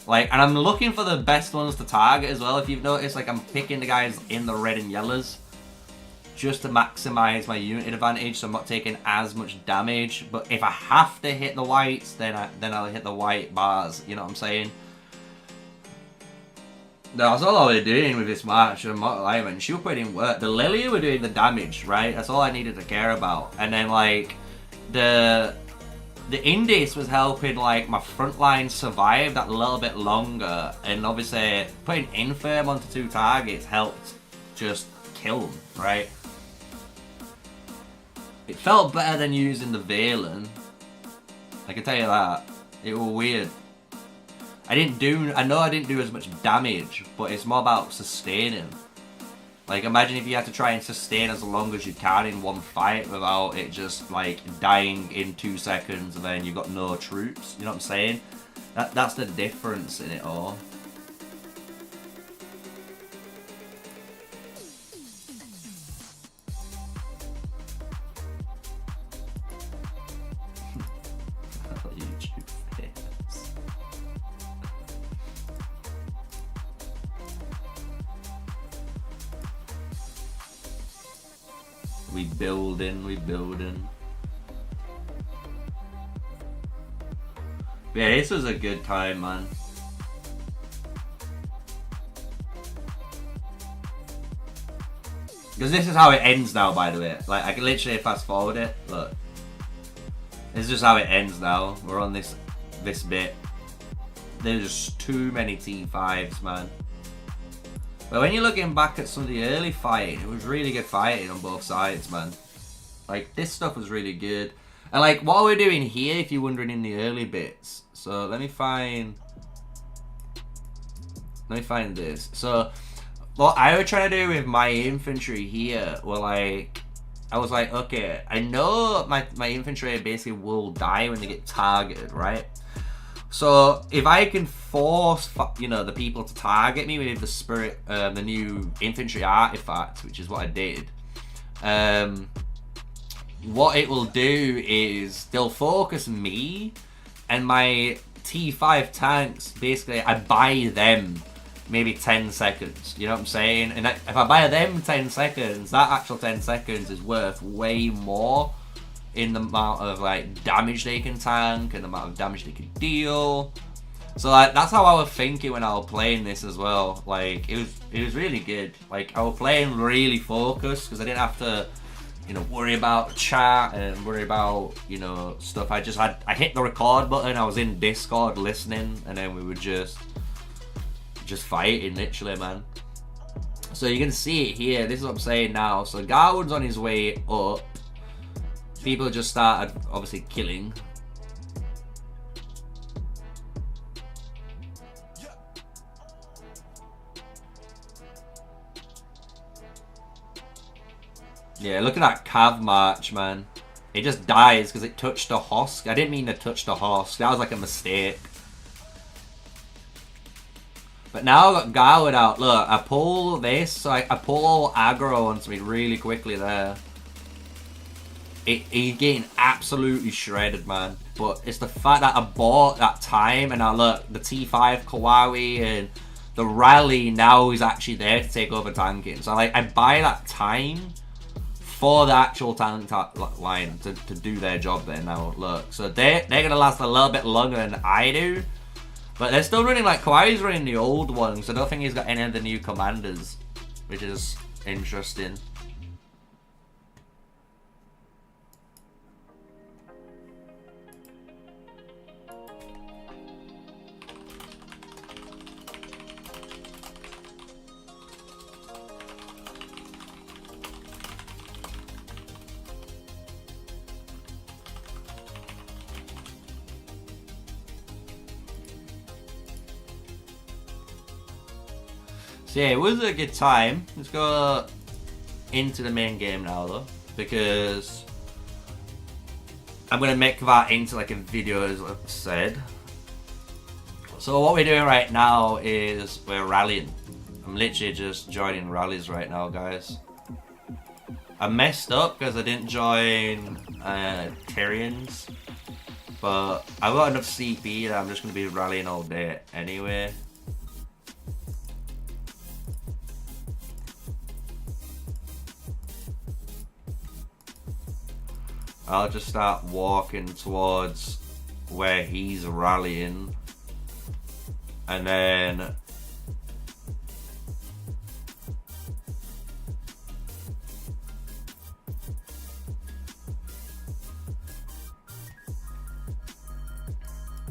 Like, and I'm looking for the best ones to target as well. If you've noticed, like, I'm picking the guys in the red and yellows just to maximize my unit advantage, so I'm not taking as much damage. But if I have to hit the whites, then I'll hit the white bars. You know what I'm saying? That's all I was doing with this match. I'm not lying. She was putting in work. The Lilia were doing the damage, right? That's all I needed to care about. And then, like, the Indis was helping, like, my front line survive that little bit longer, and obviously putting Infirm onto 2 targets helped just kill them, right? It felt better than using the Valen. I can tell you that. It was weird. I know I didn't do as much damage, but it's more about sustaining. Like, imagine if you had to try and sustain as long as you can in one fight without it just, like, dying in 2 seconds and then you've got no troops. You know what I'm saying? That's the difference in it all. We building. Yeah, this was a good time, man. Because this is how it ends now, by the way. Like, I can literally fast forward it. Look. This is just how it ends now. We're on this bit. There's just too many T5s, man. But when you're looking back at some of the early fighting, it was really good fighting on both sides, man. Like, this stuff was really good. And, like, what we're doing here, if you're wondering, in the early bits. So, let me find this. So, what I was trying to do with my infantry here were, like, I was like, okay, I know my infantry basically will die when they get targeted, right? So, if I can force, you know, the people to target me with the spirit, the new infantry artifact, which is what I did, what it will do is they'll focus me, and my T5 tanks, basically, I buy them maybe 10 seconds, you know what I'm saying? And if I buy them 10 seconds, that actual 10 seconds is worth way more in the amount of, like, damage they can tank and the amount of damage they can deal. So, like, that's how I was thinking when I was playing this as well. Like, it was really good. Like, I was playing really focused because I didn't have to, you know, worry about chat and worry about, you know, stuff. I hit the record button, I was in Discord listening, and then we were just fighting, literally, man. So you can see it here. This is what I'm saying now. So Garwood's on his way up. People just started, obviously, killing. Yeah, look at that Cav march, man. It just dies because it touched a husk. I didn't mean to touch the husk. That was like a mistake. But now I've got Garwood out. Look, I pull this, so I pull all aggro onto me really quickly there. He's getting absolutely shredded, man. But it's the fact that I bought that time, and now look, the T5 Kawaii and the rally now is actually there to take over tanking. So like, I buy that time for the actual tank line to do their job there now. Look, so they're gonna last a little bit longer than I do. But they're still running, like, Kawhi's running the old ones, so I don't think he's got any of the new commanders, which is interesting. So yeah, it was a good time. Let's go into the main game now, though, because I'm gonna make that into like a video, as I've said. So what we're doing right now is we're rallying. I'm literally just joining rallies right now, guys. I messed up because I didn't join Tyrians, but I've got enough CP that I'm just gonna be rallying all day anyway. I'll just start walking towards where he's rallying, and then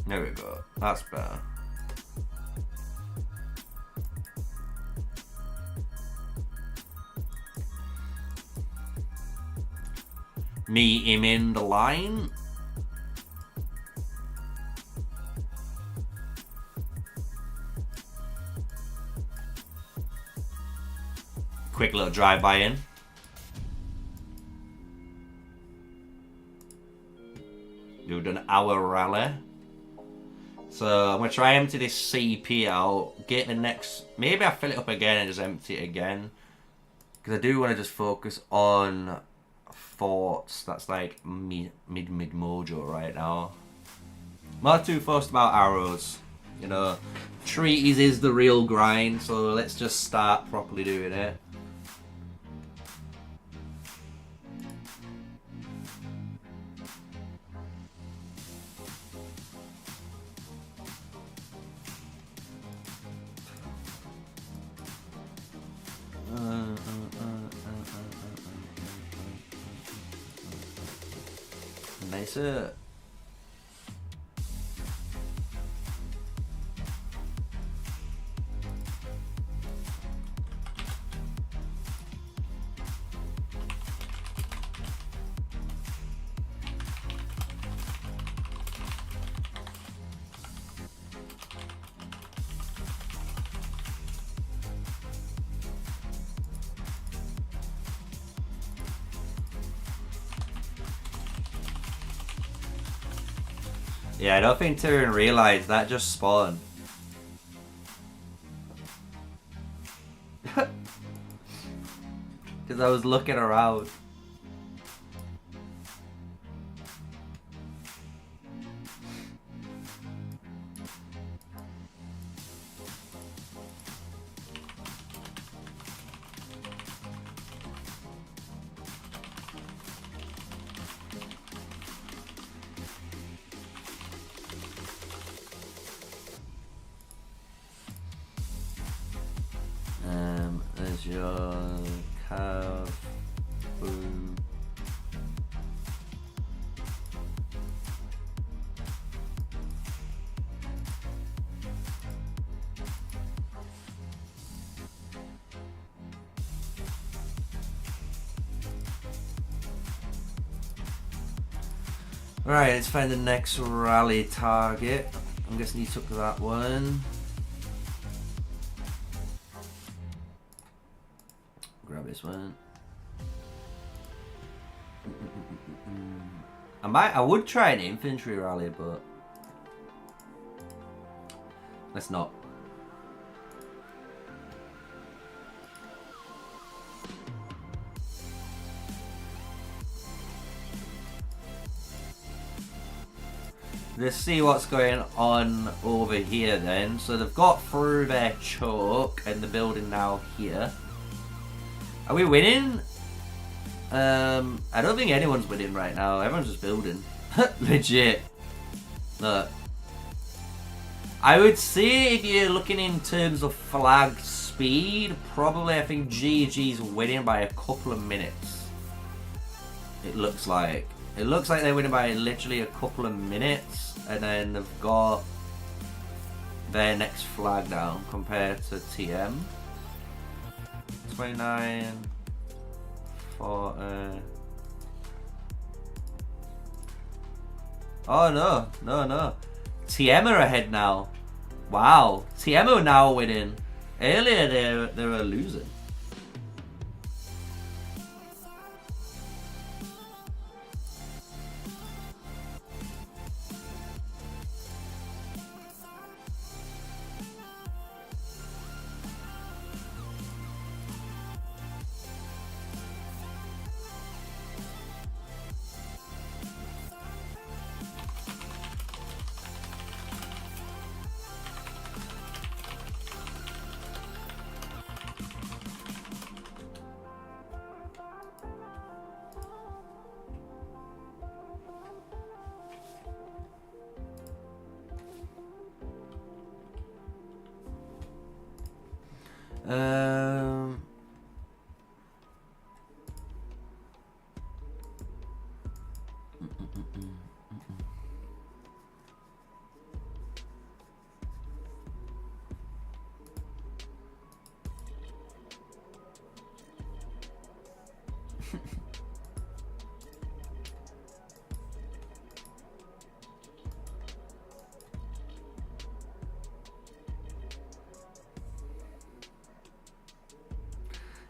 there we go, that's better. Meet him in the line. Quick little drive-by in. Do an hour rally. So I'm gonna try empty this CP out. Get the next. Maybe I fill it up again and just empty it again. Because I do want to just focus on forts. That's like mid mojo right now. I'm not too fussed about arrows. You know, treaties is the real grind. So let's just start properly doing it. Nice. Yeah, I don't think Tyrion realised that just spawned. Because I was looking around. There's your cav boom. Right, let's find the next rally target. I'm guessing you took that one. Grab this one. I would try an infantry rally, but let's not. Let's see what's going on over here then. So they've got through their choke and the building now here. Are we winning? I don't think anyone's winning right now. Everyone's just building. Legit. Look. I would say if you're looking in terms of flag speed, probably I think GG's winning by a couple of minutes. It looks like. It looks like they're winning by literally a couple of minutes, and then they've got their next flag down compared to TM. 29, 40. Oh no, no. TM are ahead now. Wow, TM are now winning. Earlier they were losing.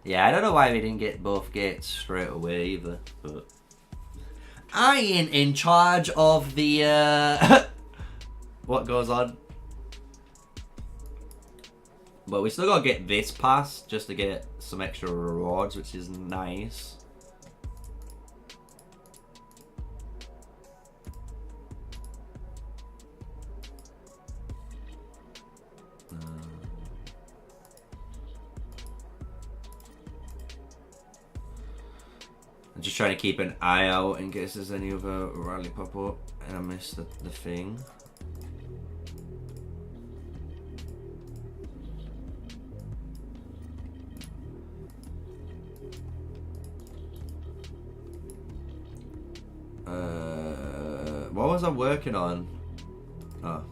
Yeah, I don't know why we didn't get both gates straight away either, but I ain't in charge of the what goes on. But we still gotta get this pass just to get some extra rewards, which is nice. I'm just trying to keep an eye out in case there's any other rally pop up and I missed the thing. What was I working on? Oh.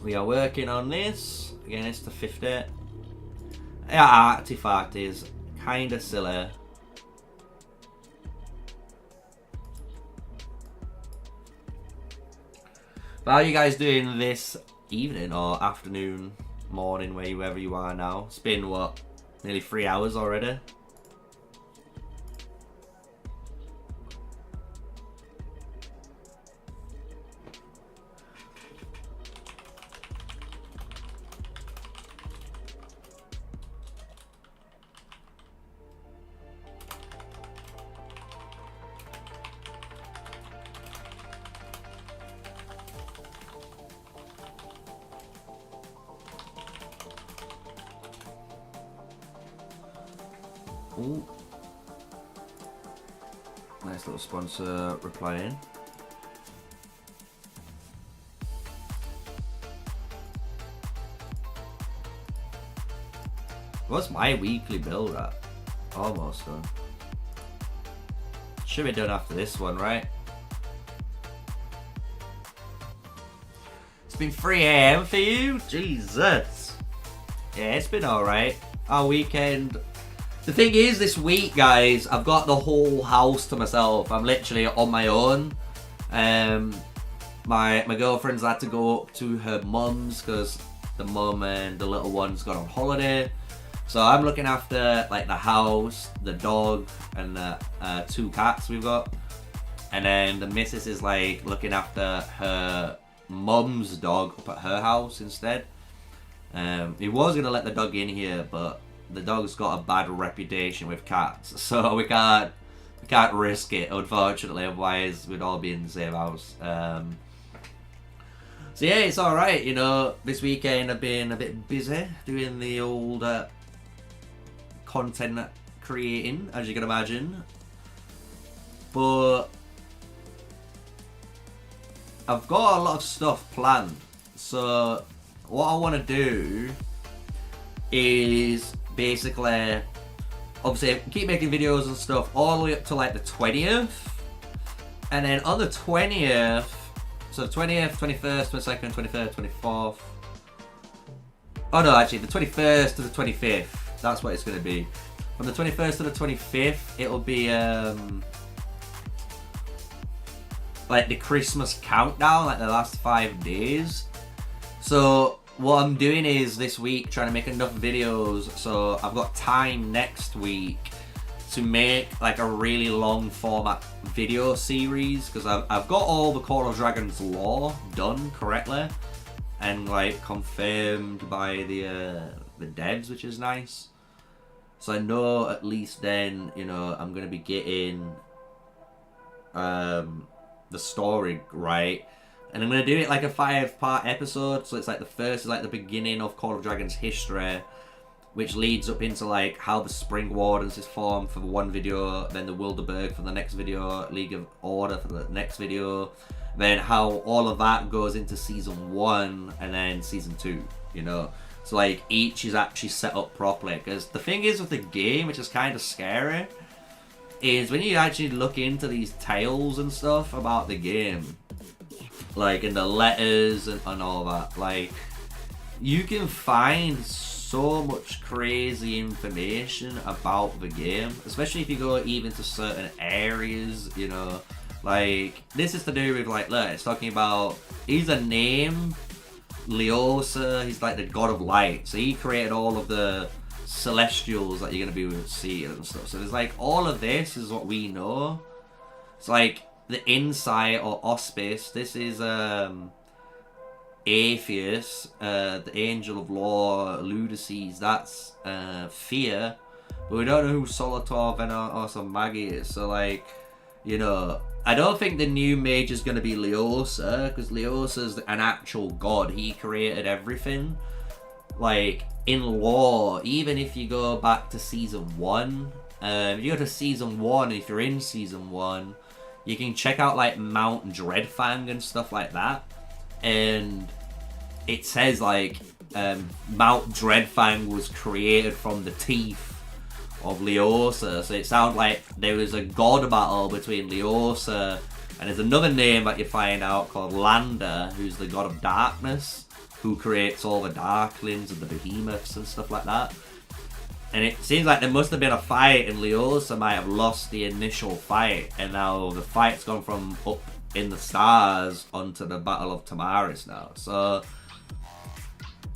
We are working on this. Again, it's the 50. Yeah, artifact is kinda silly. But how are you guys doing this evening or afternoon, morning, wherever you are now? It's been what, nearly 3 hours already? Ooh. Nice little sponsor replying. What's my weekly build at? Almost done. Should be done after this one, right? It's been 3 AM for you? Jesus. Yeah, it's been alright. Our weekend. The thing is, this week, guys, I've got the whole house to myself. I'm literally on my own. My girlfriend's had to go up to her mum's because the mum and the little one's gone on holiday. So I'm looking after like the house, the dog, and the 2 cats we've got. And then the missus is like looking after her mum's dog up at her house instead. He was gonna let the dog in here, but the dog's got a bad reputation with cats, so we can't risk it, unfortunately, otherwise we'd all be in the same house. So yeah, it's alright, you know. This weekend I've been a bit busy doing the old content creating, as you can imagine. But I've got a lot of stuff planned. So what I want to do is basically, obviously, keep making videos and stuff all the way up to like the 20th. And then on the 20th, so 20th, 21st, 22nd, 23rd, 24th. Oh no, actually, the 21st to the 25th. That's what it's going to be. From the 21st to the 25th, it'll be like the Christmas countdown, like the last 5 days. So what I'm doing is this week trying to make enough videos so I've got time next week to make like a really long format video series, because I've got all the Call of Dragons lore done correctly and like confirmed by the devs, which is nice. So I know at least then, you know, I'm gonna be getting the story right. And I'm going to do it like a 5-part episode. So it's like the first is like the beginning of Call of Dragons history, which leads up into like how the Spring Wardens is formed for one video, then the Wilderberg for the next video, League of Order for the next video, then how all of that goes into Season 1 and then Season 2, you know. So like each is actually set up properly. Because the thing is with the game, which is kind of scary, is when you actually look into these tales and stuff about the game, like in the letters and all that, like you can find so much crazy information about the game, especially if you go even to certain areas, you know. Like this is to do with like, look, it's talking about, he's a name Leosa, he's like the god of light. So he created all of the celestials that you're going to be able to see and stuff. So there's like all of this is what we know. It's like the Insight or Auspice. This is Apheus, the Angel of Law, Ludices. That's Fear. But we don't know who Solitor, Venos, or Maggie is. So like, you know, I don't think the new mage is going to be Leosa, because Leosa's an actual god. He created everything. Like, in lore, even if you go back to Season 1, if you go to Season 1, if you're in Season 1, you can check out, like, Mount Dreadfang and stuff like that. And it says, like, Mount Dreadfang was created from the teeth of Leosa. So it sounds like there was a god battle between Leosa, and there's another name that you find out called Lander, who's the god of darkness, who creates all the darklings and the behemoths and stuff like that. And it seems like there must have been a fight, and Leosa might have lost the initial fight, and now the fight's gone from up in the stars onto the Battle of Tamaris now. So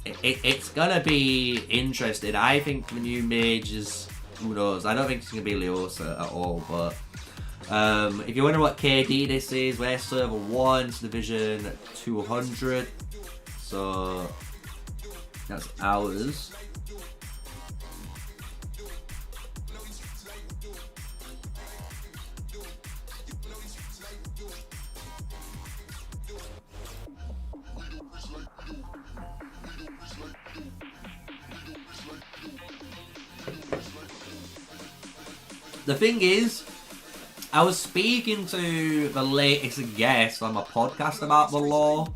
it's gonna be interesting. I think the new mage is, who knows? I don't think it's gonna be Leosa at all. But if you're wondering what KD this is, we're server 1, it's division 200. So that's ours. The thing is, I was speaking to the latest guest on my podcast about the lore,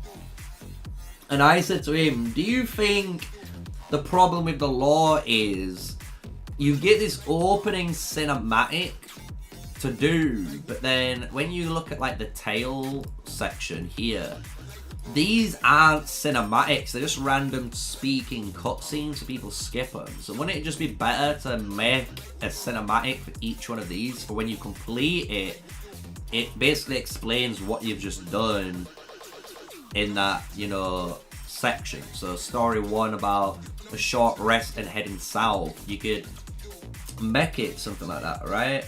and I said to him, do you think the problem with the lore is you get this opening cinematic to do, but then when you look at like the tail section here, these aren't cinematics, they're just random speaking cutscenes so people skip them. So wouldn't it just be better to make a cinematic for each one of these, for when you complete it, it basically explains what you've just done in that, you know, section. So story 1 about a short rest and heading south, you could make it something like that, right?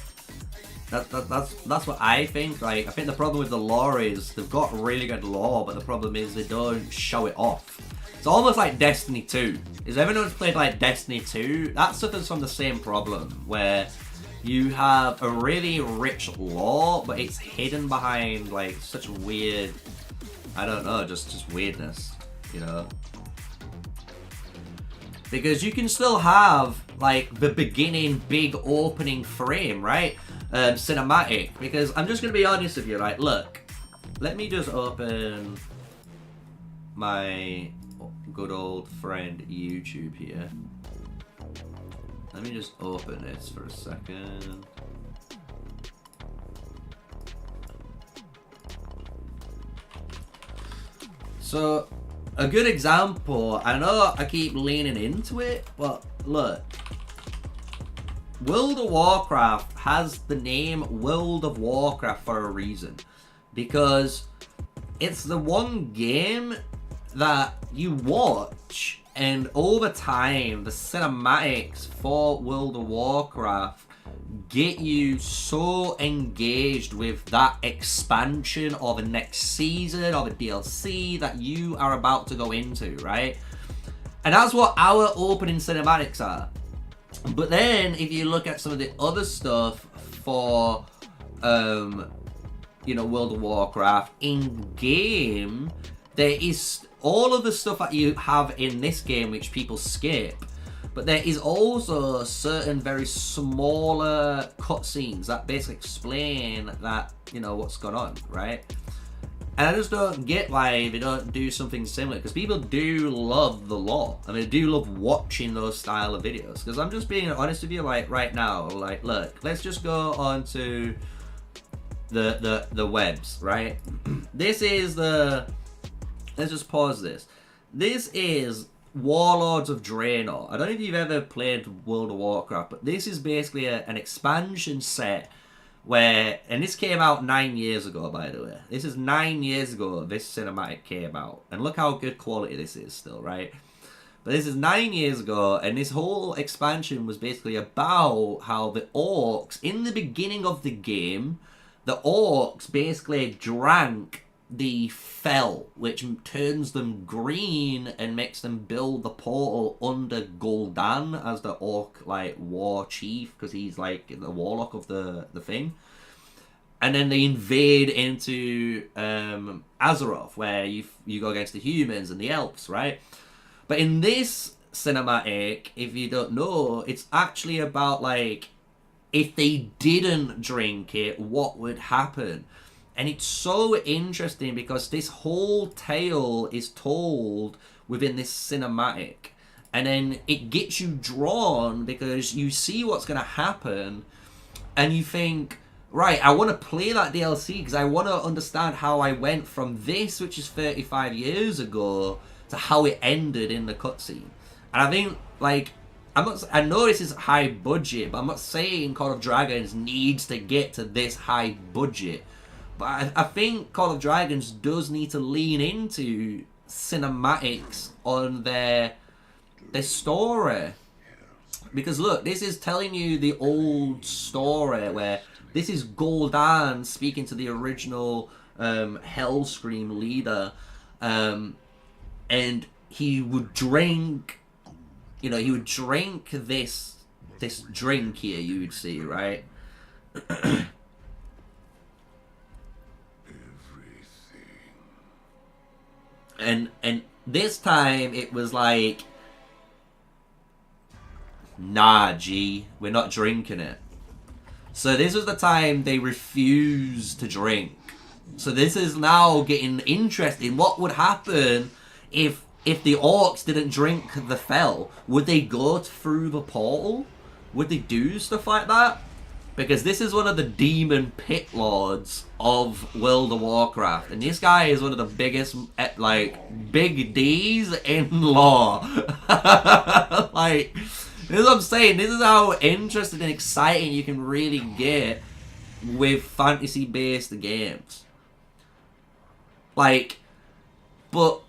That's what I think. Like, I think the problem with the lore is they've got really good lore, but the problem is they don't show it off. It's almost like Destiny 2. Is everyone who's played like Destiny 2? That suffers from the same problem, where you have a really rich lore, but it's hidden behind like such weird, I don't know, just weirdness, you know? Because you can still have like the beginning big opening frame, right? Cinematic, because I'm just gonna be honest with you, right? Look, let me just open my good old friend YouTube here. Let me just open this for a second. So, a good example, I know I keep leaning into it, but look. World of Warcraft has the name World of Warcraft for a reason, because it's the one game that you watch, and over time the cinematics for World of Warcraft get you so engaged with that expansion or the next season or the DLC that you are about to go into, right? And that's what our opening cinematics are. But then, if you look at some of the other stuff for, you know, World of Warcraft, in-game, there is all of the stuff that you have in this game which people skip. But there is also certain very smaller cutscenes that basically explain that, you know, what's going on, right? And I just don't get why they don't do something similar, because people do love the lore. I mean, they do love watching those style of videos. Because I'm just being honest with you, like, right now, like, look, let's just go on to the webs, right? This is the... Let's just pause this. This is Warlords of Draenor. I don't know if you've ever played World of Warcraft, but this is basically an expansion set where, and this came out 9 years ago, by the way. This is 9 years ago this cinematic came out. And look how good quality this is still, right? But this is 9 years ago, and this whole expansion was basically about how the orcs, in the beginning of the game, the orcs basically drank the fell, which turns them green and makes them build the portal under Gul'dan as the orc like war chief, because he's like the warlock of the thing. And then they invade into Azeroth, where you go against the humans and the elves, right? But in this cinematic, if you don't know, it's actually about like, if they didn't drink it, what would happen? And it's so interesting because this whole tale is told within this cinematic. And then it gets you drawn because you see what's going to happen. And you think, right, I want to play that DLC because I want to understand how I went from this, which is 35 years ago, to how it ended in the cutscene. And I think, like, I know this is high budget, but I'm not saying Call of Dragons needs to get to this high budget. But I think Call of Dragons does need to lean into cinematics on their story. Because look, this is telling you the old story where this is Gul'dan speaking to the original Hellscream leader. And he would drink, you know, he would drink this drink here, you would see, right? And this time it was like, nah, G, we're not drinking it. So this was the time they refused to drink. So this is now getting interesting. What would happen if the orcs didn't drink the fell? Would they go through the portal? Would they do stuff like that? Because this is one of the demon pit lords of World of Warcraft. And this guy is one of the biggest, like, big D's in lore. Like, this is what I'm saying. This is how interesting and exciting you can really get with fantasy-based games. Like, but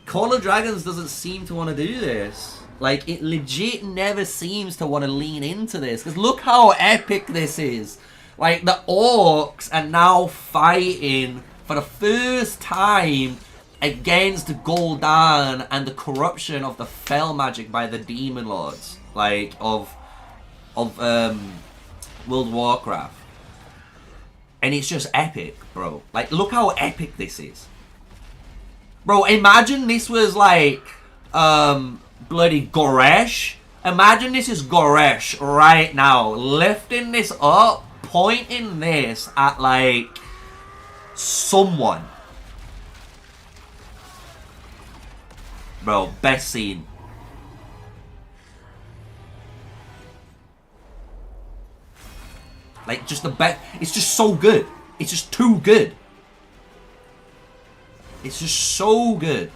Call of Dragons doesn't seem to want to do this. Like, it legit never seems to want to lean into this. Because look how epic this is. Like, the orcs are now fighting for the first time against Gul'dan and the corruption of the fell magic by the demon lords. Like, of World of Warcraft. And it's just epic, bro. Like, look how epic this is. Bro, imagine this was like, bloody Goresh. Imagine this is Goresh right now, lifting this up, pointing this at, like, someone. Bro, best scene. Like, just the best. It's just so good. It's just too good. It's just so good.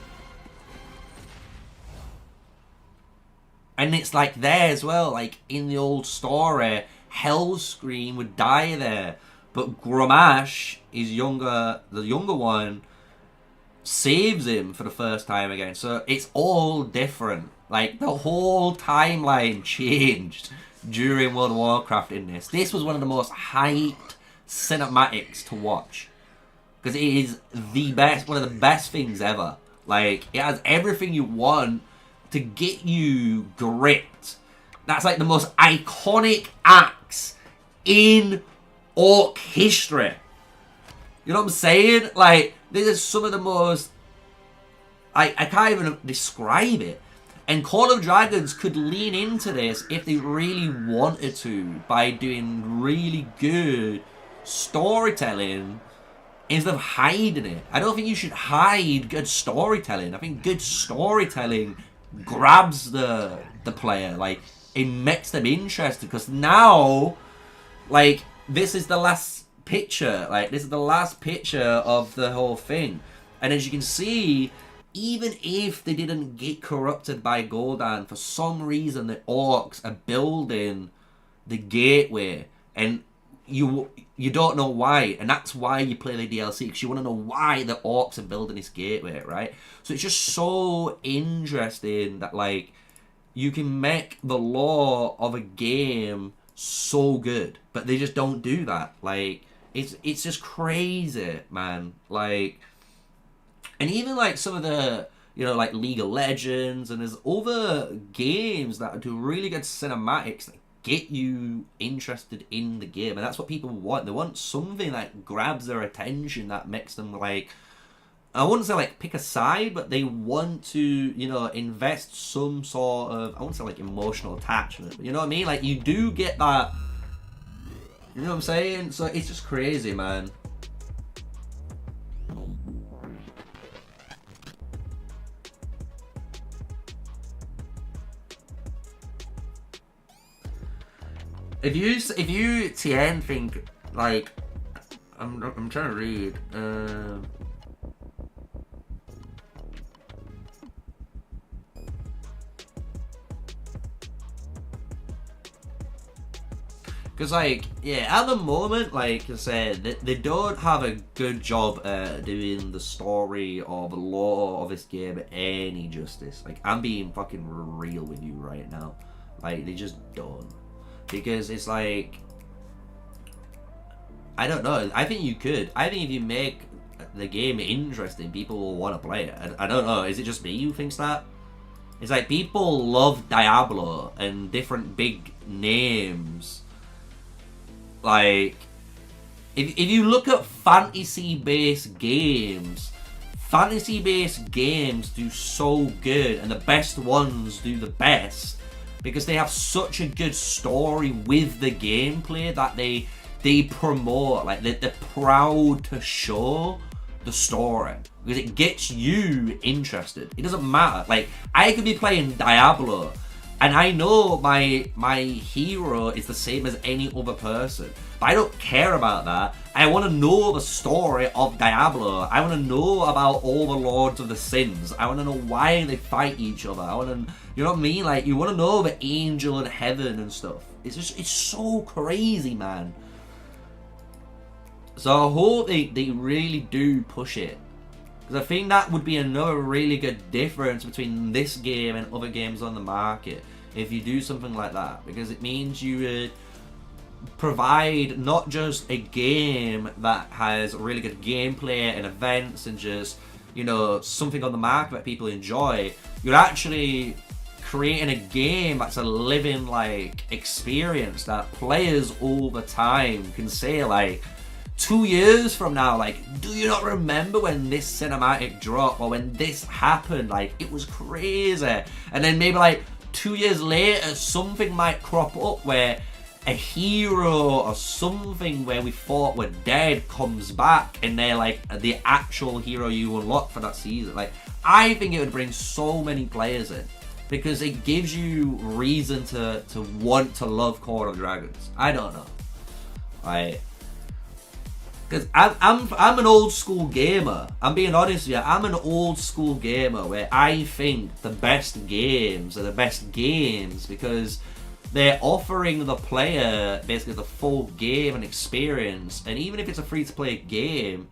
And it's like there as well, like in the old story, Hellscream would die there. But Grommash, the younger one, saves him for the first time again. So it's all different. Like, the whole timeline changed during World of Warcraft in this. This was one of the most hyped cinematics to watch. Because it is the best, one of the best things ever. Like, it has everything you want to get you gripped. That's like the most iconic acts in orc history. You know what I'm saying? Like, this is some of the most... I can't even describe it. And Call of Dragons could lean into this if they really wanted to by doing really good storytelling instead of hiding it. I don't think you should hide good storytelling. I think good storytelling grabs the player. Like, it makes them interested because now, like, this is the last picture. Like, this is the last picture of the whole thing. And as you can see, even if they didn't get corrupted by Gul'dan, for some reason the orcs are building the gateway. And you don't know why, and that's why you play the DLC, because you want to know why the orcs are building this gateway, right? So it's just so interesting that like you can make the lore of a game so good, but they just don't do that. Like it's just crazy, man. Like, and even like some of the, you know, like League of Legends, and there's other games that do really good cinematics that get you interested in the game, and that's what people want. They want something that grabs their attention, that makes them like, I wouldn't say like pick a side, but they want to, you know, invest some sort of, I wouldn't say like emotional attachment, but you know what I mean? Like you do get that, you know what I'm saying? So it's just crazy, man. If you TN think like, I'm trying to read. Because, like, yeah, at the moment, like I said, they don't have a good job doing the story or the lore of this game any justice. Like, I'm being fucking real with you right now. Like, they just don't. Because it's like, I don't know. I think you could. I think if you make the game interesting, people will want to play it. I don't know. Is it just me who thinks that? It's like, people love Diablo and different big names. Like, if you look at fantasy-based games do so good, and the best ones do the best because they have such a good story with the gameplay that they promote. Like, they're proud to show the story because it gets you interested. It doesn't matter. Like, I could be playing Diablo and I know my hero is the same as any other person, but I don't care about that. I want to know the story of Diablo. I want to know about all the Lords of the Sins. I want to know why they fight each other. I want to, you know what I mean? Like, you want to know the angel and heaven and stuff. It's just, it's so crazy, man. So I hope they really do push it. Because I think that would be another really good difference between this game and other games on the market. If you do something like that. Because it means you provide not just a game that has really good gameplay and events and just, you know, something on the market that people enjoy. You're actually creating a game that's a living, like, experience that players all the time can say, like, 2 years from now, like, do you not remember when this cinematic dropped or when this happened? Like, it was crazy. And then maybe like 2 years later, something might crop up where a hero or something where we thought were dead comes back and they're like the actual hero you unlock for that season. Like, I think it would bring so many players in because it gives you reason to want to love Call of Dragons. I don't know. Like, because I'm an old school gamer. I'm being honest with you. I'm an old school gamer where I think the best games are the best games because they're offering the player basically the full game and experience. And even if it's a free-to-play game,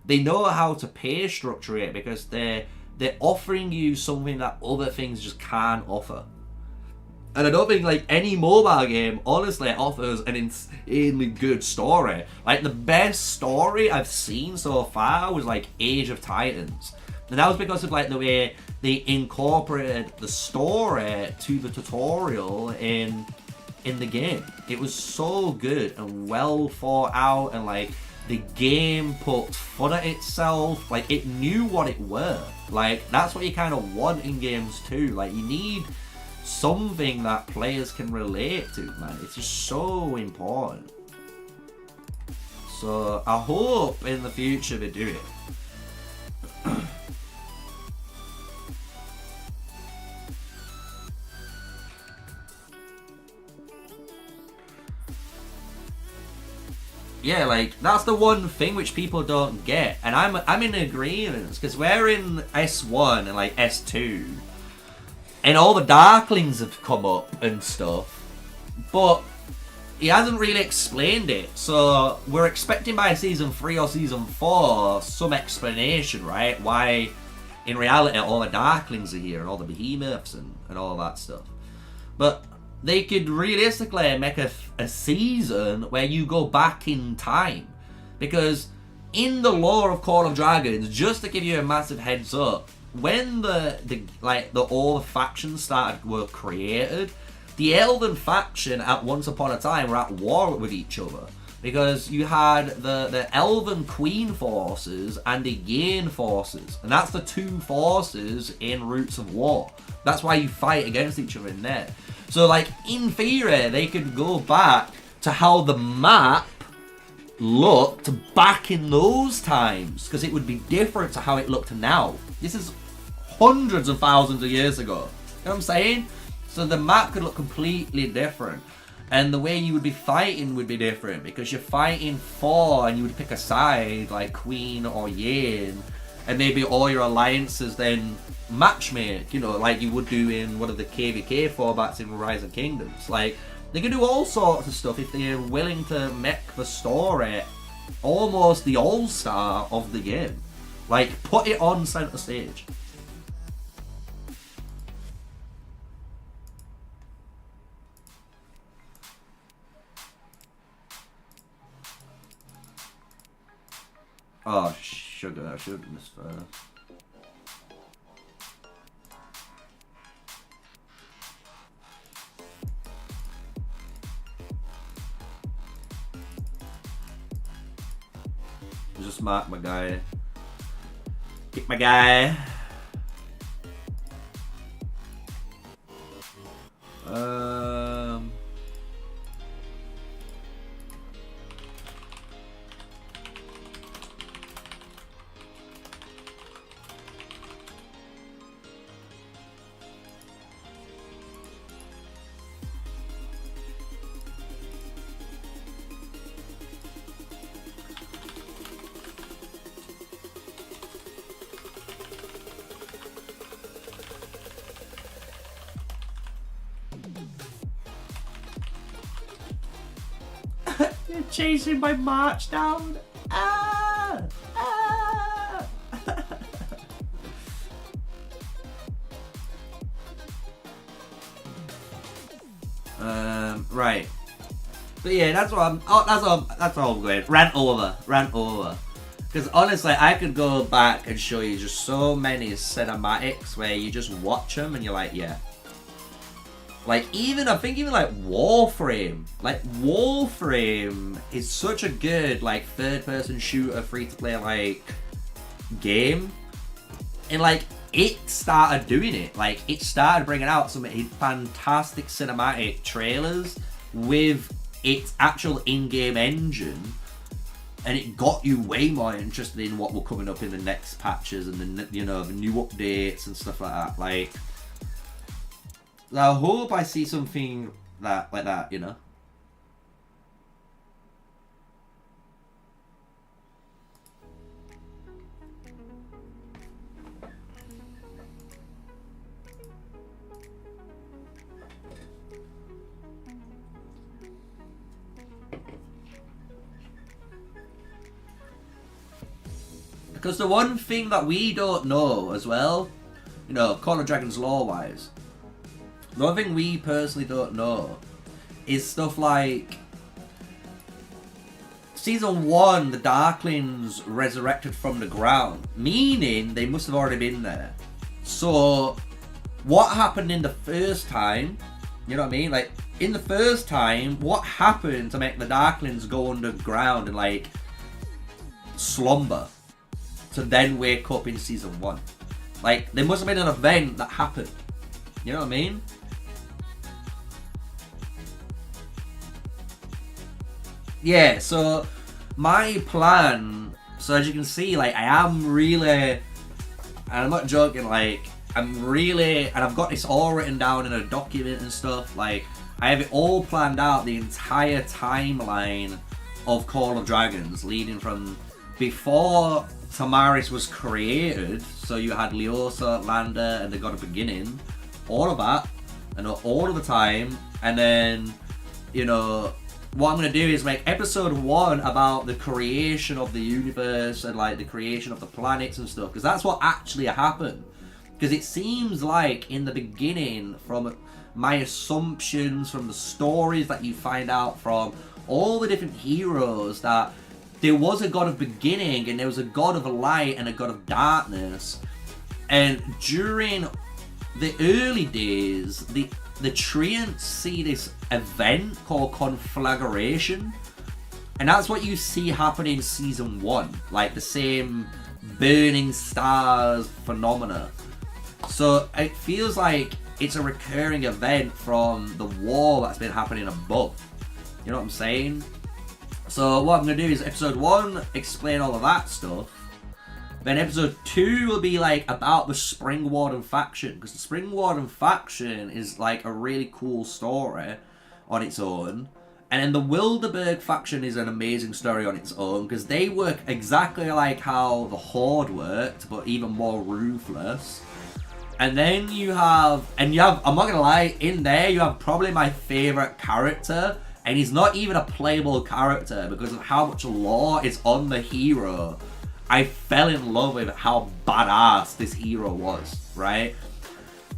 they know how to pay structure it because they're offering you something that other things just can't offer. And I don't think like any mobile game honestly offers an insanely good story. Like, the best story I've seen so far was like Age of Titans. And that was because of like the way they incorporated the story to the tutorial in the game. It was so good and well thought out, and like the game put fun at itself. Like, it knew what it were. Like, that's what you kind of want in games too. Like, you need something that players can relate to, man. It's just so important. So I hope in the future they do it. Yeah, like, that's the one thing which people don't get, and I'm in agreement because we're in S1 and like S2. And all the Darklings have come up and stuff. But he hasn't really explained it. So we're expecting by season 3 or season 4 some explanation, right? Why, in reality, all the Darklings are here and all the Behemoths and all that stuff. But they could realistically make a season where you go back in time. Because in the lore of Call of Dragons, just to give you a massive heads up, when all the factions were created, the Elven faction at once upon a time were at war with each other. Because you had the Elven Queen forces and the Yin forces. And that's the two forces in Roots of War. That's why you fight against each other in there. So, like, in theory, they could go back to how the map looked back in those times. Because it would be different to how it looked now. This is hundreds of thousands of years ago. You know what I'm saying? So the map could look completely different. And the way you would be fighting would be different. Because you're fighting for, and you would pick a side, like Queen or Yin. And maybe all your alliances then matchmake, you know, like you would do in one of the KVK formats in Rising Kingdoms. Like, they can do all sorts of stuff if they're willing to make the story almost the all-star of the game. Like, put it on center stage. Oh, sugar, I should have missed first. Just mark my guy. Get my guy. You're chasing my march down. Ah! Ah! Right. But yeah, that's what I'm. Oh, that's all I'm going. Rant over. Because honestly, I could go back and show you just so many cinematics where you just watch them and you're like, yeah. Like, I think even like Warframe. Like, Warframe is such a good, like, third-person shooter, free-to-play, like, game. And, like, it started doing it. Like, it started bringing out some fantastic cinematic trailers with its actual in-game engine. And it got you way more interested in what were coming up in the next patches and the, you know, the new updates and stuff like that. Like, I hope I see something like that, you know. Because the one thing that we don't know as well, you know, Call of Dragons lore-wise, the one thing we personally don't know is stuff like Season 1, the Darklings resurrected from the ground, meaning they must have already been there. So, what happened in the first time, you know what I mean? Like, in the first time, what happened to make the Darklings go underground and, like, slumber to then wake up in Season 1? Like, there must have been an event that happened. You know what I mean? Yeah, so my plan, so as you can see, like, I am really, and I'm not joking, like, I'm really, and I've got this all written down in a document and stuff, like, I have it all planned out, the entire timeline of Call of Dragons, leading from before Tamaris was created, so you had Leosa, Lander, and the God of Beginning, all of that, and all of the time, and then, you know, what I'm going to do is make episode 1 about the creation of the universe and like the creation of the planets and stuff, because that's what actually happened. Because it seems like in the beginning, from my assumptions, from the stories that you find out from all the different heroes, that there was a god of beginning and there was a god of light and a god of darkness. And during the early days, the Treants see this event called conflagration, and that's what you see happen in season 1, like the same burning stars phenomena. So it feels like it's a recurring event from the war that's been happening above. You know what I'm saying? So what I'm going to do is episode 1, explain all of that stuff. Then episode 2 will be like about the Spring Warden faction, because the Spring Warden faction is like a really cool story on its own. And then the Wilderberg faction is an amazing story on its own, because they work exactly like how the Horde worked, but even more ruthless. And then you have, I'm not gonna lie, in there you have probably my favorite character, and he's not even a playable character because of how much lore is on the hero. I fell in love with how badass this hero was, right?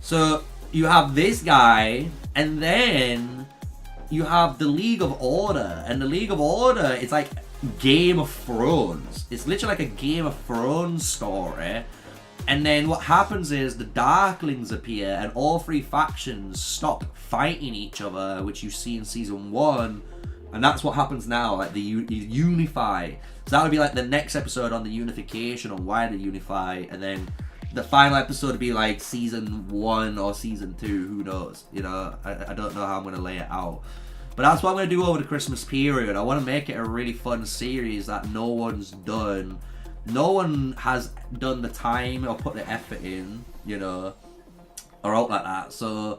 So you have this guy, and then you have the League of Order, and the League of Order is like Game of Thrones. It's literally like a Game of Thrones story. And then what happens is the Darklings appear, and all 3 factions stop fighting each other, which you see in season 1. And that's what happens now, like they unify. So that would be like the next episode on the unification, on why they unify. And then the final episode would be like season 1 or season 2, who knows? You know, I don't know how I'm going to lay it out. But that's what I'm going to do over the Christmas period. I want to make it a really fun series that no one's done. No one has done the time or put the effort in, you know, or out like that. So,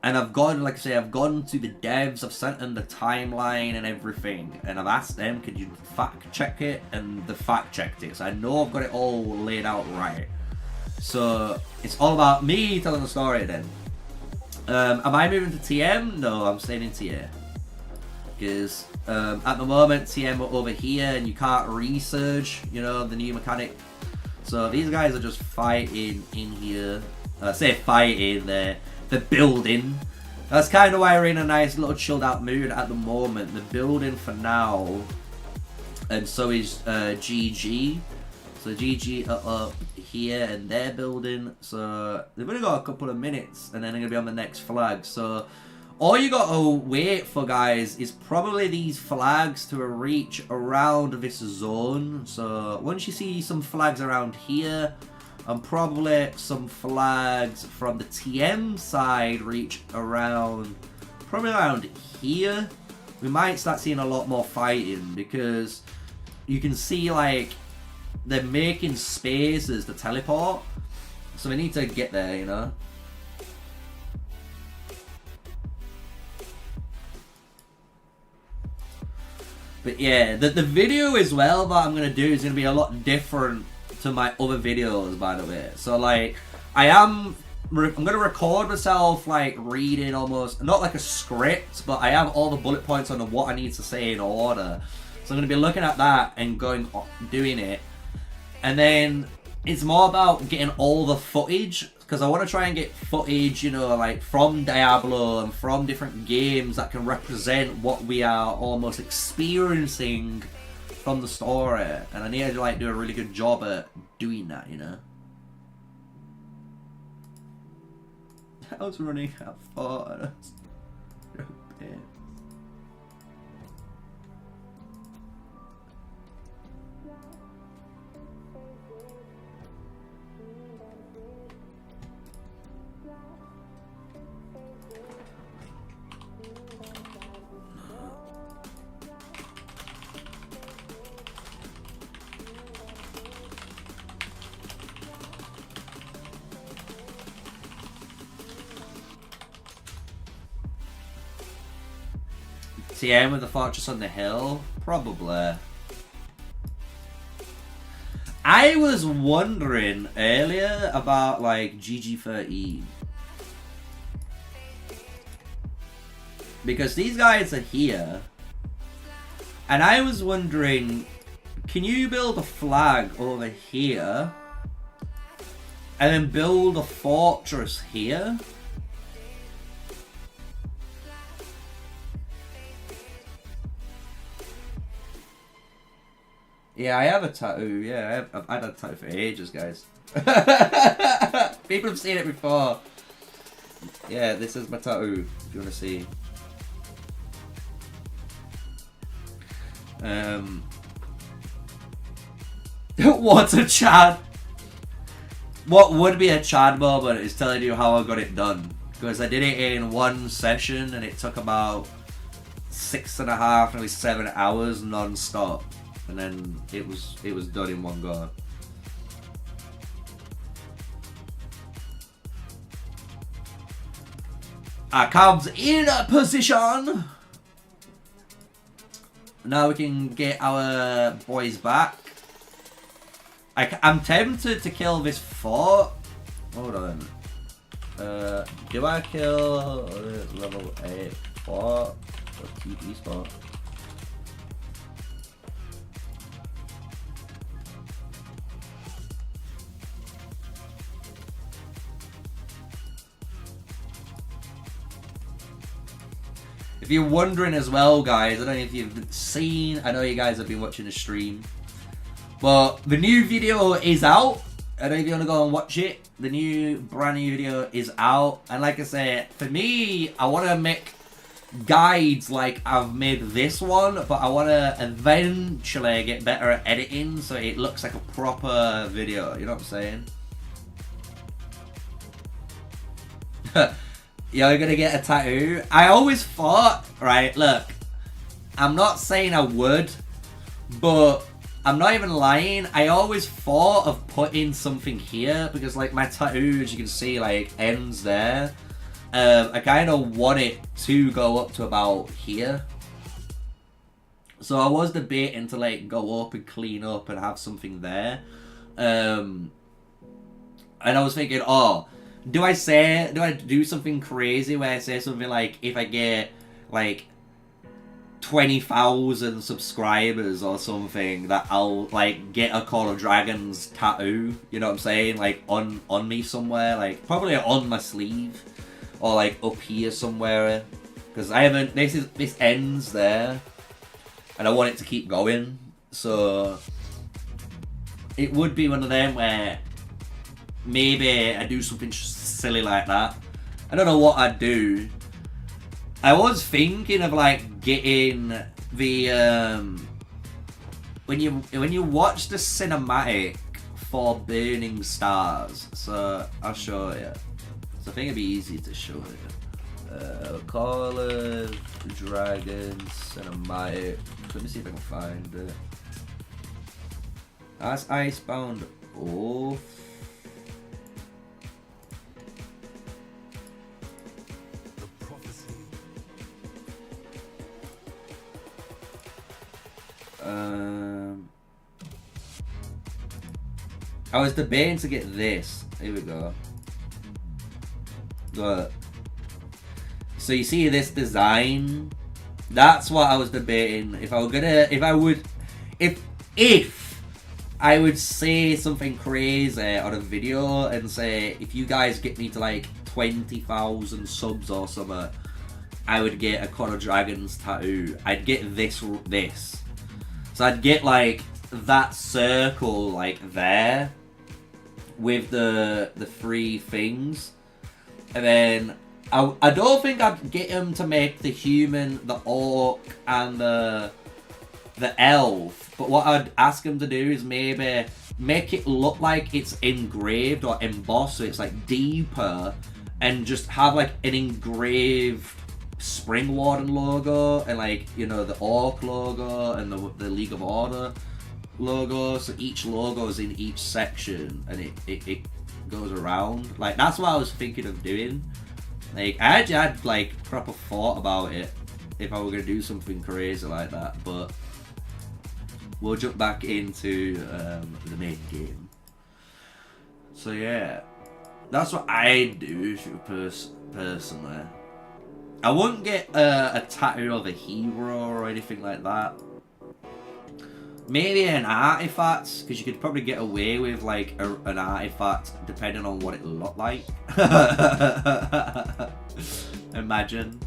and I've gone, like I say, I've gone to the devs, I've sent them the timeline and everything, and I've asked them, could you fact check it? And they fact checked it, so I know I've got it all laid out right. So it's all about me telling the story then. Am I moving to TM? No, I'm staying in TA. Because at the moment TM are over here and you can't research, you know, the new mechanic. So these guys are just fighting in here. I say fighting, they're building. That's kind of why we're in a nice little chilled out mood at the moment. They're building for now. And so is GG. So GG are up here and they're building. So they've only got a couple of minutes and then they're going to be on the next flag. So all you got to wait for, guys, is probably these flags to reach around this zone. So once you see some flags around here, and probably some flags from the TM side reach around, probably around here, we might start seeing a lot more fighting, because you can see like they're making spaces to teleport. So we need to get there, you know. But yeah, the video as well that I'm going to do is going to be a lot different to my other videos, by the way. So like, I'm going to record myself like reading almost, not like a script, but I have all the bullet points on what I need to say in order. So I'm going to be looking at that and doing it. And then it's more about getting all the footage, because I want to try and get footage, you know, like from Diablo and from different games that can represent what we are almost experiencing from the story. And I need to like do a really good job at doing that, you know. I was running out of photos. TM with the Fortress on the Hill? Probably. I was wondering earlier about like GG13. because these guys are here, and I was wondering, can you build a flag over here and then build a fortress here? Yeah, I have a tattoo. Yeah, I've had a tattoo for ages, guys. People have seen it before. Yeah, this is my tattoo, if you want to see. What's a Chad? What would be a Chad moment is telling you how I got it done. Because I did it in one session and it took about 6.5, nearly 7 hours non-stop. And then it was done in one go. Our cab's in a position. Now we can get our boys back. I'm tempted to kill this fort. Hold on. Do I kill level 8 fort or TP spot? If you're wondering as well, guys, I don't know if you've seen, I know you guys have been watching the stream, but the new video is out. I don't know if you want to go and watch it. The new, brand new video is out. And like I said, for me, I want to make guides like I've made this one, but I want to eventually get better at editing so it looks like a proper video. You know what I'm saying? You're gonna get a tattoo? I always thought, right, look, I'm not saying I would, but I'm not even lying. I always thought of putting something here because, like, my tattoo, as you can see, like, ends there. I kind of want it to go up to about here. So I was debating to, like, go up and clean up and have something there. And I was thinking, oh, do I do something crazy where I say something like, if I get, like, 20,000 subscribers or something, that I'll, like, get a Call of Dragons tattoo, you know what I'm saying, like, on me somewhere, like, probably on my sleeve, or, like, up here somewhere, because I haven't, this ends there, and I want it to keep going, so it would be one of them where maybe I do something silly like that. I don't know what I'd do. I was thinking of, like, getting the when you watch the cinematic for Burning Stars. So I'll show you. So I think it'd be easy to show you. Call of Dragons cinematic. Let me see if I can find it. That's Icebound Oath. I was debating to get this. Here we go. Look. So you see this design? That's what I was debating. If I would say something crazy on a video and say, if you guys get me to, like, 20,000 subs or something, I would get a Call of Dragons tattoo. I'd get this. So I'd get, like, that circle, like, there with the three things, and then I don't think I'd get him to make the human, the orc, and the elf, but what I'd ask him to do is maybe make it look like it's engraved or embossed, so it's, like, deeper, and just have, like, an engraved Spring Warden logo, and, like, you know, the Orc logo and the League of Order logo, so each logo is in each section and it goes around. Like, that's what I was thinking of doing. Like, I actually had, like, proper thought about it if I were gonna do something crazy like that, but we'll jump back into the main game. So yeah, that's what I do personally. I wouldn't get a tattoo of a hero or anything like that. Maybe an artifact, because you could probably get away with like an artifact depending on what it looked like. Imagine.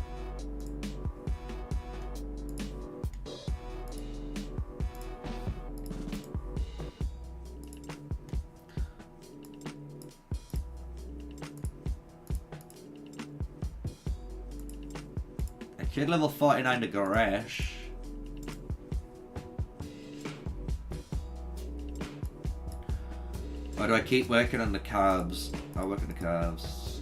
A kid level 49 to Goresh. Or do I keep working on the calves? I'll work on the calves.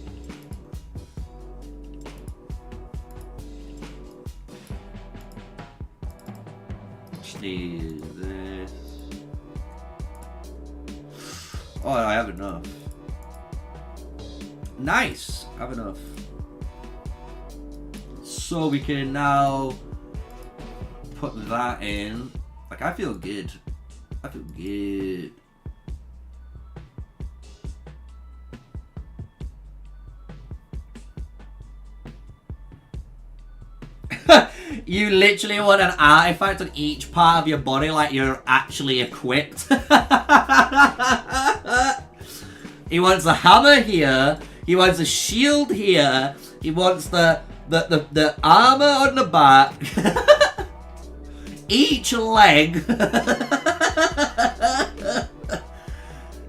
Just need this. Oh, I have enough. Nice! I have enough. So we can now put that in. Like, I feel good. I feel good. You literally want an artifact on each part of your body like you're actually equipped. He wants a hammer here. He wants a shield here. He wants the armor on the back. Each leg.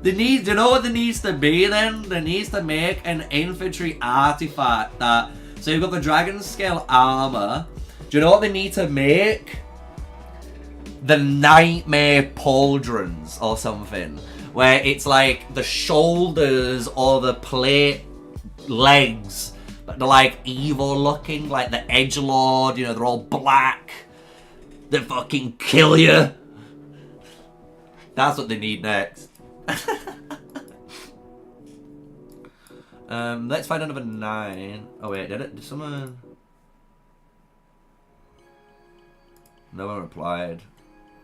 Do you know what there needs to be then? There needs to make an infantry artifact that... So you've got the dragon scale armor. Do you know what they need to make? The nightmare pauldrons or something. Where it's like the shoulders or the plate legs. But they're like evil looking. Like the edgelord. You know, they're all black. They fucking kill you. That's what they need next. Let's find another 9. Oh wait, did someone... No one replied.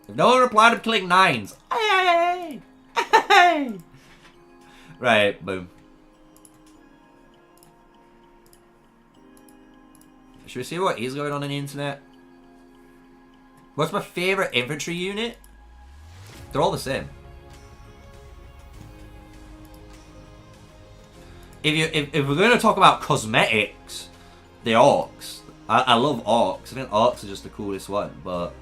If no one replied, I'm killing 9s. Hey! Hey! Right, boom. Should we see what is going on the internet? What's my favorite infantry unit? They're all the same. If we're going to talk about cosmetics, the orcs. I love orcs. I think orcs are just the coolest one. But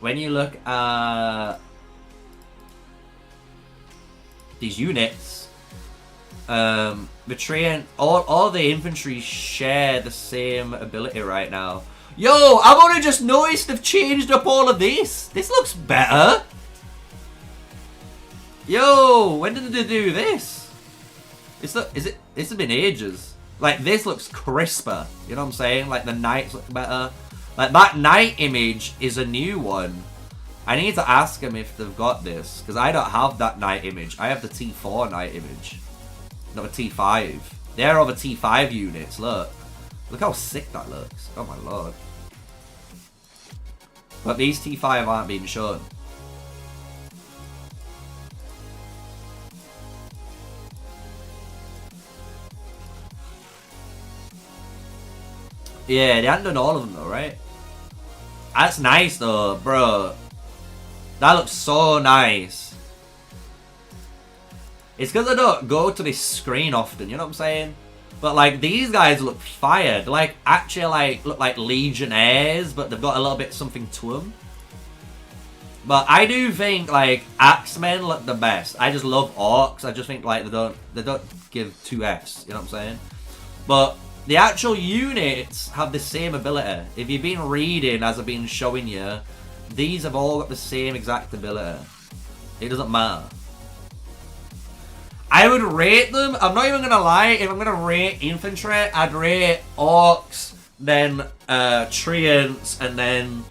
when you look at these units, betraying all the infantry share the same ability right now. Yo, I've only just noticed they've changed up all of this. This looks better. Yo, when did they do this? It's been ages. Like, this looks crisper. You know what I'm saying? Like, the knights look better. Like, that knight image is a new one. I need to ask them if they've got this. Because I don't have that knight image. I have the T4 knight image. Not a T5. They're all the T5 units. Look. Look how sick that looks. Oh, my lord. But these T5 aren't being shown. Yeah, they haven't done all of them though, right? That's nice though, bro. That looks so nice. It's because I don't go to this screen often, you know what I'm saying? But like, these guys look fired. Like, actually like, look like legionnaires, but they've got a little bit something to them. But I do think like, axemen look the best. I just love orcs. I just think like, they don't give 2 Fs, you know what I'm saying? But the actual units have the same ability. If you've been reading as I've been showing you, these have all got the same exact ability. It doesn't matter. I would rate them, I'm not even going to lie, if I'm going to rate infantry, I'd rate orcs, then treants, and then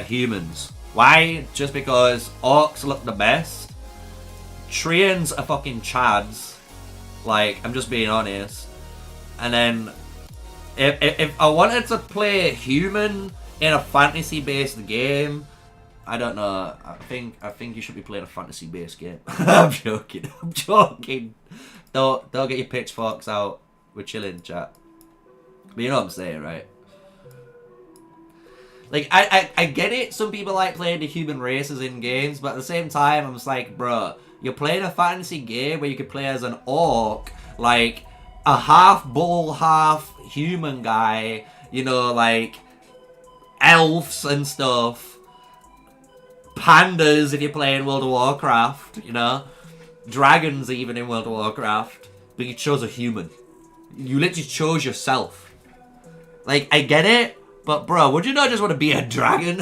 humans. Why? Just because orcs look the best. Treants are fucking chads. Like, I'm just being honest. And then, if I wanted to play human in a fantasy-based game, I don't know. I think you should be playing a fantasy-based game. I'm joking. I'm joking. Don't get your pitchforks out. We're chilling, chat. But you know what I'm saying, right? Like, I get it. Some people like playing the human races in games, but at the same time, I'm just like, bro, you're playing a fantasy game where you could play as an orc, like a half bull, half human guy, you know, like elves and stuff, pandas if you're playing World of Warcraft, you know, dragons even in World of Warcraft, but you chose a human. You literally chose yourself. Like, I get it. But, bro, would you not just want to be a dragon?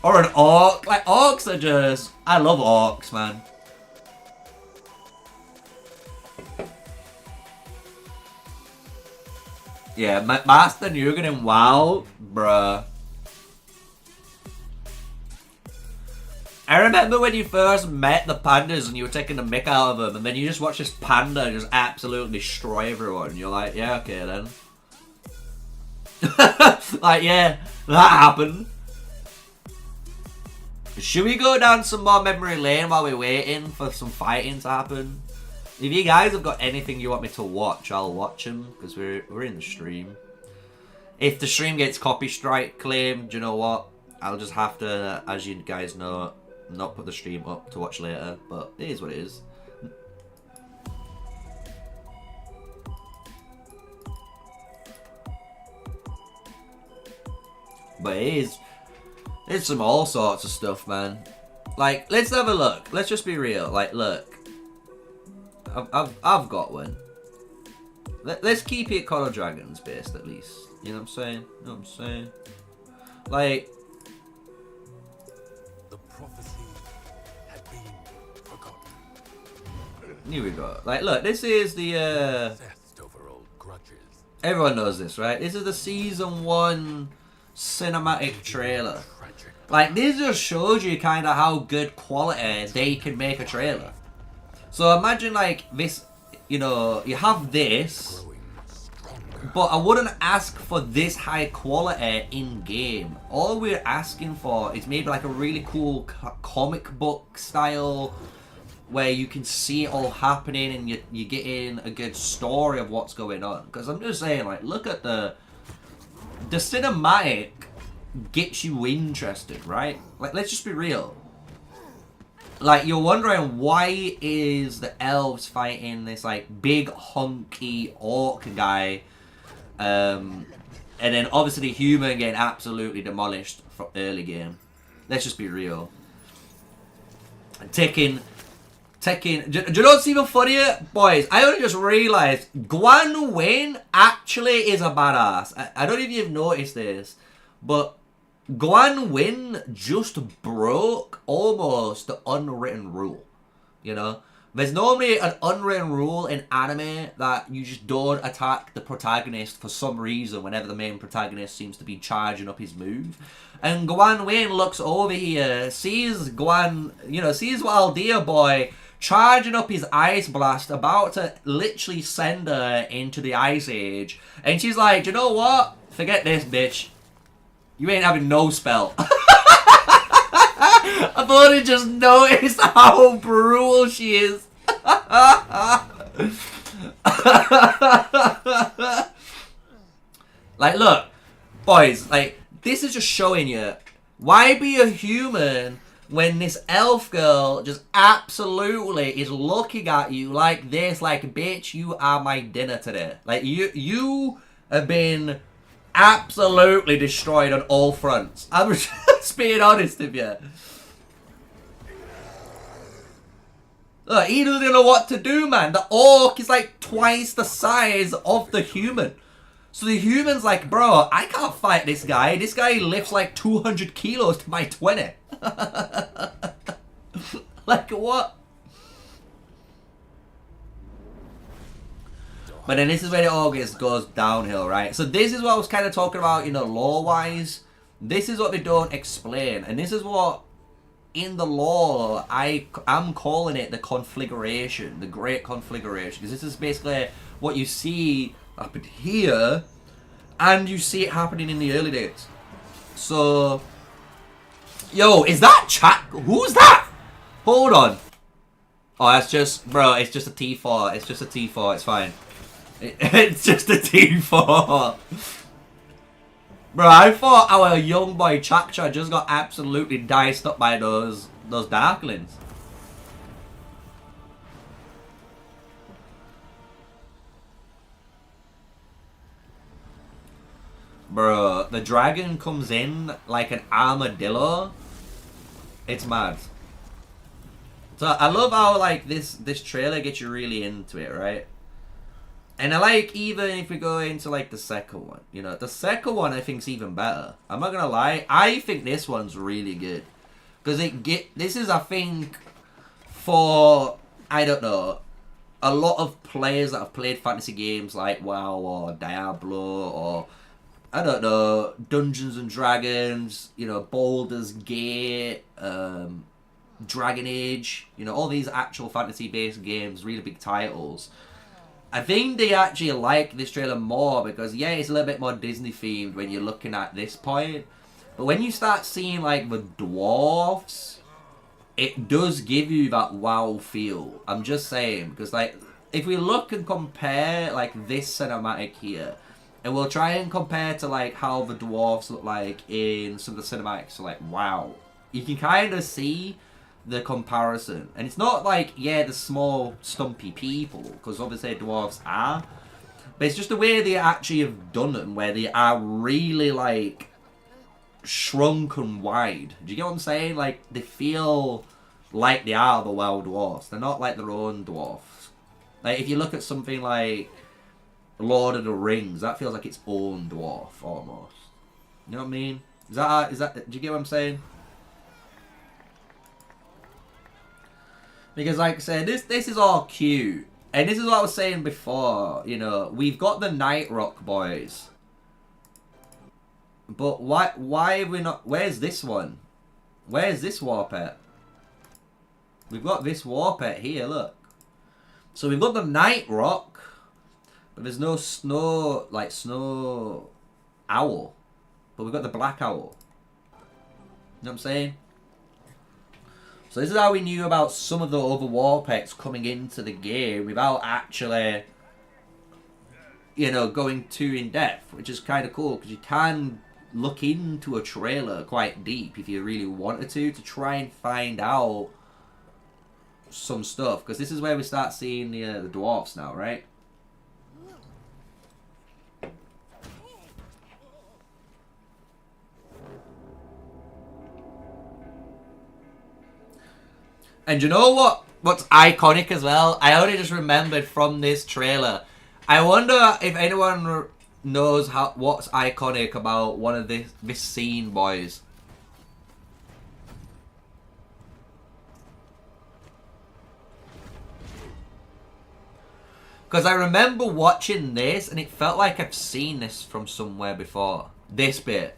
Or an orc? Like, orcs are just... I love orcs, man. Yeah, Master Nugan in WoW, bruh. I remember when you first met the pandas and you were taking the mick out of them, and then you just watch this panda just absolutely destroy everyone. And you're like, yeah, okay then. Like, yeah, that happened. Should we go down some more memory lane while we're waiting for some fighting to happen? If you guys have got anything you want me to watch, I'll watch them, because we're in the stream. If the stream gets copy strike claimed, do you know what? I'll just have to, as you guys know, not put the stream up to watch later, but it is what it is. But it's some all sorts of stuff, man. Like, let's have a look. Let's just be real. Like, look, I've got one. Let's keep it Call of Dragons based at least. You know what I'm saying? You know what I'm saying? Like, the prophecy had been forgotten. Here we go. Like, look, this is the Theft over old grudges. everyone knows this, right? This is the season 1 cinematic trailer. Like, this just shows you kind of how good quality they can make a trailer. So imagine, like, this, you know, you have this, but I wouldn't ask for this high quality in-game. All we're asking for is maybe like a really cool comic book style where you can see it all happening and you get in a good story of what's going on. Because I'm just saying, like, look at the cinematic gets you interested, right? Like, let's just be real. Like, you're wondering, why is the elves fighting this, like, big, hunky orc guy? And then, obviously, the human getting absolutely demolished from early game. Let's just be real. Taking... Do you know what's even funnier? Boys, I only just realised Guan Wen actually is a badass. I don't know if you've noticed this, but Guan Wen just broke almost the unwritten rule. You know? There's normally an unwritten rule in anime that you just don't attack the protagonist for some reason whenever the main protagonist seems to be charging up his move. And Guan Wen looks over here, sees sees Waldea boy charging up his ice blast, about to literally send her into the ice age. And she's like, you know what? Forget this, bitch. You ain't having no spell. I've only just noticed how brutal she is. Like, look, boys, like, this is just showing you, why be a human when this elf girl just absolutely is looking at you like this, like, bitch, you are my dinner today. Like, you have been absolutely destroyed on all fronts. I'm just being honest with you. Look, he doesn't know what to do, man. The orc is like twice the size of the human. So the human's like, bro, I can't fight this guy. This guy lifts like 200 kilos to my 20. Like, what? But then this is where it all goes downhill, right? So this is what I was kind of talking about, you know, lore-wise. This is what they don't explain. And this is what, in the lore, I'm calling it the conflagration, the Great Conflagration. Because this is basically what you see up in here, and you see it happening in the early days. So, yo, is that chat? Who's that? Hold on. Oh, that's just, bro, it's just a T4. It's just a T4. It's fine. It's just a team 4. Bro, I thought our young boy Chakcha just got absolutely diced up by those Darklings. Bro, the dragon comes in like an armadillo. It's mad. So I love how like this trailer gets you really into it, right? And I like, even if we go into like the second one, you know, the second one I think's even better. I'm not gonna lie, I think this one's really good. Because this is, I think, for, I don't know, a lot of players that have played fantasy games like WoW or Diablo or, I don't know, Dungeons and Dragons, you know, Baldur's Gate, Dragon Age, you know, all these actual fantasy-based games, really big titles. I think they actually like this trailer more because, yeah, it's a little bit more Disney-themed when you're looking at this point. But when you start seeing, like, the dwarves, it does give you that WoW feel. I'm just saying, because, like, if we look and compare, like, this cinematic here, and we'll try and compare to, like, how the dwarves look like in some of the cinematics, so, like, WoW, you can kind of see the comparison. And it's not like, yeah, the small stumpy people, because obviously dwarves are, but it's just the way they actually have done it, where they are really like shrunk and wide. Do you get what I'm saying? Like, they feel like they are the wild dwarfs. They're not like their own dwarfs. Like, if you look at something like Lord of the Rings, that feels like its own dwarf almost. You know what I mean? Is that do you get what I'm saying? Because, like I said, this is all cute. And this is what I was saying before, you know, we've got the Night Rock boys. But why have we not... Where's this one? Where's this war pet? We've got this war pet here, look. So we've got the Night Rock, but there's no snow, like snow owl. But we've got the black owl. You know what I'm saying? So this is how we knew about some of the other war pets coming into the game without actually, you know, going too in depth, which is kind of cool because you can look into a trailer quite deep if you really wanted to try and find out some stuff. Because this is where we start seeing the dwarfs now, right? And you know what's iconic as well? I only just remembered from this trailer. I wonder if anyone knows what's iconic about one of this scene, boys. Because I remember watching this and it felt like I've seen this from somewhere before. This bit.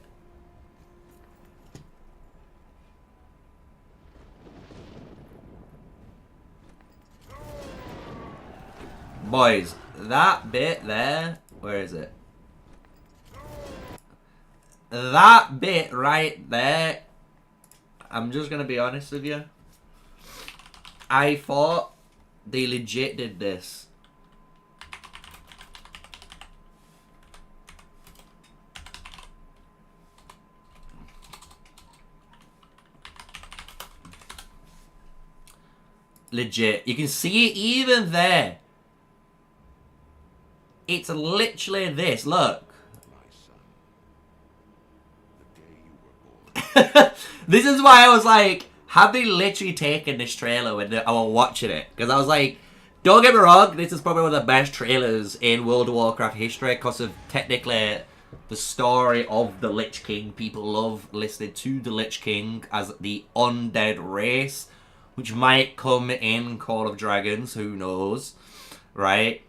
Boys, that bit there, where is it? That bit right there, I'm just going to be honest with you. I thought they legit did this. Legit. You can see it even there. It's literally this. Look. This is why I was like, have they literally taken this trailer when I was watching it? Because I was like, don't get me wrong, this is probably one of the best trailers in World of Warcraft history because of technically the story of the Lich King. People love listening to the Lich King as the undead race, which might come in Call of Dragons, who knows, right?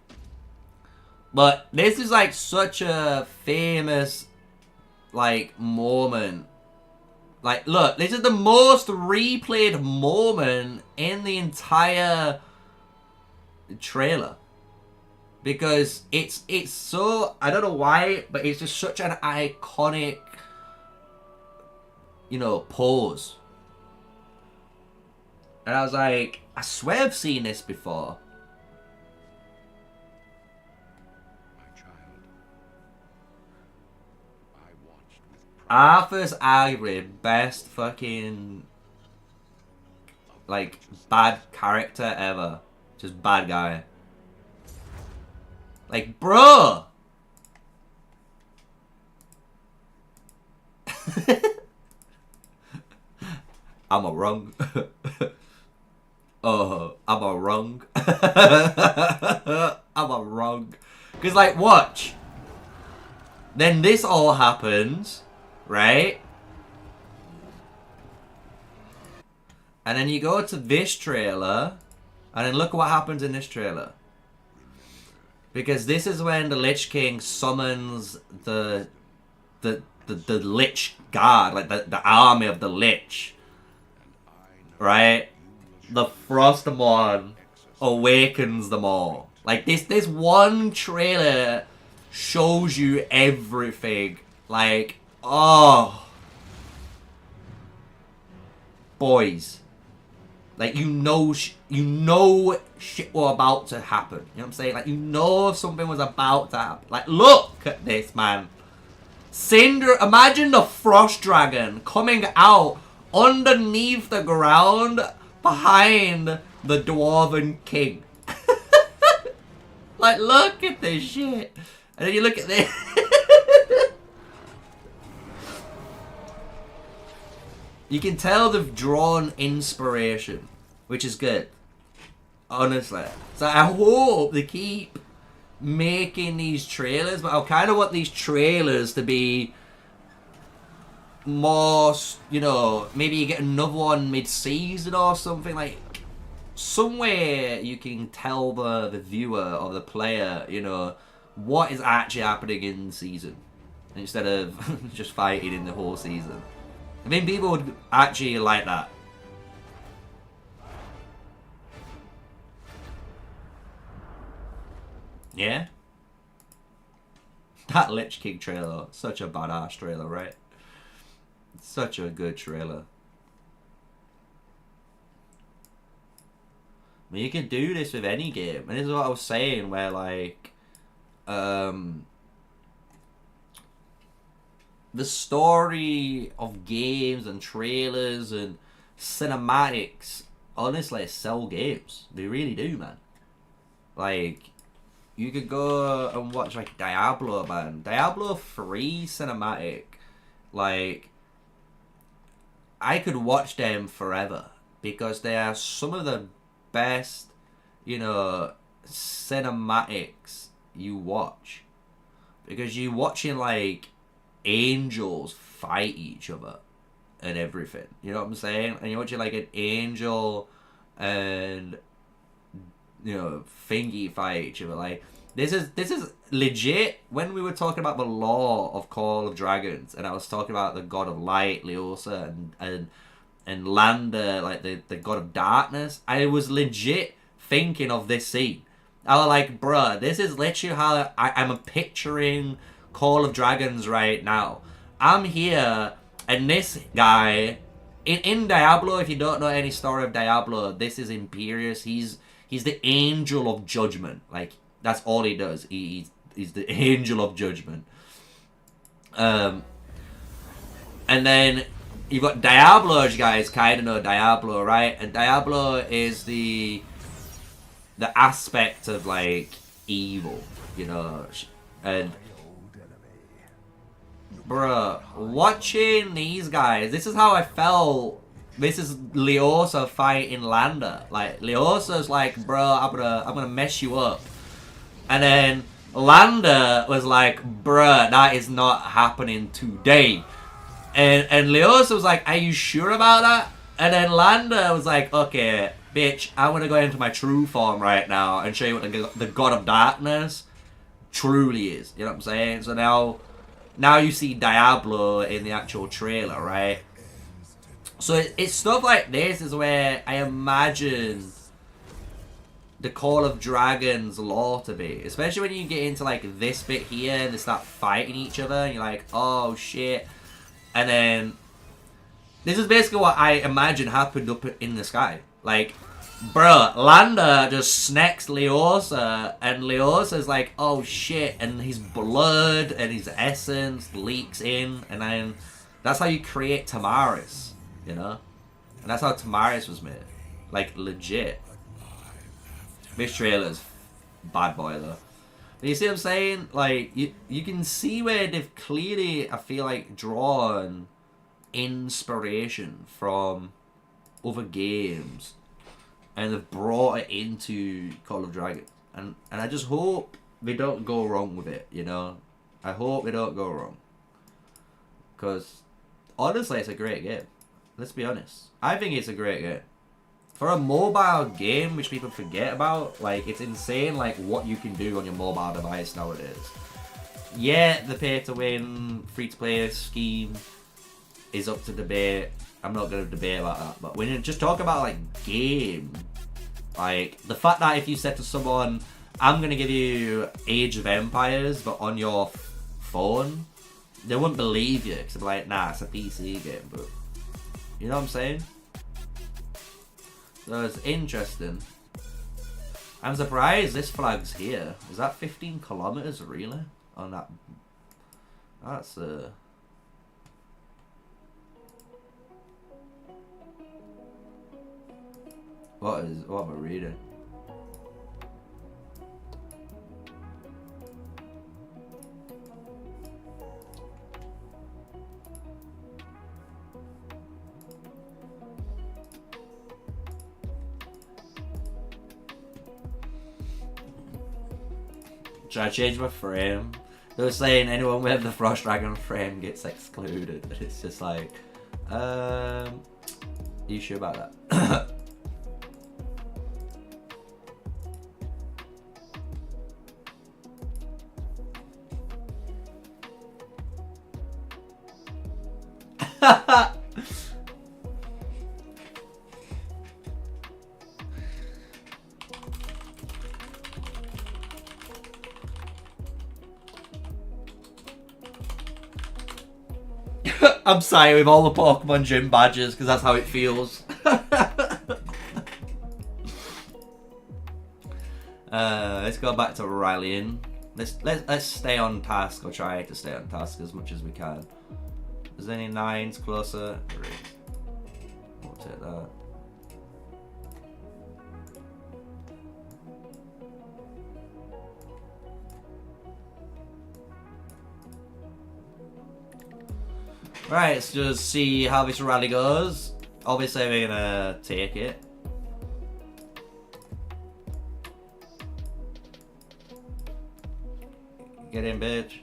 But this is like such a famous like moment. Like, look, this is the most replayed moment in the entire trailer. Because it's so, I don't know why, but it's just such an iconic, you know, pose. And I was like, I swear I've seen this before. Arthur's arguably best fucking, like, bad character ever. Just bad guy. Like, bro! I'm a wrong. Oh, I'm a wrong. I'm a wrong. Because, like, watch. Then this all happens, right? And then you go to this trailer, and then look what happens in this trailer. Because this is when the Lich King summons the Lich Guard, like the army of the Lich. Right? The Frostamon awakens them all. Like, this one trailer shows you everything. Like, oh. Boys. Like, you know shit was about to happen. You know what I'm saying? Like, you know something was about to happen. Like, look at this, man. Cinder, imagine the Frost Dragon coming out underneath the ground behind the Dwarven King. Like, look at this shit. And then you look at this. You can tell they've drawn inspiration, which is good. Honestly. So I hope they keep making these trailers, but I kind of want these trailers to be more, you know, maybe you get another one mid-season or something, like somewhere you can tell the viewer or the player, you know, what is actually happening in the season instead of just fighting in the whole season. I mean, people would actually like that. Yeah? That Lich King trailer, such a badass trailer, right? Such a good trailer. I mean, you can do this with any game. And this is what I was saying, where, like, the story of games and trailers and cinematics, honestly, sell games. They really do, man. Like, you could go and watch, like, Diablo, man. Diablo 3 cinematic. Like, I could watch them forever. Because they are some of the best, you know, cinematics you watch. Because you're watching, like, angels fight each other and everything. You know what I'm saying? And you're watching, like, an angel and, you know, thingy fight each other. Like, this is legit. When we were talking about the lore of Call of Dragons, and I was talking about the God of Light, Leosa, and Lander, like the God of Darkness, I was legit thinking of this scene. I was like, bruh, this is literally how I'm picturing Call of Dragons right now. I'm here, and this guy in Diablo, if you don't know any story of Diablo, this is Imperius. He's the angel of judgment. Like, that's all he does. He's the angel of judgment. And then you've got Diablo, you guys kind of know Diablo, right? And Diablo is the aspect of, like, evil, you know. And bruh, watching these guys, this is how I felt. This is Leosa fighting Lander. Like, Leosa's like, bro, I'm gonna mess you up. And then Lander was like, bruh, that is not happening today. And Leosa was like, are you sure about that? And then Lander was like, okay, bitch, I'm gonna go into my true form right now and show you what the God of Darkness truly is. You know what I'm saying? So now you see Diablo in the actual trailer, right? So it's stuff like this is where I imagine the Call of Dragons lore to be. Especially when you get into, like, this bit here and they start fighting each other and you're like, oh shit. And then this is basically what I imagine happened up in the sky. Like, bruh, Lander just snacks Leosa, and Leosa's like, oh shit, and his blood and his essence leaks in, and then That's how you create Tamaris, you know? And that's how Tamaris was made. Like, legit. This trailer's bad boy, though. But you see what I'm saying? Like, you can see where they've clearly, I feel like, drawn inspiration from other games. And they've brought it into Call of Dragons. And I just hope they don't go wrong with it, you know? I hope they don't go wrong. Because, honestly, it's a great game. Let's be honest. I think it's a great game. For a mobile game, which people forget about, like, it's insane, like, what you can do on your mobile device nowadays. Yeah, the pay-to-win, free-to-play scheme is up to debate. I'm not going to debate about that. But when you just talk about, like, game, like, the fact that if you said to someone, I'm going to give you Age of Empires, but on your phone, they wouldn't believe you. Because they'd be like, nah, it's a PC game, but... You know what I'm saying? So it's interesting. I'm surprised this flag's here. Is that 15 kilometers really? On that... That's What am I reading? Should I change my frame? They were saying anyone with the Frost Dragon frame gets excluded. And it's just like, are you sure about that? I'm sorry with all the Pokemon gym badges because that's how it feels. Let's go back to rallying. Let's stay on task, or try to stay on task as much as we can. Is there any 9s closer? There is. We'll take that. Right, let's just see how this rally goes. Obviously, we're gonna take it. Get in, bitch.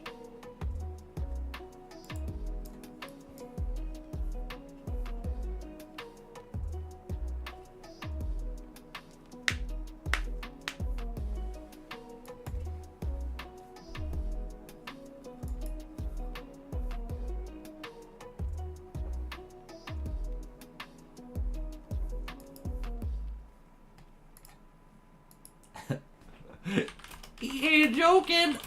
You're joking.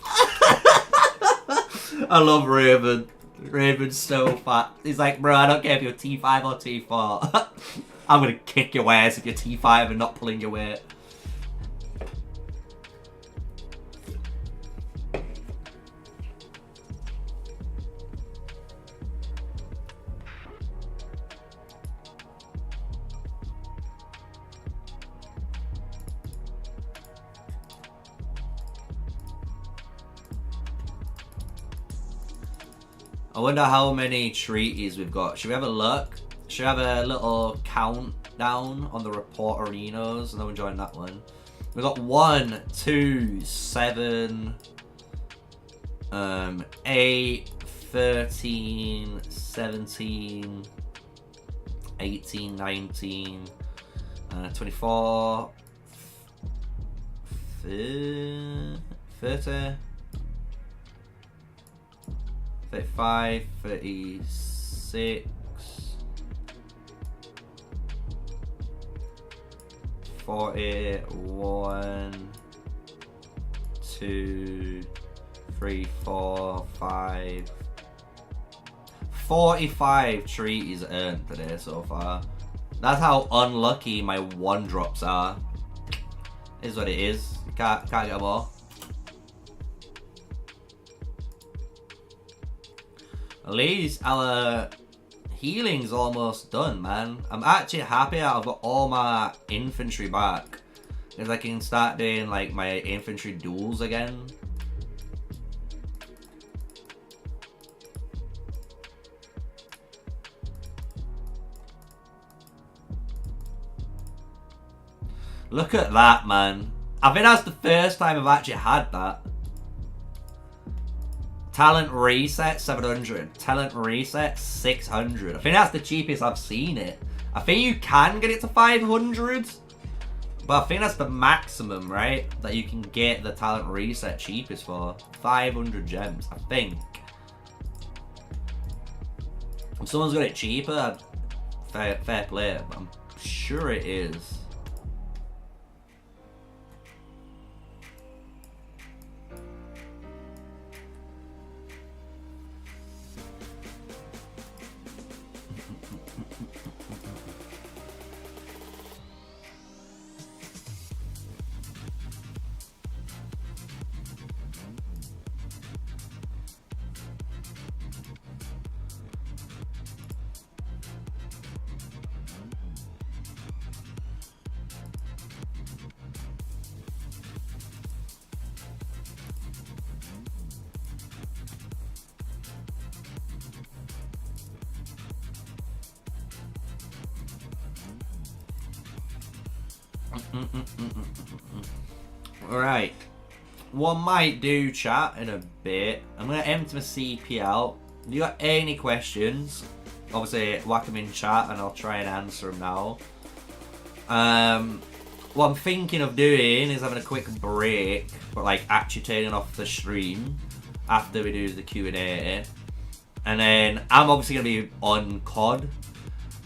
I love Raven. Raven's so fat. He's like, bro, I don't care if you're T5 or T4. I'm gonna kick your ass if you're T5 and not pulling your weight. I wonder how many treaties we've got. Should we have a look? Should we have a little countdown on the report arenas and then we'll join that one? We've got 1, 2, 7, 8, 13, 17, 18, 19, 24, 30, 35, 36, 40, 1, 2, 3, 4, 5, 45 treaties earned today so far. That's how unlucky my 1-drops are. Is what it is. Can't get them all. At least healing's almost done, man. I'm actually happy I've got all my infantry back. Because I can start doing like my infantry duels again. Look at that, man. I think that's the first time I've actually had that. Talent reset 700. Talent reset 600. I think that's the cheapest I've seen it. I think you can get it to 500. But I think that's the maximum, right? That you can get the talent reset cheapest for. 500 gems, I think. If someone's got it cheaper, fair play. But I'm sure it is. Alright. What I might do, chat, in a bit, I'm going to empty my CP out. If you got any questions, obviously whack them in chat and I'll try and answer them now. What I'm thinking of doing is having a quick break, but like actually turning off the stream after we do the Q&A. And then I'm obviously going to be on COD.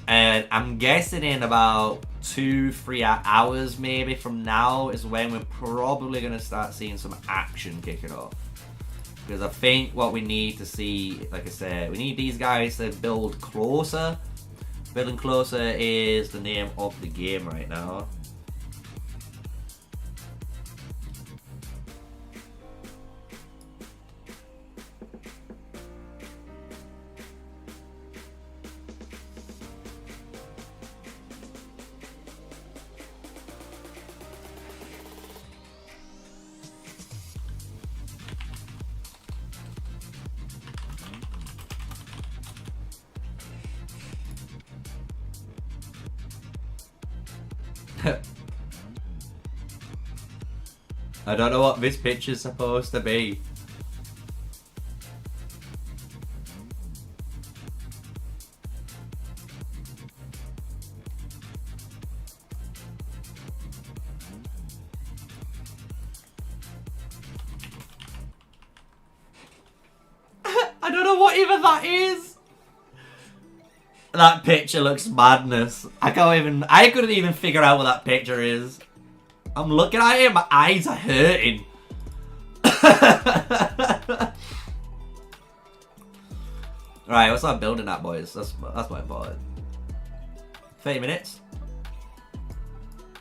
And I'm guessing in about 2-3 hours maybe from now is when we're probably going to start seeing some action kicking off. Because I think what we need to see, like I said, we need these guys to build closer. Building closer is the name of the game right now. I don't know what this picture's supposed to be. I don't know what even that is. That picture looks madness. I couldn't even figure out what that picture is. I'm looking at it, my eyes are hurting. Right, let's start building that, boys. That's my important. 30 minutes.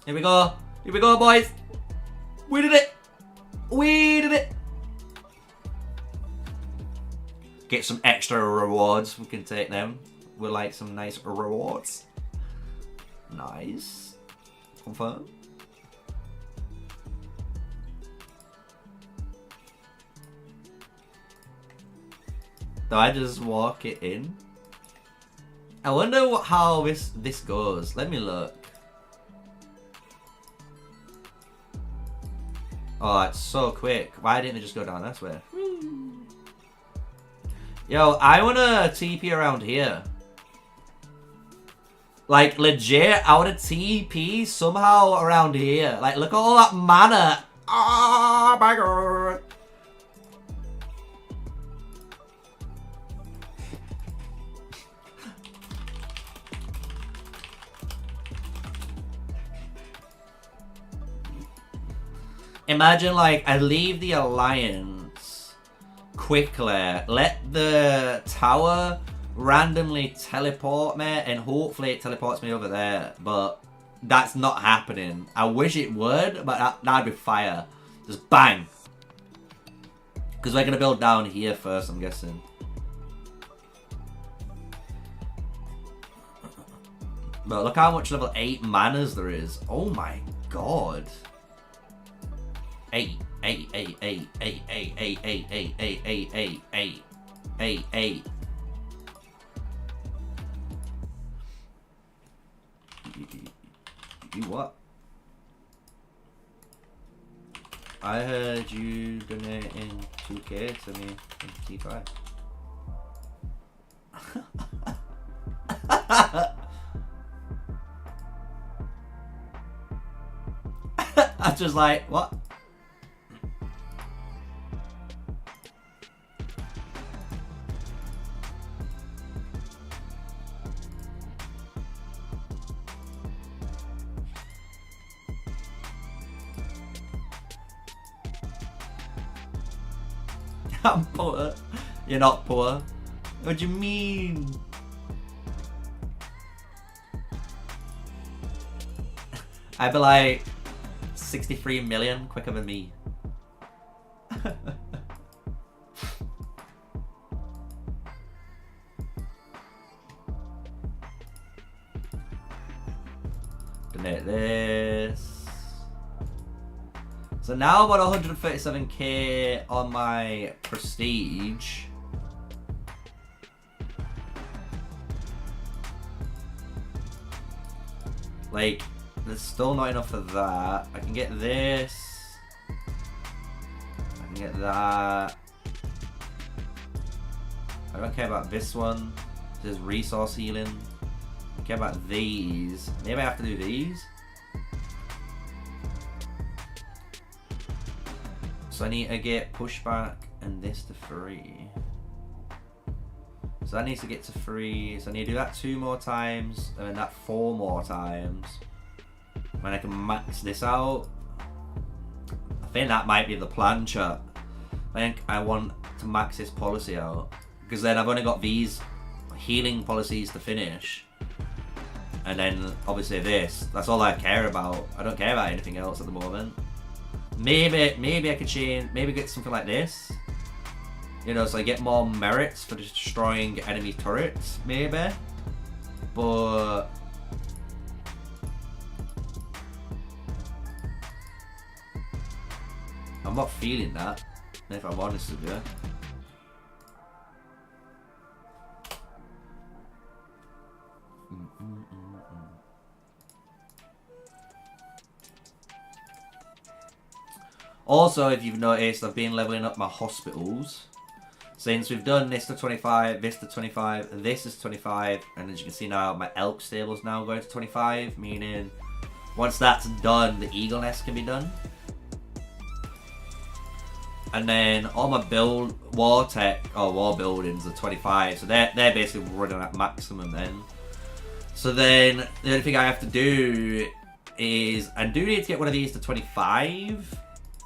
Here we go. Here we go, boys. We did it. We did it. Get some extra rewards. We can take them. We'll like some nice rewards. Nice. Confirm. Do I just walk it in? I wonder how this goes. Let me look. Oh, it's so quick. Why didn't it just go down this way? Yo, I wanna TP around here. Like, legit, I wanna TP somehow around here. Like, look at all that mana. Oh my god. Imagine, like, I leave the alliance quickly, let the tower randomly teleport me, and hopefully it teleports me over there, but that's not happening. I wish it would, but that'd be fire. Just bang. Because we're going to build down here first, I'm guessing. But look how much level 8 manners there is. Oh my god. 8, 8, 8, 8, 8, 8, 8, 8, 8, 8, 8, 8, 8, 8, 8. You what? I heard you donating 2k to me in T5. I'm just like, what? I'm poor. You're not poor. What do you mean? I'd be like 63 million quicker than me. Donate this. So now I'm on 137k on my prestige. Like, there's still not enough for that. I can get this. I can get that. I don't care about this one. This is resource healing. I care about these. Maybe I have to do these. So I need to get pushback and this to 3. So that needs to get to 3. So I need to do that 2 more times and then that 4 more times. When I can max this out. I think that might be the plan, chat. I think I want to max this policy out. Because then I've only got these healing policies to finish. And then obviously this. That's all I care about. I don't care about anything else at the moment. Maybe I could change, maybe get something like this. You know, so I get more merits for destroying enemy turrets, maybe. But I'm not feeling that, if I'm honest with you. Also, if you've noticed, I've been leveling up my hospitals. Since we've done this to 25, this to 25, this is 25, and as you can see now, my elk stable's now going to 25, meaning once that's done, the eagle nest can be done. And then all my war buildings are 25, so they're basically running at maximum then. So then the only thing I have to do is, I do need to get one of these to 25.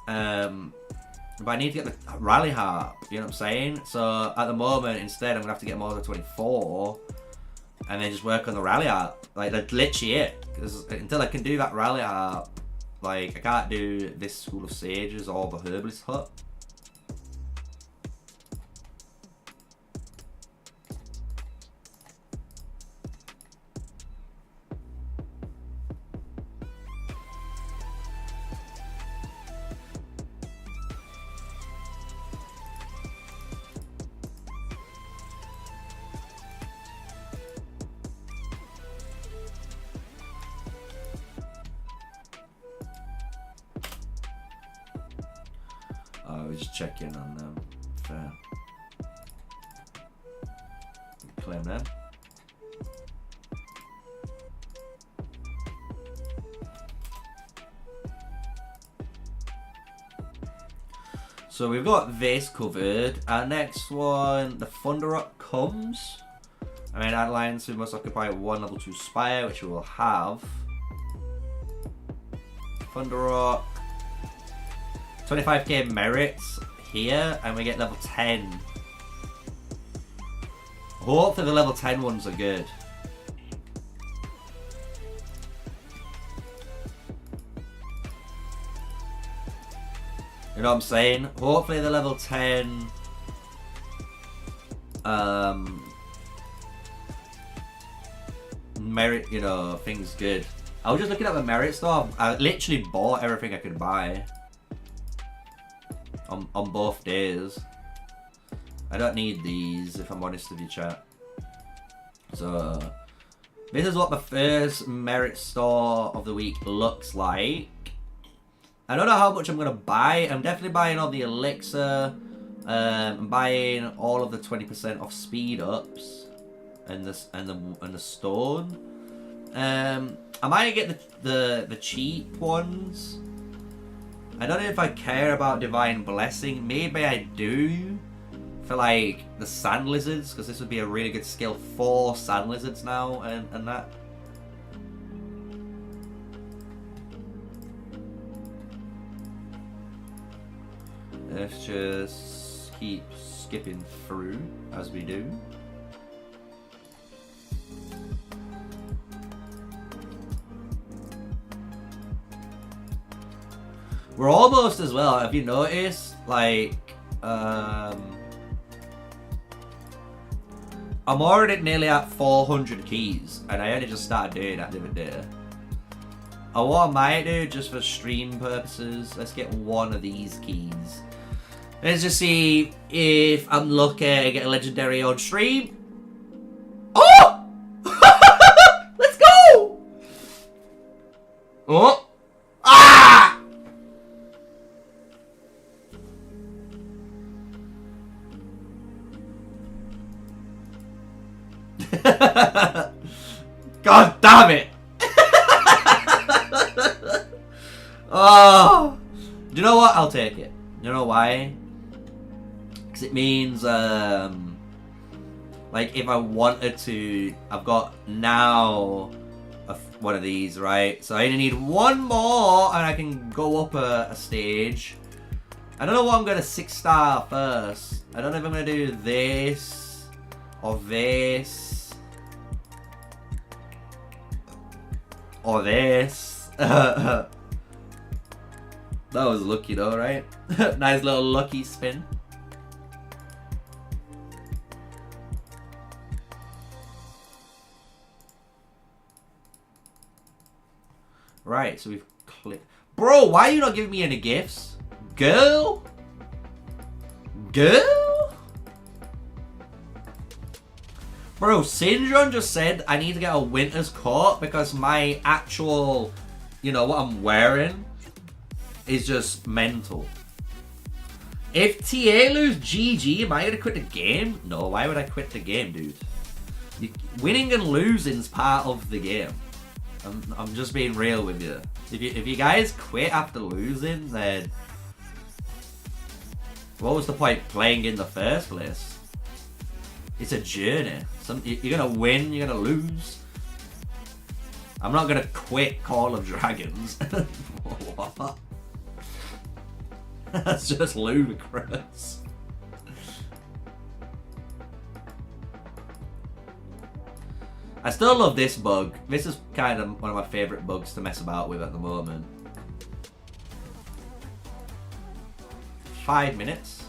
But I need to get the rally harp, you know what I'm saying? So at the moment, instead, I'm gonna have to get more than 24 and then just work on the rally harp. Like, that's literally it. Because until I can do that rally harp, like, I can't do this School of Sages or the Herbalist Hut. We just check in on them. Fair. Claim them. So we've got this covered. Our next one, the Thunder Rock comes. I mean, Alliance, we must occupy 1 level 2 spire, which we will have. Thunder Rock. 25k merits here, and we get level 10. Hopefully the level 10 ones are good. You know what I'm saying? Hopefully the level 10 merit, you know, things good. I was just looking at the merit store. I literally bought everything I could buy on both days. I don't need these, if I'm honest with you, chat. So this is what the first merit store of the week looks like. I don't know how much I'm gonna buy. I'm definitely buying all the elixir. I'm buying all of the 20% off speed ups and the stone. I might get the cheap ones. I don't know if I care about divine blessing. Maybe I do for like the sand lizards, because this would be a really good skill for sand lizards now and that. Let's just keep skipping through as we do. We're almost as well, have you noticed? Like, I'm already nearly at 400 keys, and I only just started doing that the other day. And what I might do, just for stream purposes, let's get one of these keys. Let's just see if I'm lucky to get a legendary on stream. Oh! Let's go! Oh! Ah! God damn it! Oh! Do you know what? I'll take it. You know why? Because it means, like, if I wanted to, I've got now one of these, right? So I only need one more, and I can go up a stage. I don't know what I'm going to 6-star first. I don't know if I'm going to do this, or this, or this. That was lucky though, right? Nice little lucky spin. Right, so we've clicked. Bro, why are you not giving me any gifts? Girl? Girl? Bro, Syndrome just said I need to get a winter's coat because my actual, you know, what I'm wearing is just mental. If TA lose GG, am I gonna quit the game? No, why would I quit the game, dude? Winning and losing is part of the game. I'm just being real with you. If you guys quit after losing, then what was the point playing in the first place? It's a journey. You're gonna win, you're gonna lose. I'm not gonna quit Call of Dragons. What? That's just ludicrous. I still love this bug. This is kind of one of my favourite bugs to mess about with at the moment. 5 minutes.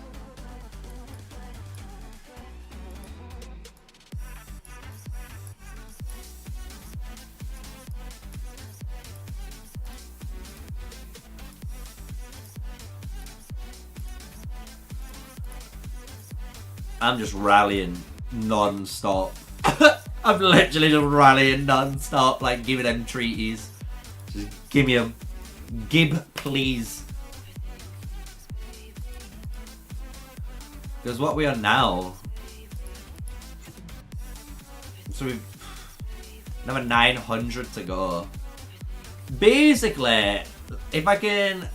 I'm just rallying non-stop. I'm literally just rallying non-stop, like giving them treaties. Just give me a gib, please. Because what we are now. So we've another 900 to go. Basically, if I can,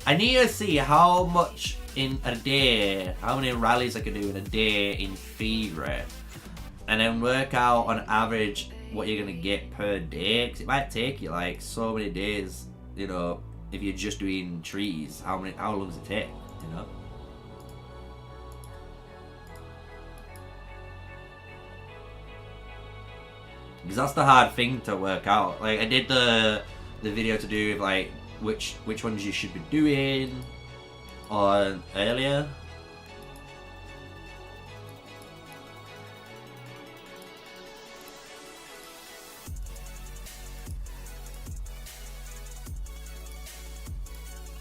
I need to see how much in a day, how many rallies I can do in a day in theory, and then work out on average what you're gonna get per day, because it might take you like so many days, you know, if you're just doing trees. How long does it take, you know? Because that's the hard thing to work out. Like, I did the video to do with like which ones you should be doing on earlier.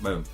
Boom.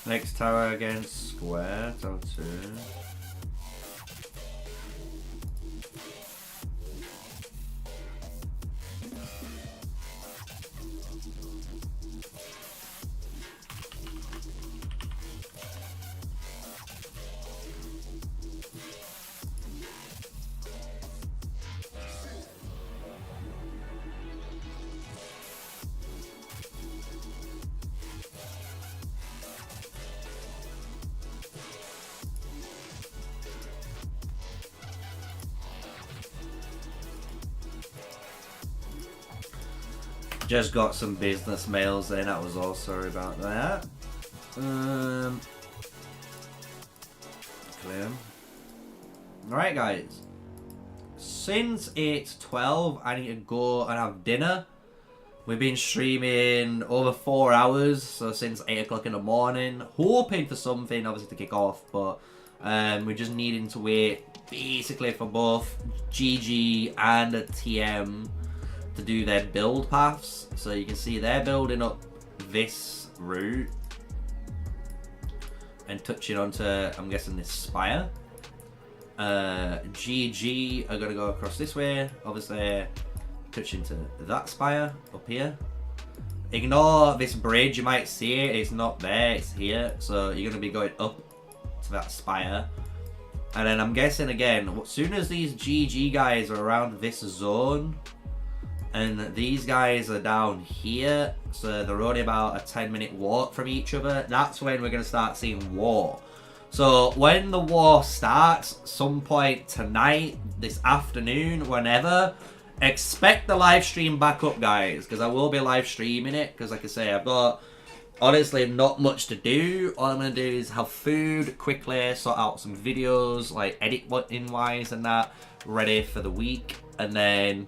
Next tower against square, tower 2. Just got some business mails in, that was all, sorry about that. Clear. Alright guys, since it's 12, I need to go and have dinner. We've been streaming over 4 hours, so since 8 o'clock in the morning, hoping for something obviously to kick off, but we're just needing to wait basically for both GG and TM to do their build paths. So you can see they're building up this route and touching onto, I'm guessing, this spire. GG are going to go across this way, obviously touching to that spire up here. Ignore this bridge, you might see it, it's not there, it's here. So you're going to be going up to that spire. And then I'm guessing again, as soon as these GG guys are around this zone, and these guys are down here, so they're only about a 10-minute walk from each other, that's when we're going to start seeing war. So when the war starts, some point tonight, this afternoon, whenever, expect the live stream back up, guys, because I will be live streaming it, because like I say, I've got honestly not much to do. All I'm going to do is have food, quickly sort out some videos, like editing wise and that, ready for the week, and then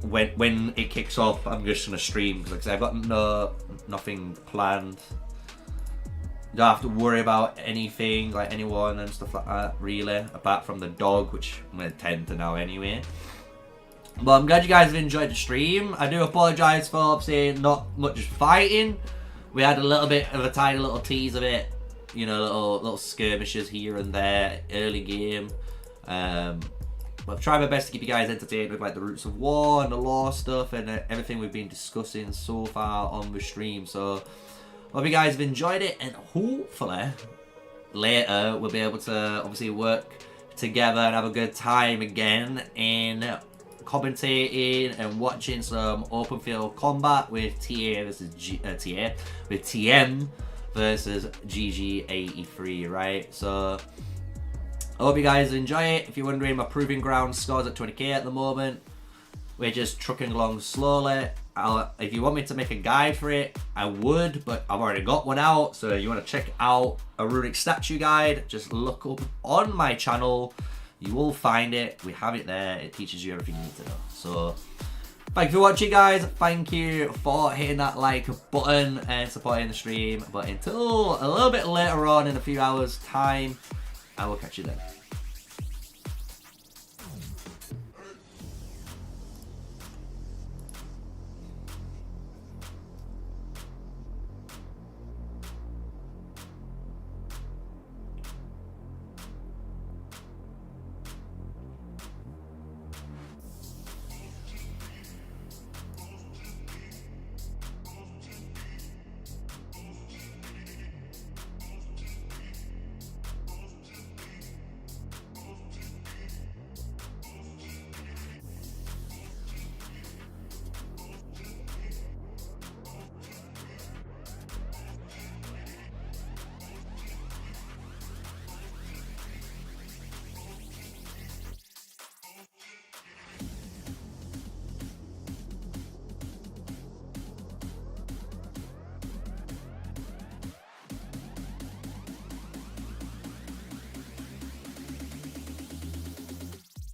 when it kicks off, I'm just gonna stream, because like I say, I've got nothing planned. Don't have to worry about anything, like anyone and stuff like that, really, apart from the dog, which I'm gonna tend to now anyway. But I'm glad you guys have enjoyed the stream. I do apologise for obviously not much fighting. We had a little bit of a tiny little tease of it, you know, little skirmishes here and there, early game. I've tried my best to keep you guys entertained with like the roots of war and the lore stuff and everything we've been discussing so far on the stream. So hope you guys have enjoyed it, and hopefully later we'll be able to obviously work together and have a good time again in commentating and watching some open field combat with TA versus with TM versus GG83, right? So I hope you guys enjoy it. If you're wondering, my Proving Ground scores at 20k at the moment. We're just trucking along slowly. If you want me to make a guide for it, I would, but I've already got one out. So if you want to check out a runic statue guide, just look up on my channel. You will find it. We have it there. It teaches you everything you need to know. So thank you for watching, guys. Thank you for hitting that like button and supporting the stream. But until a little bit later on in a few hours' time, I will catch you then.